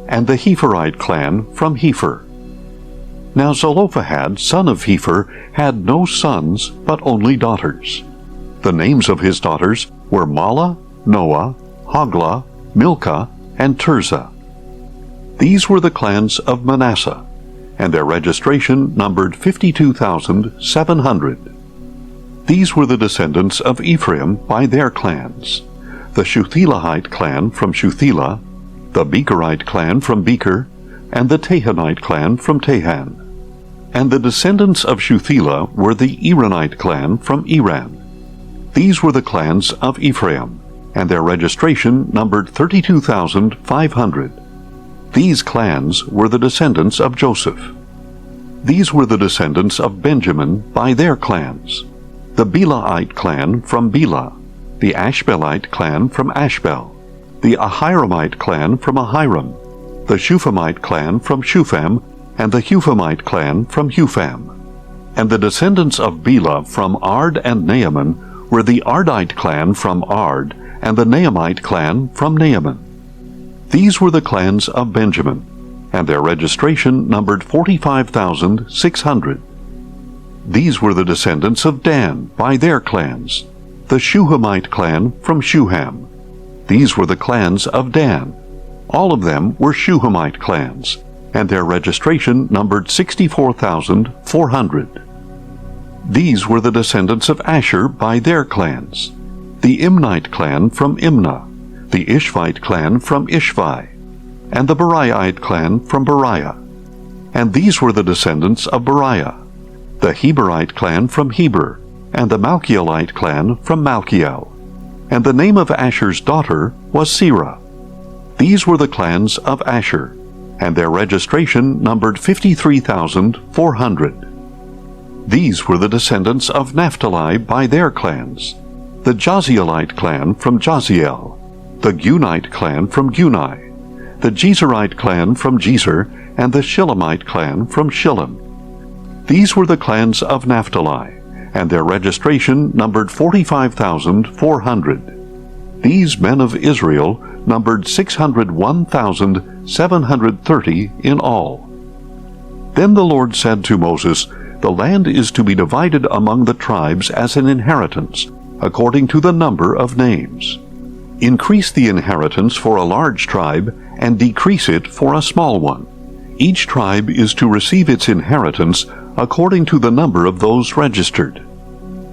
and the Hepherite clan from Hepher. Now Zelophehad, son of Hepher, had no sons, but only daughters. The names of his daughters were Mahlah, Noah, Hoglah, Milcah, and Tirzah. These were the clans of Manasseh, and their registration numbered 52,700. These were the descendants of Ephraim by their clans: the Shuthelahite clan from Shuthelah, the Becherite clan from Becher, and the Tahanite clan from Tahan. And the descendants of Shuthelah were the Iranite clan from Iran. These were the clans of Ephraim, and their registration numbered 32,500. These clans were the descendants of Joseph. These were the descendants of Benjamin by their clans: the Belahite clan from Bela, the Ashbelite clan from Ashbel, the Ahiramite clan from Ahiram, the Shuphamite clan from Shupham, and the Huphamite clan from Hupham. And the descendants of Bela from Ard and Naaman were the Ardite clan from Ard, and the Naamite clan from Naaman. These were the clans of Benjamin, and their registration numbered 45,600. These were the descendants of Dan by their clans: the Shuhamite clan from Shuham. These were the clans of Dan. All of them were Shuhamite clans, and their registration numbered 64,400. These were the descendants of Asher by their clans: the Imnite clan from Imnah, the Ishvite clan from Ishvi, and the Beriahite clan from Beriah. And these were the descendants of Beriah: the Heberite clan from Heber, and the Malchielite clan from Malchiel. And the name of Asher's daughter was Serah. These were the clans of Asher. and their registration numbered 53,400. These were the descendants of Naphtali by their clans: the Jazielite clan from Jaziel, the Gunite clan from Guni, the Jezerite clan from Jezer, and the Shilemite clan from Shilem. These were the clans of Naphtali, and their registration numbered 45,400. These men of Israel numbered 601,730 in all. Then the Lord said to Moses, "The land is to be divided among the tribes as an inheritance, according to the number of names. Increase the inheritance for a large tribe, and decrease it for a small one. Each tribe is to receive its inheritance according to the number of those registered.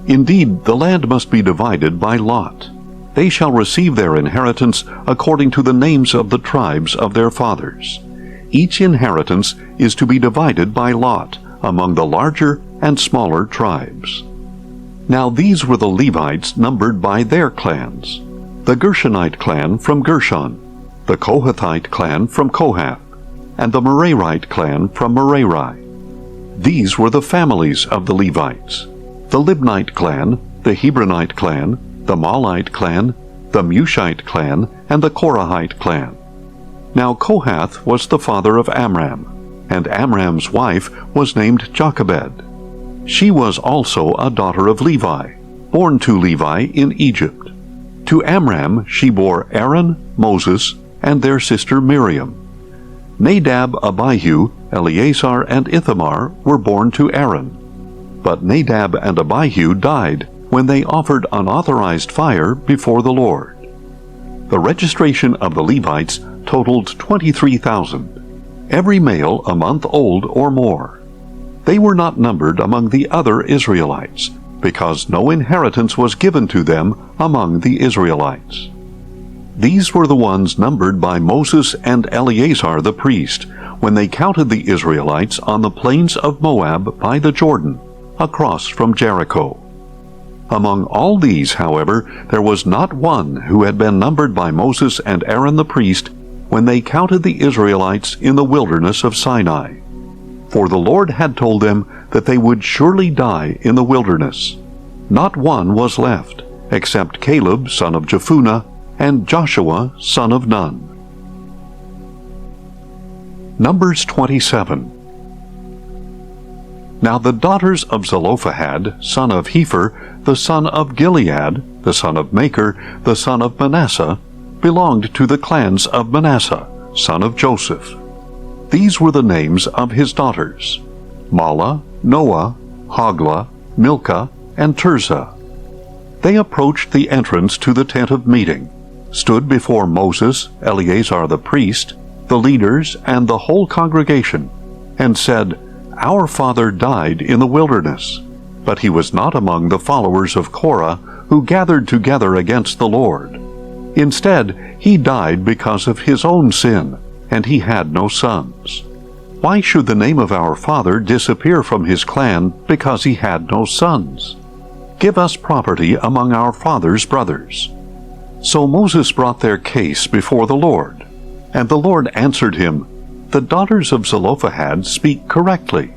Indeed, the land must be divided by lot. They shall receive their inheritance according to the names of the tribes of their fathers. Each inheritance is to be divided by lot among the larger and smaller tribes." Now these were the Levites numbered by their clans: the Gershonite clan from Gershon, the Kohathite clan from Kohath, and the Merarite clan from Merari. These were the families of the Levites: the Libnite clan, the Hebronite clan, the Malite clan, the Mushite clan, and the Korahite clan. Now Kohath was the father of Amram, and Amram's wife was named Jochebed. She was also a daughter of Levi, born to Levi in Egypt. To Amram she bore Aaron, Moses, and their sister Miriam. Nadab, Abihu, Eleazar, and Ithamar were born to Aaron. But Nadab and Abihu died when they offered unauthorized fire before the Lord. The registration of the Levites totaled 23,000, every male a month old or more. They were not numbered among the other Israelites, because no inheritance was given to them among the Israelites. These were the ones numbered by Moses and Eleazar the priest when they counted the Israelites on the plains of Moab by the Jordan, across from Jericho. Among all these, however, there was not one who had been numbered by Moses and Aaron the priest when they counted the Israelites in the wilderness of Sinai. For the Lord had told them that they would surely die in the wilderness. Not one was left, except Caleb son of Jephunneh and Joshua son of Nun. Numbers 27. Now the daughters of Zelophehad, son of Hepher, the son of Gilead, the son of Machir, the son of Manasseh, belonged to the clans of Manasseh, son of Joseph. These were the names of his daughters: Mahlah, Noah, Hoglah, Milcah, and Tirzah. They approached the entrance to the tent of meeting, stood before Moses, Eleazar the priest, the leaders, and the whole congregation, and said, "Our father died in the wilderness, but he was not among the followers of Korah who gathered together against the Lord. Instead, he died because of his own sin, and he had no sons. Why should the name of our father disappear from his clan because he had no sons? Give us property among our father's brothers." So Moses brought their case before the Lord, and the Lord answered him, "The daughters of Zelophehad speak correctly.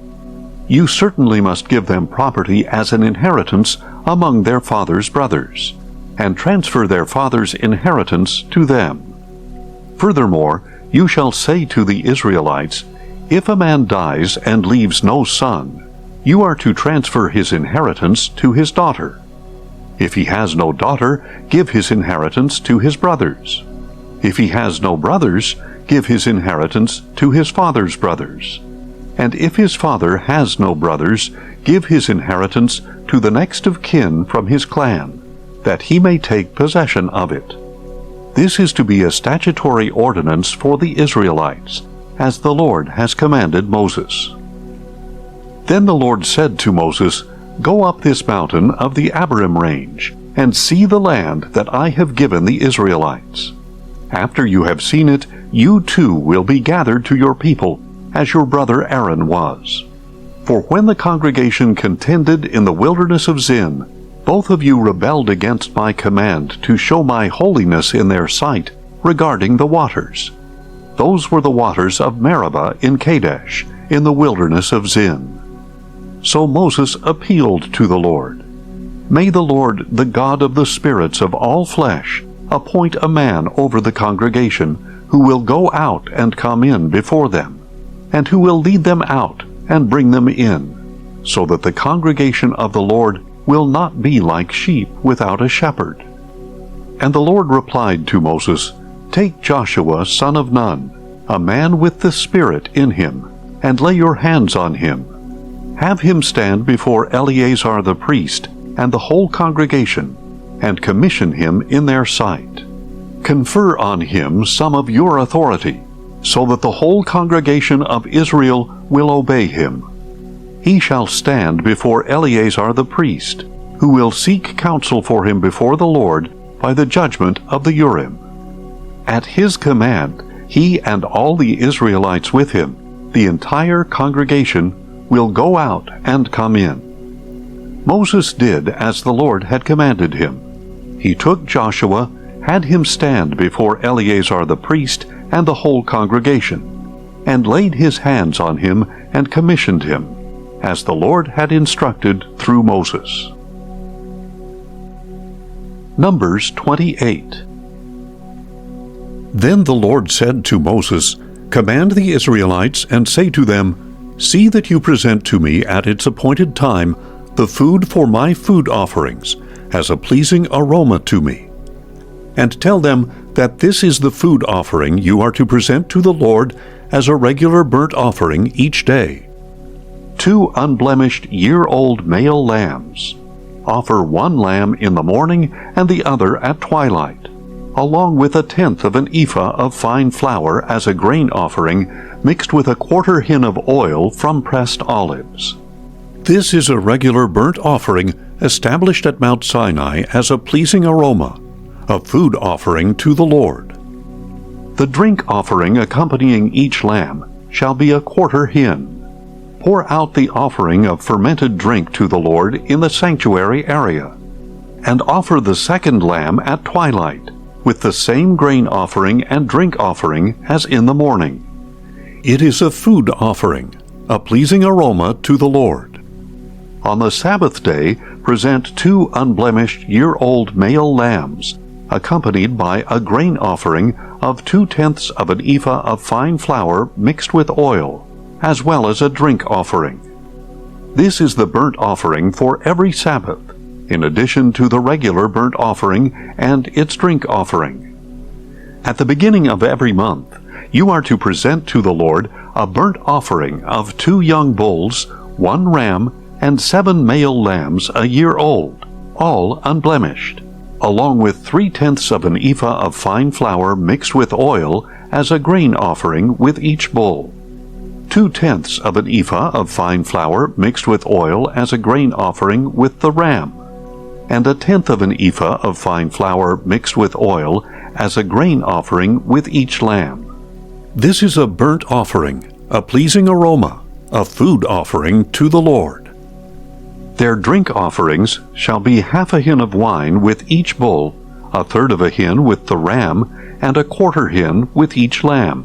You certainly must give them property as an inheritance among their father's brothers, and transfer their father's inheritance to them. Furthermore, you shall say to the Israelites, if a man dies and leaves no son, you are to transfer his inheritance to his daughter. If he has no daughter, give his inheritance to his brothers. If he has no brothers, give his inheritance to his father's brothers. And if his father has no brothers, give his inheritance to the next of kin from his clan, that he may take possession of it. This is to be a statutory ordinance for the Israelites, as the Lord has commanded Moses." Then the Lord said to Moses, "Go up this mountain of the Abarim range, and see the land that I have given the Israelites. After you have seen it, you too will be gathered to your people, as your brother Aaron was. For when the congregation contended in the wilderness of Zin, both of you rebelled against my command to show my holiness in their sight regarding the waters. Those were the waters of Meribah in Kadesh, in the wilderness of Zin. So Moses appealed to the Lord. May the Lord, the God of the spirits of all flesh, appoint a man over the congregation, who will go out and come in before them, and who will lead them out and bring them in, so that the congregation of the Lord will not be like sheep without a shepherd. And the Lord replied to Moses, Take Joshua son of Nun, a man with the Spirit in him, and lay your hands on him. Have him stand before Eleazar the priest and the whole congregation, and commission him in their sight. Confer on him some of your authority, so that the whole congregation of Israel will obey him. He shall stand before Eleazar the priest, who will seek counsel for him before the Lord by the judgment of the Urim. At his command, he and all the Israelites with him, the entire congregation, will go out and come in. Moses did as the Lord had commanded him. He took Joshua, had him stand before Eleazar the priest and the whole congregation, and laid his hands on him and commissioned him, as the Lord had instructed through Moses. Numbers 28. Then the Lord said to Moses, Command the Israelites and say to them, See that you present to me at its appointed time the food for my food offerings, as a pleasing aroma to me. And tell them that this is the food offering you are to present to the Lord as a regular burnt offering each day. 2 unblemished year-old male lambs. Offer 1 lamb in the morning and the other at twilight, along with 1/10 of an ephah of fine flour as a grain offering, mixed with 1/4 hin of oil from pressed olives. This is a regular burnt offering established at Mount Sinai as a pleasing aroma, a food offering to the Lord. The drink offering accompanying each lamb shall be 1/4 hin. Pour out the offering of fermented drink to the Lord in the sanctuary area, and offer the second lamb at twilight, with the same grain offering and drink offering as in the morning. It is a food offering, a pleasing aroma to the Lord. On the Sabbath day, present 2 unblemished year-old male lambs, accompanied by a grain offering of 2/10 of an ephah of fine flour mixed with oil, as well as a drink offering. This is the burnt offering for every Sabbath, in addition to the regular burnt offering and its drink offering. At the beginning of every month, you are to present to the Lord a burnt offering of 2 young bulls, 1 ram, and 7 male lambs a year old, all unblemished, along with 3/10 of an ephah of fine flour mixed with oil as a grain offering with each bull, 2/10 of an ephah of fine flour mixed with oil as a grain offering with the ram, and 1/10 of an ephah of fine flour mixed with oil as a grain offering with each lamb. This is a burnt offering, a pleasing aroma, a food offering to the Lord. Their drink offerings shall be 1/2 hin of wine with each bull, 1/3 of a hin with the ram, and 1/4 hin with each lamb.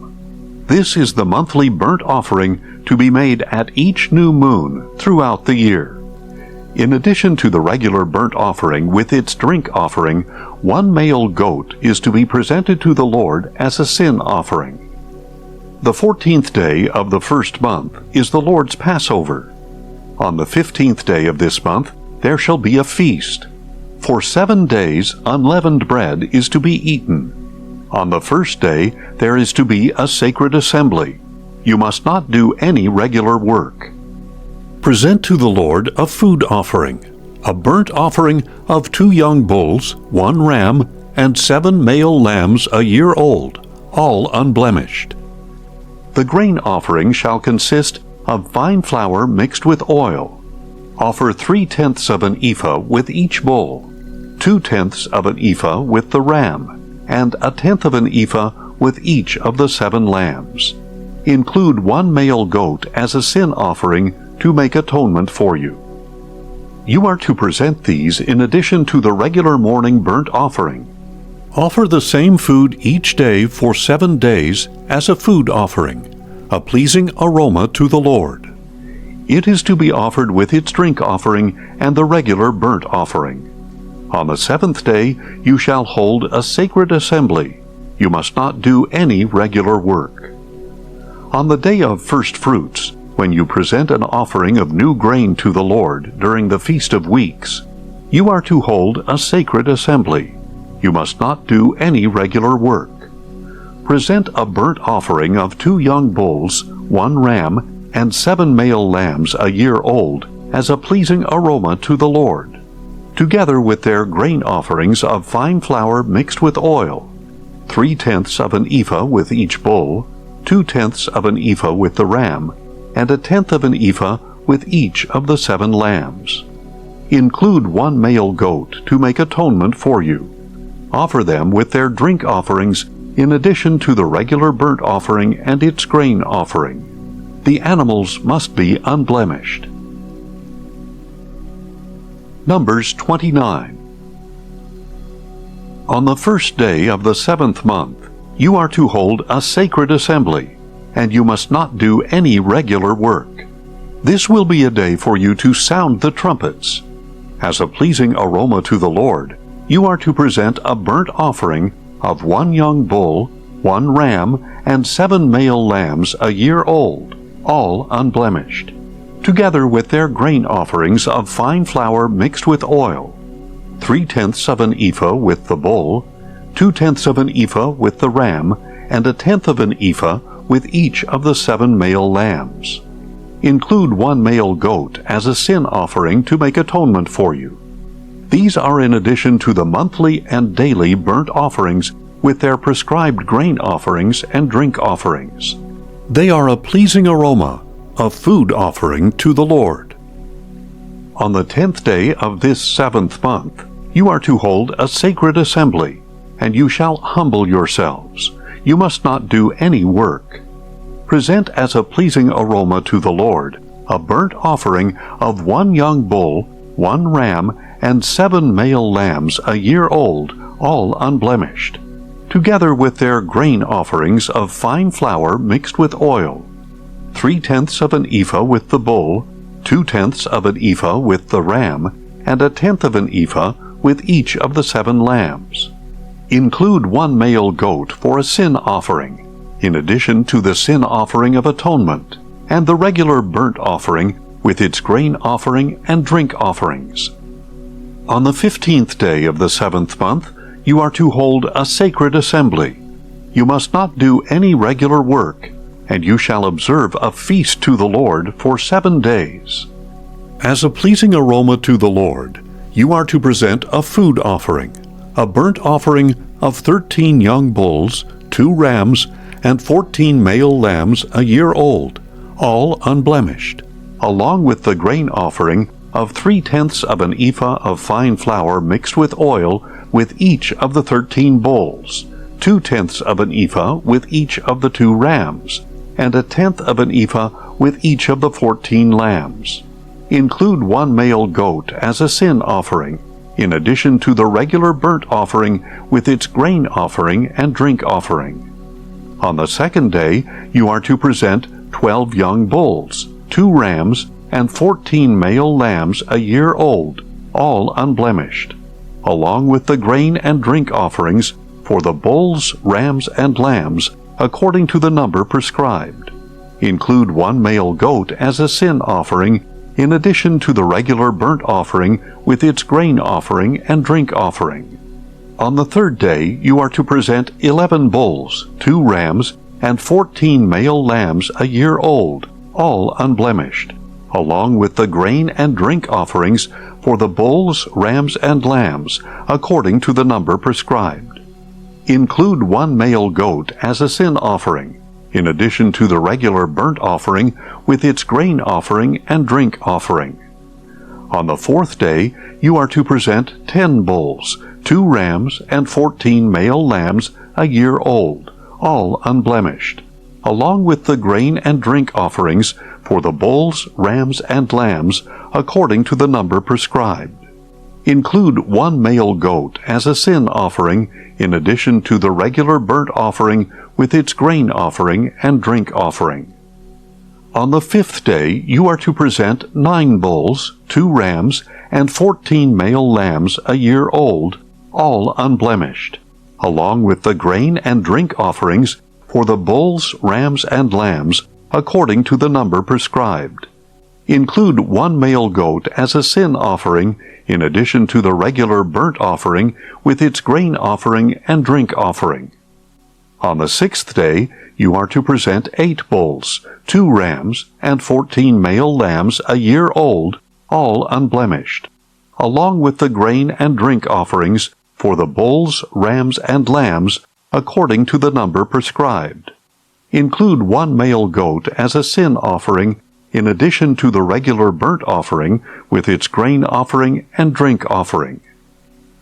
This is the monthly burnt offering to be made at each new moon throughout the year. In addition to the regular burnt offering with its drink offering, 1 male goat is to be presented to the Lord as a sin offering. The 14th day of the first month is the Lord's Passover. On the 15th day of this month there shall be a feast. For 7 days unleavened bread is to be eaten. On the first day there is to be a sacred assembly. You must not do any regular work. Present to the Lord a food offering, a burnt offering of 2 young bulls, 1 ram, and 7 male lambs a year old, all unblemished. The grain offering shall consist of fine flour mixed with oil. Offer 3/10 of an ephah with each bull, 2/10 of an ephah with the ram, and 1/10 of an ephah with each of the 7 lambs. Include 1 male goat as a sin offering to make atonement for you. You are to present these in addition to the regular morning burnt offering. Offer the same food each day for 7 days as a food offering, a pleasing aroma to the Lord. It is to be offered with its drink offering and the regular burnt offering. On the 7th day you shall hold a sacred assembly. You must not do any regular work. On the day of first fruits, when you present an offering of new grain to the Lord during the Feast of Weeks, you are to hold a sacred assembly. You must not do any regular work. Present a burnt offering of 2 young bulls, 1 ram, and 7 male lambs a year old, as a pleasing aroma to the Lord, together with their grain offerings of fine flour mixed with oil, 3/10 of an ephah with each bull, 2/10 of an ephah with the ram, and 1/10 of an ephah with each of the 7 lambs. Include 1 male goat to make atonement for you. Offer them with their drink offerings in addition to the regular burnt offering and its grain offering. The animals must be unblemished. Numbers 29. On the first day of the 7th month, you are to hold a sacred assembly, and you must not do any regular work. This will be a day for you to sound the trumpets. As a pleasing aroma to the Lord, you are to present a burnt offering of 1 young bull, 1 ram, and 7 male lambs a year old, all unblemished, together with their grain offerings of fine flour mixed with oil, 3/10 of an ephah with the bull, 2/10 of an ephah with the ram, and 1/10 of an ephah with each of the 7 male lambs. Include 1 male goat as a sin offering to make atonement for you. These are in addition to the monthly and daily burnt offerings with their prescribed grain offerings and drink offerings. They are a pleasing aroma, a food offering to the Lord. On the 10th day of this 7th month, you are to hold a sacred assembly, and you shall humble yourselves. You must not do any work. Present as a pleasing aroma to the Lord a burnt offering of 1 young bull, 1 ram, and 7 male lambs a year old, all unblemished, together with their grain offerings of fine flour mixed with oil, 3/10 of an ephah with the bull, 2/10 of an ephah with the ram, and 1/10 of an ephah with each of the 7 lambs. Include 1 male goat for a sin offering, in addition to the sin offering of atonement, and the regular burnt offering with its grain offering and drink offerings. On the 15th day of the 7th month, you are to hold a sacred assembly. You must not do any regular work, and you shall observe a feast to the Lord for 7 days. As a pleasing aroma to the Lord, you are to present a food offering, a burnt offering of 13 young bulls, 2 rams, and 14 male lambs a year old, all unblemished, along with the grain offering of 3/10 of an ephah of fine flour mixed with oil with each of the 13 bulls, 2/10 of an ephah with each of the 2 rams, and 1/10 of an ephah with each of the 14 lambs. Include 1 male goat as a sin offering, in addition to the regular burnt offering with its grain offering and drink offering. On the 2nd day you are to present 12 young bulls, 2 rams, and 14 male lambs a year old, all unblemished, along with the grain and drink offerings for the bulls, rams, and lambs, according to the number prescribed. Include 1 male goat as a sin offering, in addition to the regular burnt offering with its grain offering and drink offering. On the 3rd day you are to present 11 bulls, 2 rams, and 14 male lambs a year old, all unblemished, along with the grain and drink offerings for the bulls, rams, and lambs, according to the number prescribed. Include 1 male goat as a sin offering, in addition to the regular burnt offering with its grain offering and drink offering. On the 4th day you are to present 10 bulls, 2 rams, and 14 male lambs a year old, all unblemished, along with the grain and drink offerings for the bulls, rams, and lambs, according to the number prescribed. Include one male goat as a sin offering in addition to the regular burnt offering with its grain offering and drink offering. On the 5th day you are to present 9 bulls, 2 rams, and 14 male lambs a year old, all unblemished, along with the grain and drink offerings for the bulls, rams, and lambs, according to the number prescribed. Include one male goat as a sin offering in addition to the regular burnt offering with its grain offering and drink offering. On the 6th day you are to present 8 bulls, 2 rams, and 14 male lambs a year old, all unblemished, along with the grain and drink offerings for the bulls, rams, and lambs, according to the number prescribed. Include one male goat as a sin offering in addition to the regular burnt offering with its grain offering and drink offering.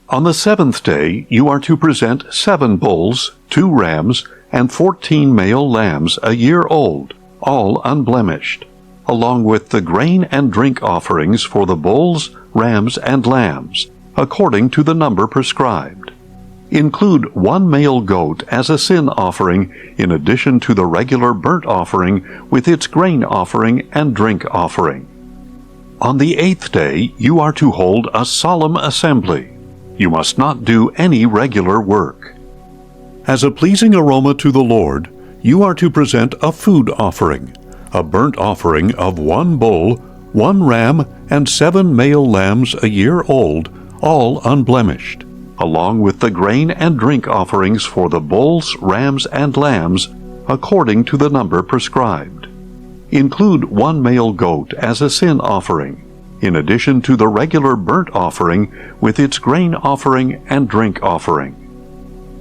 On the 7th day you are to present 7 bulls, 2 rams, and 14 male lambs a year old, all unblemished, along with the grain and drink offerings for the bulls, rams, and lambs, according to the number prescribed. Include one male goat as a sin offering in addition to the regular burnt offering with its grain offering and drink offering. On the 8th day you are to hold a solemn assembly. You must not do any regular work. As a pleasing aroma to the Lord, you are to present a food offering, a burnt offering of 1 bull, 1 ram, and 7 male lambs a year old, all unblemished, along with the grain and drink offerings for the bulls, rams, and lambs, according to the number prescribed. Include one male goat as a sin offering, in addition to the regular burnt offering with its grain offering and drink offering.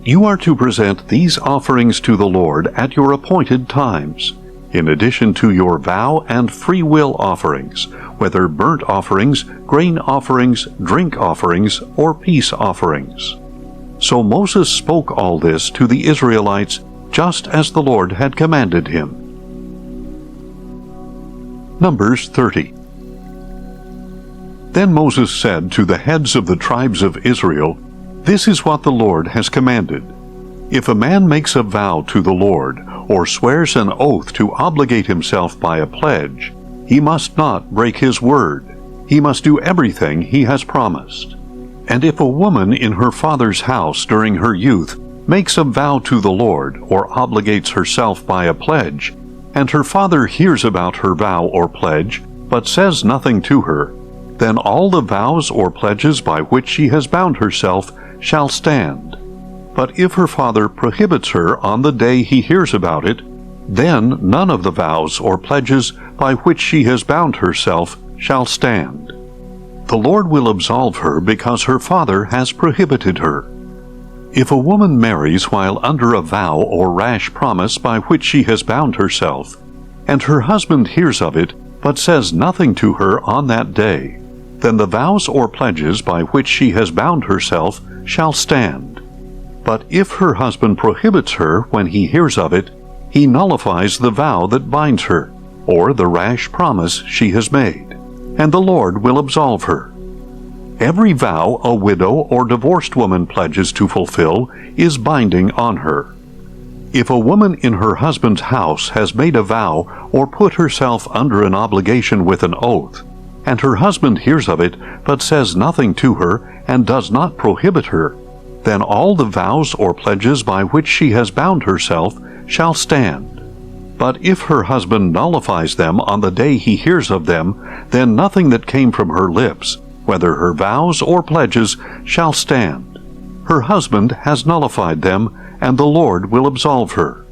You are to present these offerings to the Lord at your appointed times, in addition to your vow and free will offerings, whether burnt offerings, grain offerings, drink offerings, or peace offerings. So Moses spoke all this to the Israelites, just as the Lord had commanded him. Numbers 30. Then Moses said to the heads of the tribes of Israel, "This is what the Lord has commanded. If a man makes a vow to the Lord, or swears an oath to obligate himself by a pledge, he must not break his word. He must do everything he has promised. And if a woman in her father's house during her youth makes a vow to the Lord, or obligates herself by a pledge, and her father hears about her vow or pledge, but says nothing to her, then all the vows or pledges by which she has bound herself shall stand. But if her father prohibits her on the day he hears about it, then none of the vows or pledges by which she has bound herself shall stand. The Lord will absolve her because her father has prohibited her. If a woman marries while under a vow or rash promise by which she has bound herself, and her husband hears of it but says nothing to her on that day, then the vows or pledges by which she has bound herself shall stand. But if her husband prohibits her when he hears of it, he nullifies the vow that binds her, or the rash promise she has made, and the Lord will absolve her. Every vow a widow or divorced woman pledges to fulfill is binding on her. If a woman in her husband's house has made a vow or put herself under an obligation with an oath, and her husband hears of it but says nothing to her and does not prohibit her, then all the vows or pledges by which she has bound herself shall stand. But if her husband nullifies them on the day he hears of them, then nothing that came from her lips, whether her vows or pledges, shall stand. Her husband has nullified them, and the Lord will absolve her.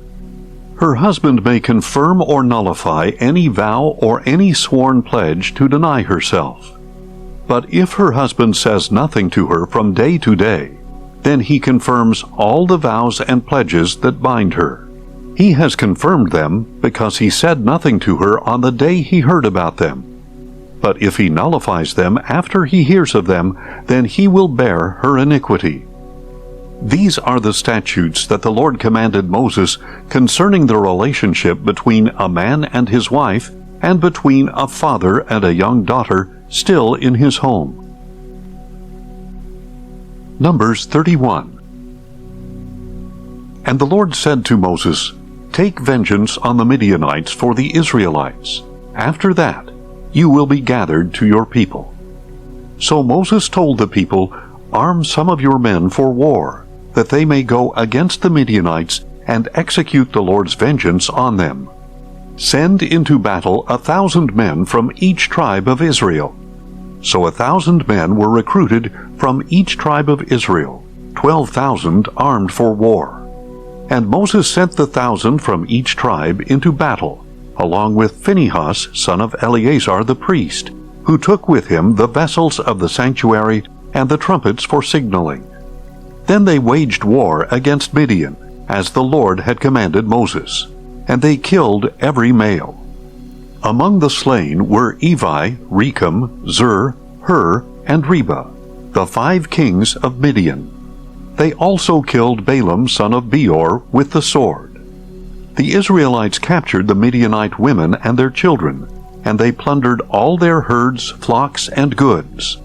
Her husband may confirm or nullify any vow or any sworn pledge to deny herself. But if her husband says nothing to her from day to day, then he confirms all the vows and pledges that bind her. He has confirmed them because he said nothing to her on the day he heard about them. But if he nullifies them after he hears of them, then he will bear her iniquity. These are the statutes that the Lord commanded Moses concerning the relationship between a man and his wife, and between a father and a young daughter still in his home. Numbers 31. And the Lord said to Moses, "Take vengeance on the Midianites for the Israelites. After that, you will be gathered to your people." So Moses told the people, "Arm some of your men for war, that they may go against the Midianites and execute the Lord's vengeance on them. Send into battle 1,000 men from each tribe of Israel." So 1,000 men were recruited from each tribe of Israel, 12,000 armed for war. And Moses sent the 1,000 from each tribe into battle, along with Phinehas, son of Eleazar the priest, who took with him the vessels of the sanctuary and the trumpets for signaling. Then they waged war against Midian, as the Lord had commanded Moses, and they killed every male. Among the slain were Evi, Rechem, Zur, Hur, and Reba, the 5 kings of Midian. They also killed Balaam son of Beor with the sword. The Israelites captured the Midianite women and their children, and they plundered all their herds, flocks, and goods.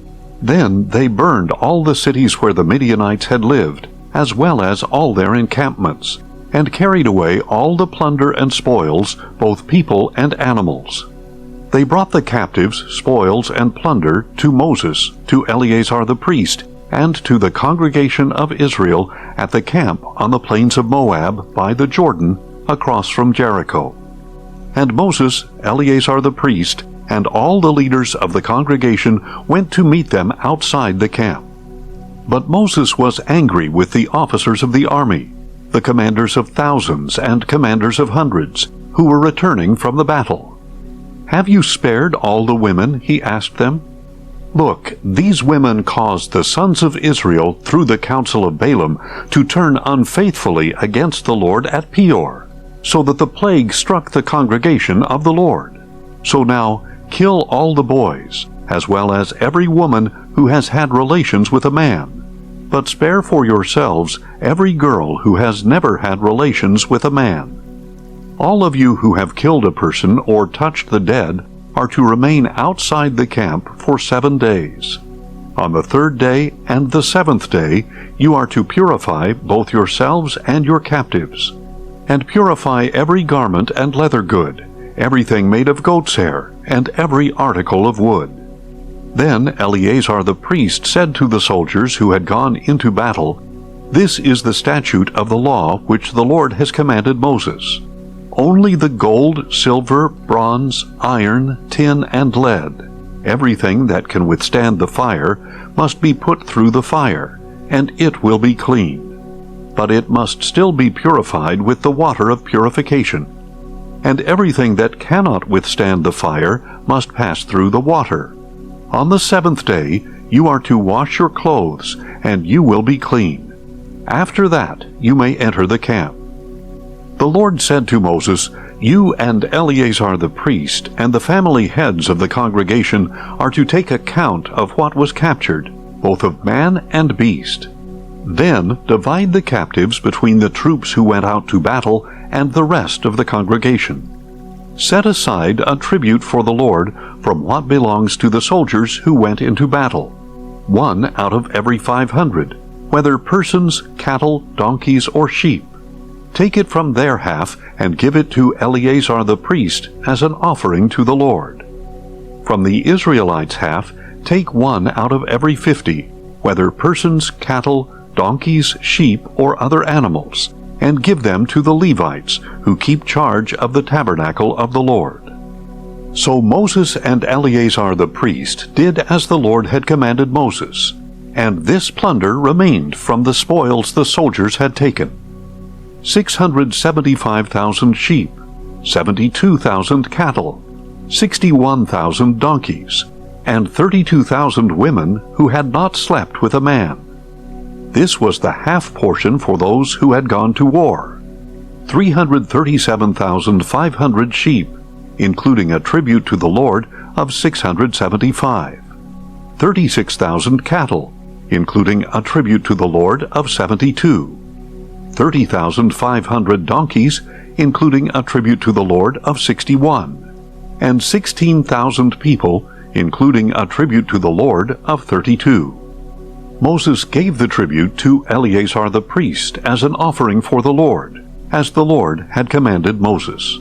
Then they burned all the cities where the Midianites had lived, as well as all their encampments, and carried away all the plunder and spoils, both people and animals. They brought the captives, spoils, and plunder to Moses, to Eleazar the priest, and to the congregation of Israel at the camp on the plains of Moab by the Jordan, across from Jericho. And Moses, Eleazar the priest, and all the leaders of the congregation went to meet them outside the camp. But Moses was angry with the officers of the army, the commanders of thousands and commanders of hundreds, who were returning from the battle. "Have you spared all the women?" he asked them. "Look, these women caused the sons of Israel, through the counsel of Balaam, to turn unfaithfully against the Lord at Peor, so that the plague struck the congregation of the Lord. So now kill all the boys, as well as every woman who has had relations with a man. But spare for yourselves every girl who has never had relations with a man. All of you who have killed a person or touched the dead are to remain outside the camp for 7 days. On the 3rd day and the 7th day you are to purify both yourselves and your captives, and purify every garment and leather good, everything made of goat's hair, and every article of wood." Then Eleazar the priest said to the soldiers who had gone into battle, "This is the statute of the law which the Lord has commanded Moses. Only the gold, silver, bronze, iron, tin, and lead, everything that can withstand the fire, must be put through the fire, and it will be clean. But it must still be purified with the water of purification. And everything that cannot withstand the fire must pass through the water. On the 7th day you are to wash your clothes, and you will be clean. After that you may enter the camp." The Lord said to Moses, "You and Eleazar the priest and the family heads of the congregation are to take account of what was captured, both of man and beast. Then divide the captives between the troops who went out to battle and the rest of the congregation. Set aside a tribute for the Lord from what belongs to the soldiers who went into battle, 1 out of every 500, whether persons, cattle, donkeys, or sheep. Take it from their half and give it to Eleazar the priest as an offering to the Lord. From the Israelites' half, take 1 out of every 50, whether persons, cattle, donkeys, sheep, or other animals, and give them to the Levites, who keep charge of the tabernacle of the Lord." So Moses and Eleazar the priest did as the Lord had commanded Moses, and this plunder remained from the spoils the soldiers had taken: 675,000 sheep, 72,000 cattle, 61,000 donkeys, and 32,000 women who had not slept with a man. This was the half portion for those who had gone to war: 337,500 sheep, including a tribute to the Lord of 675, 36,000 cattle, including a tribute to the Lord of 72, 30,500 donkeys, including a tribute to the Lord of 61, and 16,000 people, including a tribute to the Lord of 32. Moses gave the tribute to Eleazar the priest as an offering for the Lord, as the Lord had commanded Moses.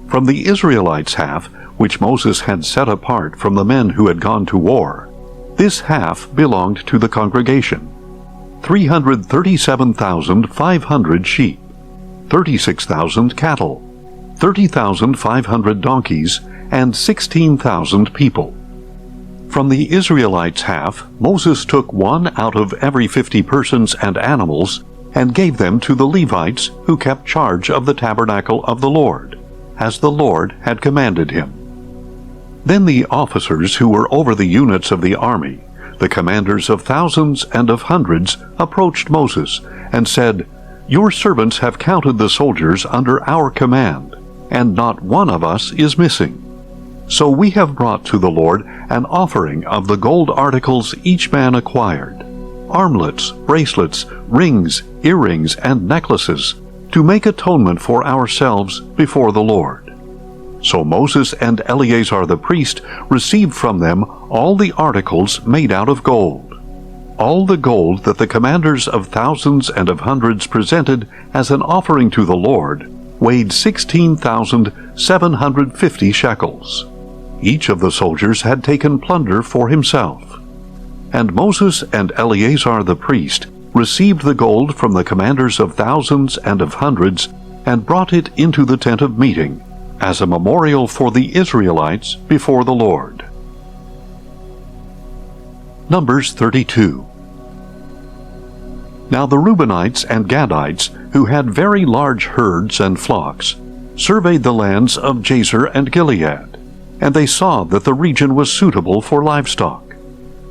From the Israelites' half, which Moses had set apart from the men who had gone to war, this half belonged to the congregation: 337,500 sheep, 36,000 cattle, 30,500 donkeys, and 16,000 people. From the Israelites' half, Moses took one out of every 50 persons and animals, and gave them to the Levites who kept charge of the tabernacle of the Lord, as the Lord had commanded him. Then the officers who were over the units of the army, the commanders of thousands and of hundreds, approached Moses, and said, "Your servants have counted the soldiers under our command, and not one of us is missing. So we have brought to the Lord an offering of the gold articles each man acquired, armlets, bracelets, rings, earrings, and necklaces, to make atonement for ourselves before the Lord." So Moses and Eleazar the priest received from them all the articles made out of gold, all the gold that the commanders of thousands and of hundreds presented as an offering to the Lord weighed 16,750 shekels. Each of the soldiers had taken plunder for himself. And Moses and Eleazar the priest received the gold from the commanders of thousands and of hundreds, and brought it into the tent of meeting, as a memorial for the Israelites before the Lord. Numbers 32. Now the Reubenites and Gadites, who had very large herds and flocks, surveyed the lands of Jazer and Gilead, and they saw that the region was suitable for livestock.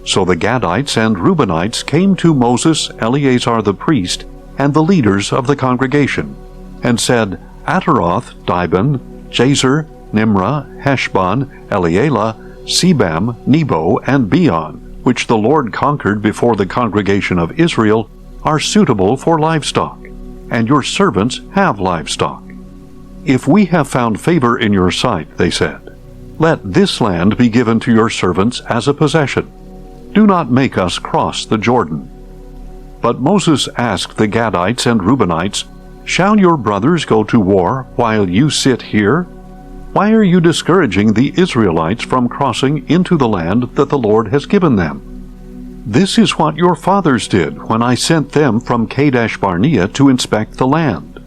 So the Gadites and Reubenites came to Moses, Eleazar the priest, and the leaders of the congregation, and said, "Ataroth, Dibon, Jazer, Nimrah, Heshbon, Elealeh, Sebam, Nebo, and Beon, which the Lord conquered before the congregation of Israel, are suitable for livestock, and your servants have livestock. If we have found favor in your sight," they said, "let this land be given to your servants as a possession. Do not make us cross the Jordan." But Moses asked the Gadites and Reubenites, "Shall your brothers go to war while you sit here? Why are you discouraging the Israelites from crossing into the land that the Lord has given them? This is what your fathers did when I sent them from Kadesh Barnea to inspect the land.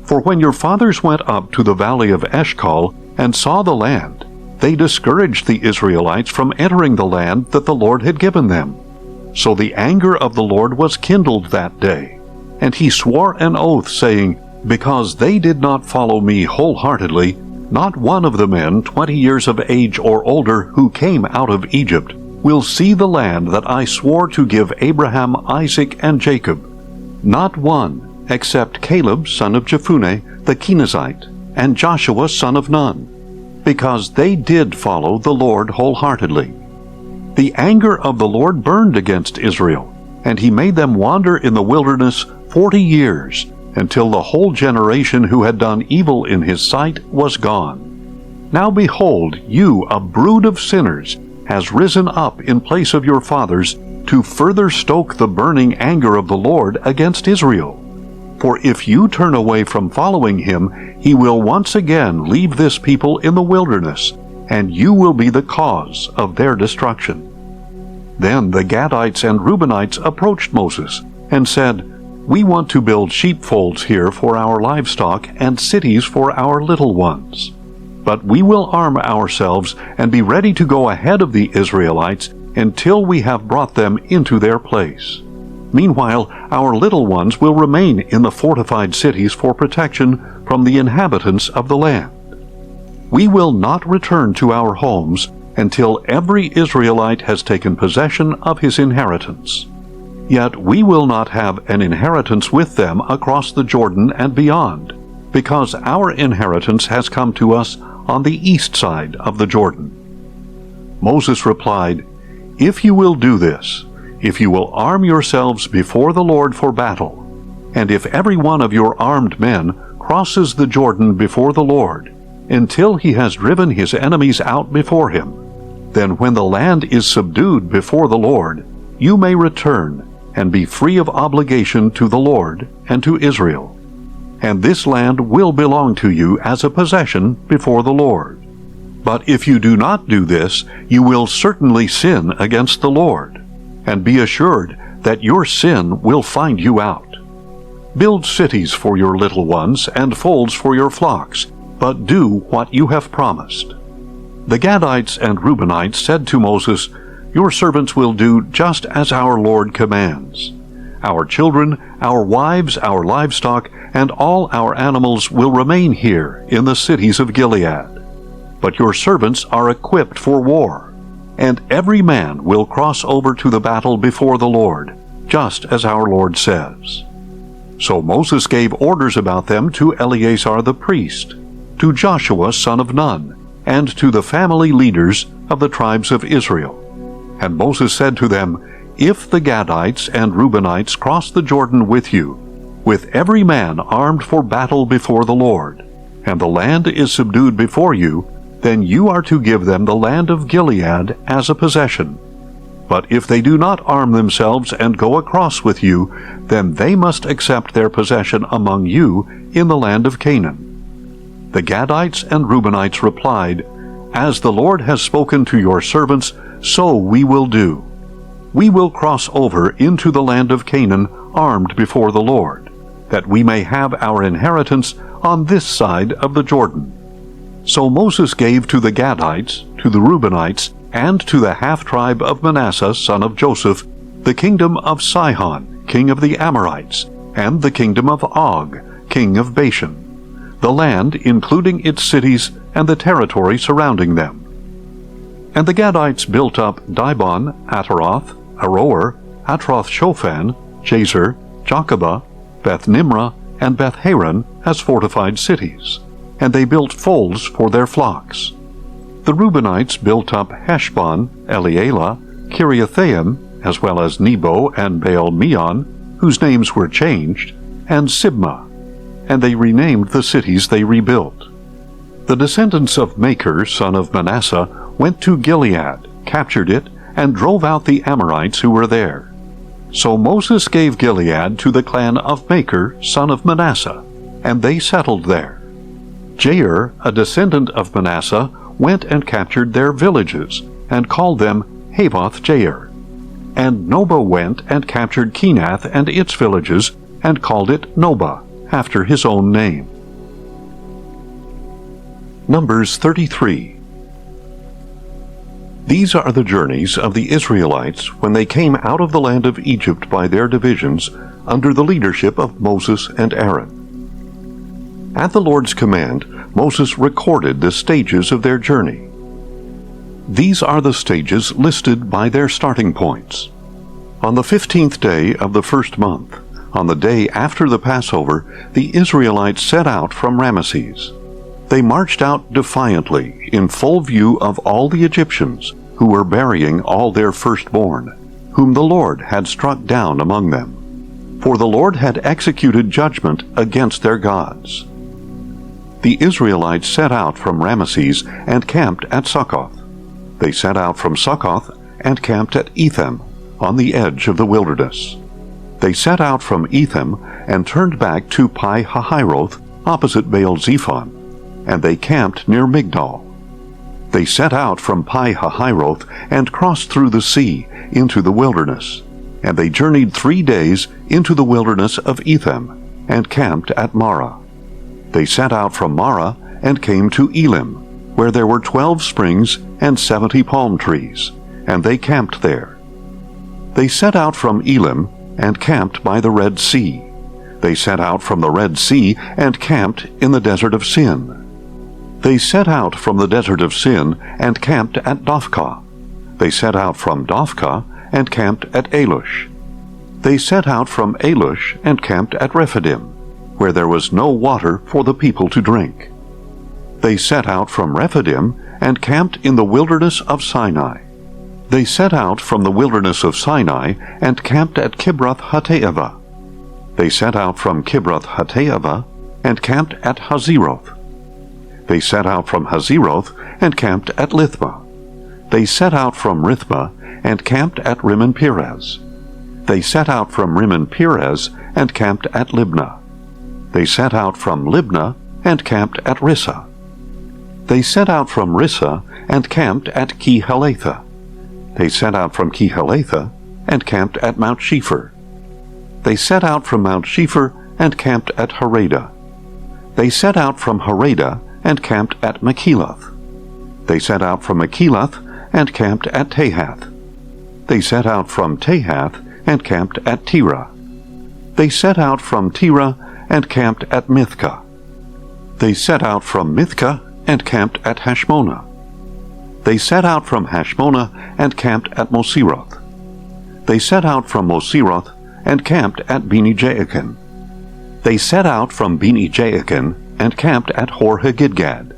For when your fathers went up to the valley of Eshcol and saw the land, they discouraged the Israelites from entering the land that the Lord had given them. So the anger of the Lord was kindled that day, and he swore an oath, saying, Because they did not follow me wholeheartedly, not one of the men 20 years of age or older who came out of Egypt will see the land that I swore to give Abraham, Isaac, and Jacob. Not one, except Caleb son of Jephunneh the Kenizzite, and Joshua son of Nun, because they did follow the Lord wholeheartedly. The anger of the Lord burned against Israel, and he made them wander in the wilderness 40 years, until the whole generation who had done evil in his sight was gone. Now behold, you, a brood of sinners, has risen up in place of your fathers to further stoke the burning anger of the Lord against Israel. For if you turn away from following him, he will once again leave this people in the wilderness, and you will be the cause of their destruction." Then the Gadites and Reubenites approached Moses and said, "We want to build sheepfolds here for our livestock and cities for our little ones. But we will arm ourselves and be ready to go ahead of the Israelites until we have brought them into their place. Meanwhile, our little ones will remain in the fortified cities for protection from the inhabitants of the land. We will not return to our homes until every Israelite has taken possession of his inheritance. Yet we will not have an inheritance with them across the Jordan and beyond, because our inheritance has come to us on the east side of the Jordan." Moses replied, "If you will do this, if you will arm yourselves before the Lord for battle, and if every one of your armed men crosses the Jordan before the Lord, until he has driven his enemies out before him, then when the land is subdued before the Lord, you may return and be free of obligation to the Lord and to Israel. And this land will belong to you as a possession before the Lord. But if you do not do this, you will certainly sin against the Lord, and be assured that your sin will find you out. Build cities for your little ones and folds for your flocks, but do what you have promised." The Gadites and Reubenites said to Moses, "Your servants will do just as our Lord commands. Our children, our wives, our livestock, and all our animals will remain here in the cities of Gilead. But your servants are equipped for war, and every man will cross over to the battle before the Lord, just as our Lord says." So Moses gave orders about them to Eleazar the priest, to Joshua son of Nun, and to the family leaders of the tribes of Israel. And Moses said to them, "If the Gadites and Reubenites cross the Jordan with you, with every man armed for battle before the Lord, and the land is subdued before you, then you are to give them the land of Gilead as a possession. But if they do not arm themselves and go across with you, then they must accept their possession among you in the land of Canaan." The Gadites and Reubenites replied, "As the Lord has spoken to your servants, so we will do. We will cross over into the land of Canaan armed before the Lord, that we may have our inheritance on this side of the Jordan." So Moses gave to the Gadites, to the Reubenites, and to the half-tribe of Manasseh son of Joseph, the kingdom of Sihon, king of the Amorites, and the kingdom of Og, king of Bashan, the land including its cities and the territory surrounding them. And the Gadites built up Dibon, Ataroth, Aroer, Atroth-Shophan, Jazer, Jochebah, Beth-Nimrah, and Beth-Haran as fortified cities, and they built folds for their flocks. The Reubenites built up Heshbon, Elealeh, Kiriathaim, as well as Nebo and Baal-Meon, whose names were changed, and Sibmah, and they renamed the cities they rebuilt. The descendants of Machir, son of Manasseh, went to Gilead, captured it, and drove out the Amorites who were there. So Moses gave Gilead to the clan of Machir, son of Manasseh, and they settled there. Jair, a descendant of Manasseh, went and captured their villages, and called them Havoth-Jair. And Nobah went and captured Kenath and its villages, and called it Nobah, after his own name. Numbers 33. These are the journeys of the Israelites when they came out of the land of Egypt by their divisions, under the leadership of Moses and Aaron. At the Lord's command, Moses recorded the stages of their journey. These are the stages listed by their starting points. On the 15th day of the first month, on the day after the Passover, the Israelites set out from Ramesses. They marched out defiantly, in full view of all the Egyptians, who were burying all their firstborn, whom the Lord had struck down among them. For the Lord had executed judgment against their gods. The Israelites set out from Ramesses and camped at Succoth. They set out from Succoth and camped at Etham, on the edge of the wilderness. They set out from Etham and turned back to Pi-hahiroth, opposite Baal-zephon, and they camped near Migdol. They set out from Pi-hahiroth and crossed through the sea into the wilderness, and they journeyed 3 days into the wilderness of Etham, and camped at Marah. They set out from Marah and came to Elim, where there were 12 springs and 70 palm trees, and they camped there. They set out from Elim and camped by the Red Sea. They set out from the Red Sea and camped in the Desert of Sin. They set out from the Desert of Sin and camped at Dophkah. They set out from Dophkah and camped at Alush. They set out from Alush and camped at Rephidim, where there was no water for the people to drink. They set out from Rephidim and camped in the wilderness of Sinai. They set out from the wilderness of Sinai and camped at Kibroth-Hattaavah. They set out from Kibroth-Hattaavah and camped at Hazeroth. They set out from Hazeroth and camped at Lithmah. They set out from Rithmah and camped at Rimmon-Perez. They set out from Rimmon-Perez and camped at Libnah. They set out from Libnah and camped at Rissa. They set out from Rissa and camped at Ki-Halatha. They set out from Ki-Halatha and camped at Mount Shepher. They set out from Mount Shepher and camped at Harada. They set out from Harada and camped at Makheloth. They set out from Makheloth and camped at Tahath. They set out from Tahath and camped at Terah. They set out from Terah and camped at Mithkah. They set out from Mithkah and camped at Hashmonah. They set out from Hashmonah and camped at Moseroth. They set out from Moseroth and camped at Bene-Jaakan. They set out from Bene-Jaakan and camped at Hor-Haggidgad.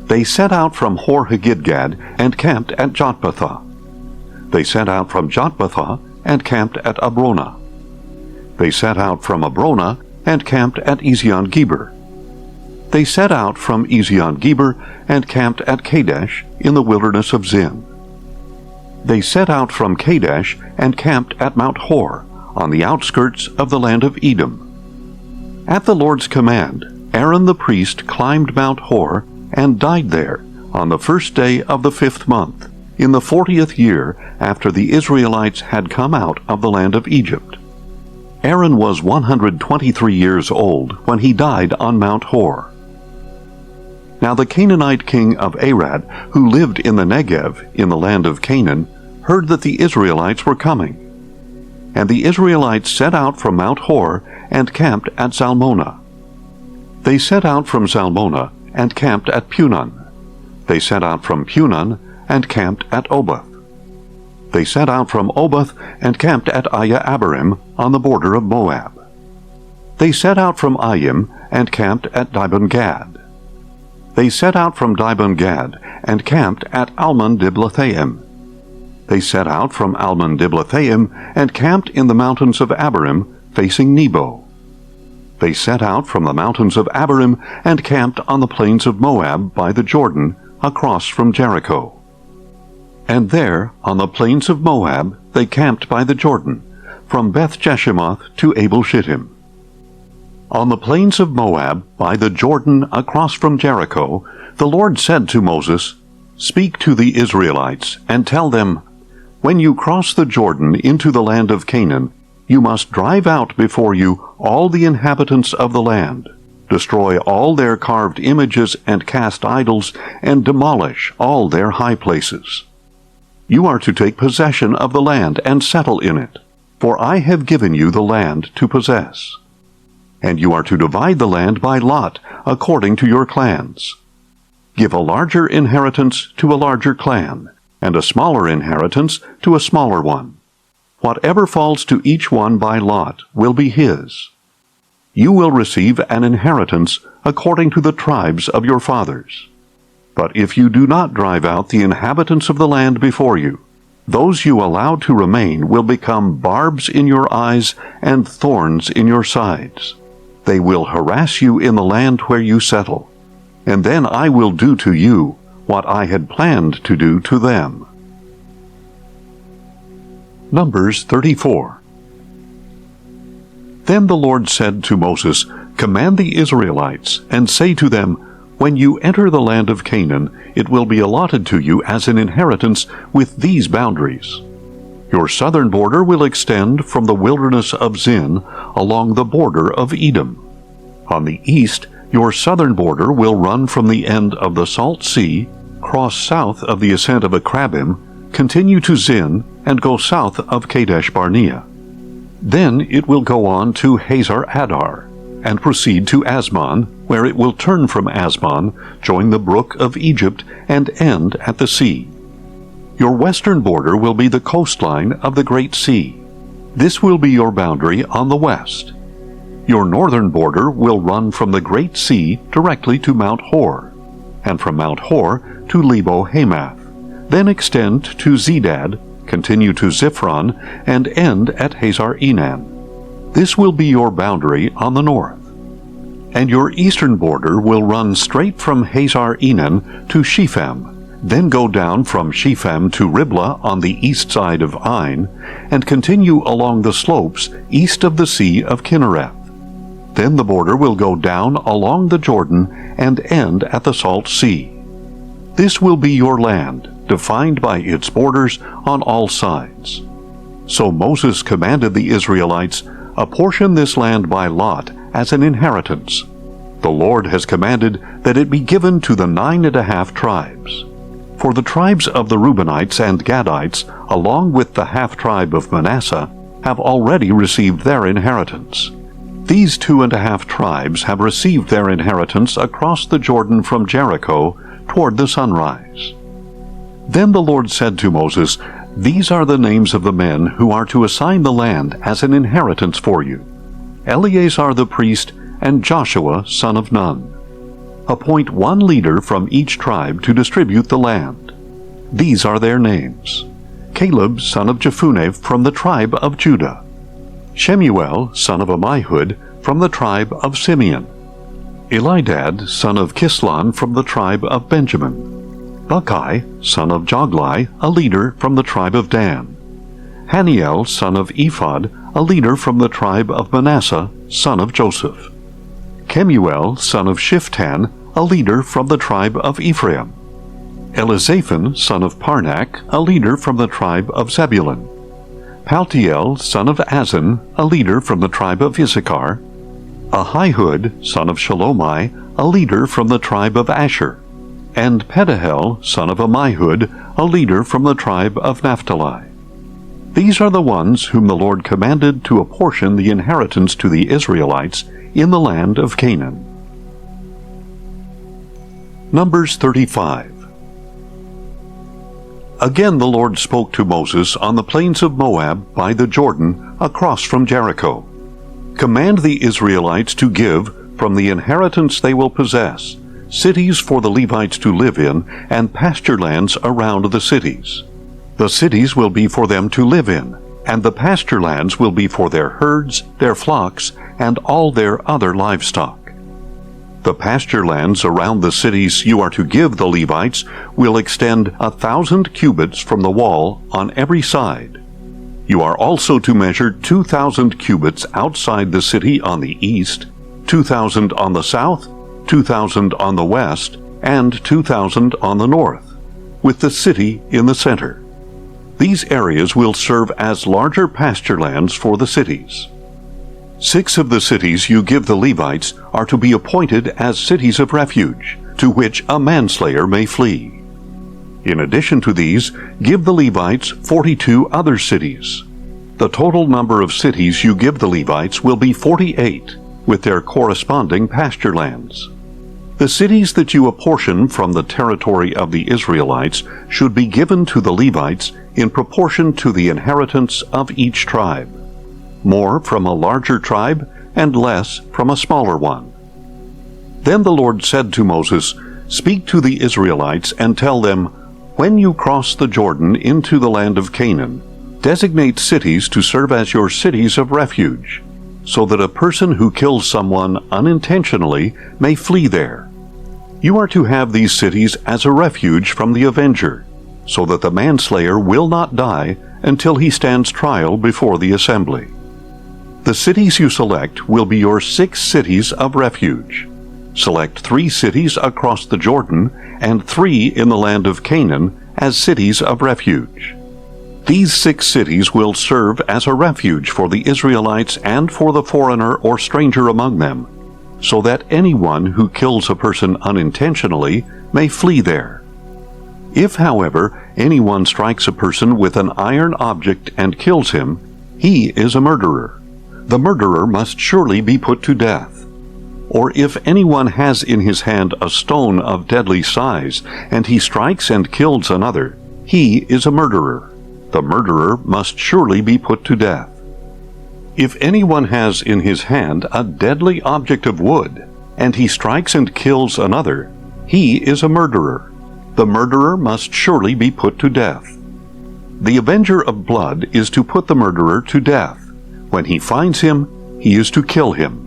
They set out from Hor-Haggidgad and camped at Jotbathah. They set out from Jotbathah and camped at Abrona. They set out from Abrona and camped at Ezion-Geber. They set out from Ezion-Geber and camped at Kadesh in the wilderness of Zin. They set out from Kadesh and camped at Mount Hor, on the outskirts of the land of Edom. At the Lord's command, Aaron the priest climbed Mount Hor and died there on the first day of the 5th month, in the 40th year after the Israelites had come out of the land of Egypt. Aaron was 123 years old when he died on Mount Hor. Now the Canaanite king of Arad, who lived in the Negev, in the land of Canaan, heard that the Israelites were coming. And the Israelites set out from Mount Hor and camped at Zalmonah. They set out from Zalmonah and camped at Punon. They set out from Punon and camped at Oboth. They set out from Oboth and camped at Aya-Abarim on the border of Moab. They set out from Ayim and camped at Dibon-Gad. They set out from Dibon-Gad and camped at Almon-Diblathaim. They set out from Almon-Diblathaim and camped in the mountains of Abarim, facing Nebo. They set out from the mountains of Abarim and camped on the plains of Moab by the Jordan, across from Jericho. And there, on the plains of Moab, they camped by the Jordan, from Beth-Jeshimoth to Abel-Shittim. On the plains of Moab, by the Jordan, across from Jericho, the Lord said to Moses, "Speak to the Israelites, and tell them, when you cross the Jordan into the land of Canaan, you must drive out before you all the inhabitants of the land, destroy all their carved images and cast idols, and demolish all their high places. You are to take possession of the land and settle in it, for I have given you the land to possess. And you are to divide the land by lot, according to your clans. Give a larger inheritance to a larger clan, and a smaller inheritance to a smaller one. Whatever falls to each one by lot will be his. You will receive an inheritance according to the tribes of your fathers. But if you do not drive out the inhabitants of the land before you, those you allow to remain will become barbs in your eyes and thorns in your sides. They will harass you in the land where you settle, and then I will do to you what I had planned to do to them." Numbers 34. Then the Lord said to Moses, "Command the Israelites, and say to them, when you enter the land of Canaan, it will be allotted to you as an inheritance with these boundaries. Your southern border will extend from the wilderness of Zin along the border of Edom. On the east, your southern border will run from the end of the Salt Sea, cross south of the ascent of Akrabim, continue to Zin, and go south of Kadesh Barnea. Then it will go on to Hazar Adar, and proceed to Asmon, where it will turn from Asmon, join the brook of Egypt, and end at the sea. Your western border will be the coastline of the Great Sea. This will be your boundary on the west. Your northern border will run from the Great Sea directly to Mount Hor, and from Mount Hor to Lebo-Hamath, then extend to Zedad, continue to Ziphron, and end at Hazar-Enan. This will be your boundary on the north. And your eastern border will run straight from Hazar-Enan to Shephem, Then go down from Shepham to Riblah on the east side of Ain, and continue along the slopes east of the Sea of Kinnereth. Then the border will go down along the Jordan and end at the Salt Sea. This will be your land, defined by its borders on all sides. So Moses commanded the Israelites, apportion this land by lot as an inheritance. The Lord has commanded that it be given to the 9½ tribes. For the tribes of the Reubenites and Gadites, along with the half-tribe of Manasseh, have already received their inheritance. These 2½ tribes have received their inheritance across the Jordan from Jericho toward the sunrise. Then the Lord said to Moses, These are the names of the men who are to assign the land as an inheritance for you: Eleazar the priest and Joshua son of Nun. Appoint one leader from each tribe to distribute the land. These are their names: Caleb son of Jephunneh from the tribe of Judah, Shemuel son of Ammihud from the tribe of Simeon, Elidad son of Kislon from the tribe of Benjamin, Buckai son of Joglai, a leader from the tribe of Dan, Haniel son of Ephod, a leader from the tribe of Manasseh, son of Joseph, Kemuel son of Shiftan, a leader from the tribe of Ephraim, Elizaphan son of Parnak, a leader from the tribe of Zebulun, Paltiel son of Azan, a leader from the tribe of Issachar, Ahihud son of Shalomai, a leader from the tribe of Asher, and Pedahel son of Ammihud, a leader from the tribe of Naphtali. These are the ones whom the Lord commanded to apportion the inheritance to the Israelites in the land of Canaan. Numbers 35. Again the Lord spoke to Moses on the plains of Moab by the Jordan across from Jericho. Command the Israelites to give, from the inheritance they will possess, cities for the Levites to live in, and pasture lands around the cities. The cities will be for them to live in, and the pasture lands will be for their herds, their flocks, and all their other livestock. The pasture lands around the cities you are to give the Levites will extend 1,000 cubits from the wall on every side. You are also to measure 2,000 cubits outside the city on the east, 2,000 on the south, 2,000 on the west, and 2,000 on the north, with the city in the center. These areas will serve as larger pasture lands for the cities. 6 of the cities you give the Levites are to be appointed as cities of refuge, to which a manslayer may flee. In addition to these, give the Levites 42 other cities. The total number of cities you give the Levites will be 48, with their corresponding pasture lands. The cities that you apportion from the territory of the Israelites should be given to the Levites in proportion to the inheritance of each tribe, more from a larger tribe and less from a smaller one. Then the Lord said to Moses, Speak to the Israelites and tell them, When you cross the Jordan into the land of Canaan, designate cities to serve as your cities of refuge, so that a person who kills someone unintentionally may flee there. You are to have these cities as a refuge from the avenger, so that the manslayer will not die until he stands trial before the assembly. The cities you select will be your 6 cities of refuge. Select 3 cities across the Jordan and 3 in the land of Canaan as cities of refuge. These 6 cities will serve as a refuge for the Israelites and for the foreigner or stranger among them, so that anyone who kills a person unintentionally may flee there. If, however, anyone strikes a person with an iron object and kills him, he is a murderer. The murderer must surely be put to death. Or if anyone has in his hand a stone of deadly size, and he strikes and kills another, he is a murderer. The murderer must surely be put to death. If anyone has in his hand a deadly object of wood, and he strikes and kills another, he is a murderer. The murderer must surely be put to death. The avenger of blood is to put the murderer to death. When he finds him, he is to kill him.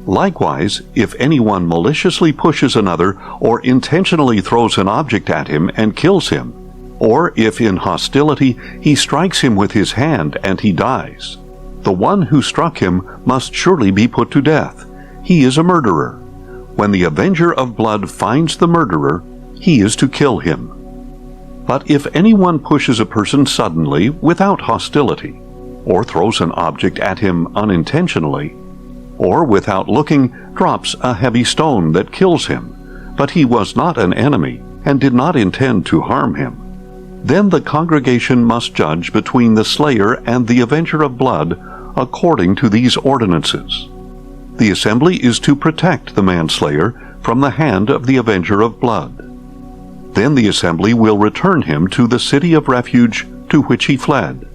Likewise, if anyone maliciously pushes another or intentionally throws an object at him and kills him, or if in hostility he strikes him with his hand and he dies, the one who struck him must surely be put to death. He is a murderer. When the avenger of blood finds the murderer, he is to kill him. But if anyone pushes a person suddenly without hostility, or throws an object at him unintentionally, or without looking drops a heavy stone that kills him, but he was not an enemy and did not intend to harm him, then the congregation must judge between the slayer and the avenger of blood according to these ordinances. The assembly is to protect the manslayer from the hand of the avenger of blood. Then the assembly will return him to the city of refuge to which he fled,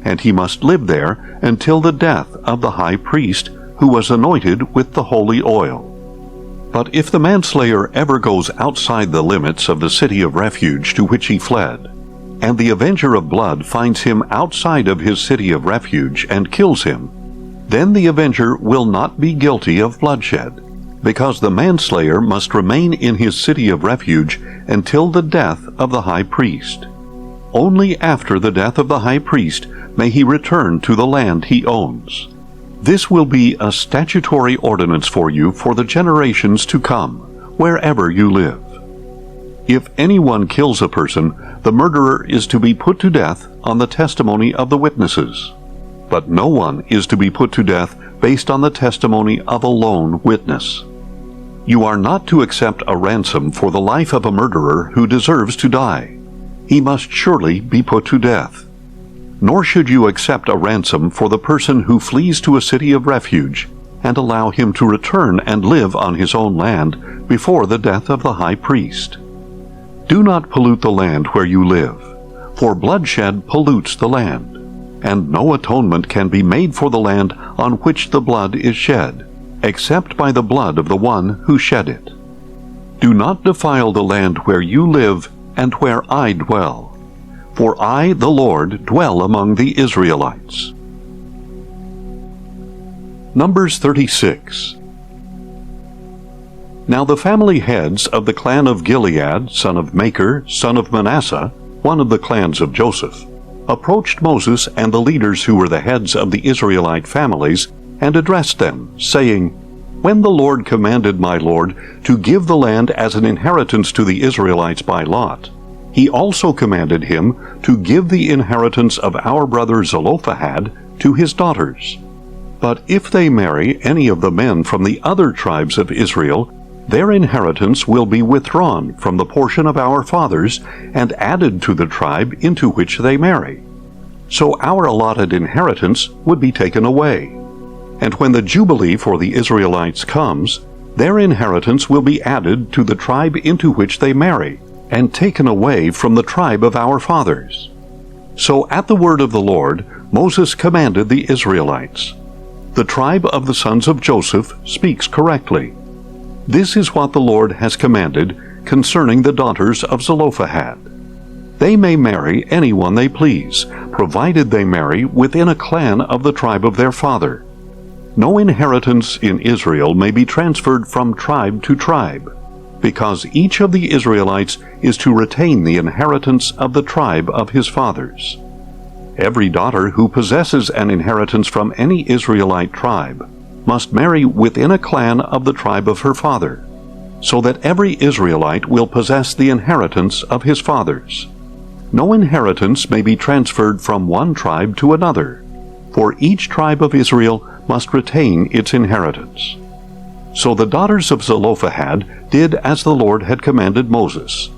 and he must live there until the death of the high priest who was anointed with the holy oil. But if the manslayer ever goes outside the limits of the city of refuge to which he fled, and the avenger of blood finds him outside of his city of refuge and kills him, then the avenger will not be guilty of bloodshed, because the manslayer must remain in his city of refuge until the death of the high priest. Only after the death of the high priest may he return to the land he owns. This will be a statutory ordinance for you for the generations to come, wherever you live. If anyone kills a person, the murderer is to be put to death on the testimony of the witnesses. But no one is to be put to death based on the testimony of a lone witness. You are not to accept a ransom for the life of a murderer who deserves to die. He must surely be put to death. Nor should you accept a ransom for the person who flees to a city of refuge and allow him to return and live on his own land before the death of the high priest. Do not pollute the land where you live, for bloodshed pollutes the land, and no atonement can be made for the land on which the blood is shed, except by the blood of the one who shed it. Do not defile the land where you live and where I dwell, for I, the Lord, dwell among the Israelites. Numbers 36. Now the family heads of the clan of Gilead, son of Machir, son of Manasseh, one of the clans of Joseph, approached Moses and the leaders who were the heads of the Israelite families, and addressed them, saying, When the Lord commanded my Lord to give the land as an inheritance to the Israelites by lot, he also commanded him to give the inheritance of our brother Zelophehad to his daughters. But if they marry any of the men from the other tribes of Israel, their inheritance will be withdrawn from the portion of our fathers and added to the tribe into which they marry. So our allotted inheritance would be taken away. And when the Jubilee for the Israelites comes, their inheritance will be added to the tribe into which they marry, and taken away from the tribe of our fathers. So at the word of the Lord, Moses commanded the Israelites. The tribe of the sons of Joseph speaks correctly. This is what the Lord has commanded concerning the daughters of Zelophehad. They may marry anyone they please, provided they marry within a clan of the tribe of their father. No inheritance in Israel may be transferred from tribe to tribe, because each of the Israelites is to retain the inheritance of the tribe of his fathers. Every daughter who possesses an inheritance from any Israelite tribe must marry within a clan of the tribe of her father, so that every Israelite will possess the inheritance of his fathers. No inheritance may be transferred from one tribe to another, for each tribe of Israel must retain its inheritance. So the daughters of Zelophehad did as the Lord had commanded Moses.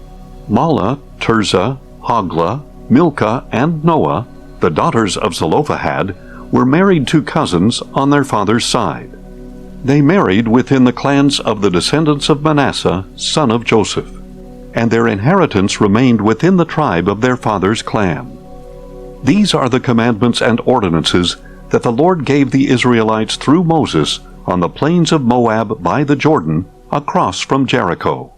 Mahlah, Tirzah, Hoglah, Milcah, and Noah, the daughters of Zelophehad, were married to cousins on their father's side. They married within the clans of the descendants of Manasseh, son of Joseph, and their inheritance remained within the tribe of their father's clan. These are the commandments and ordinances that the Lord gave the Israelites through Moses on the plains of Moab by the Jordan, across from Jericho.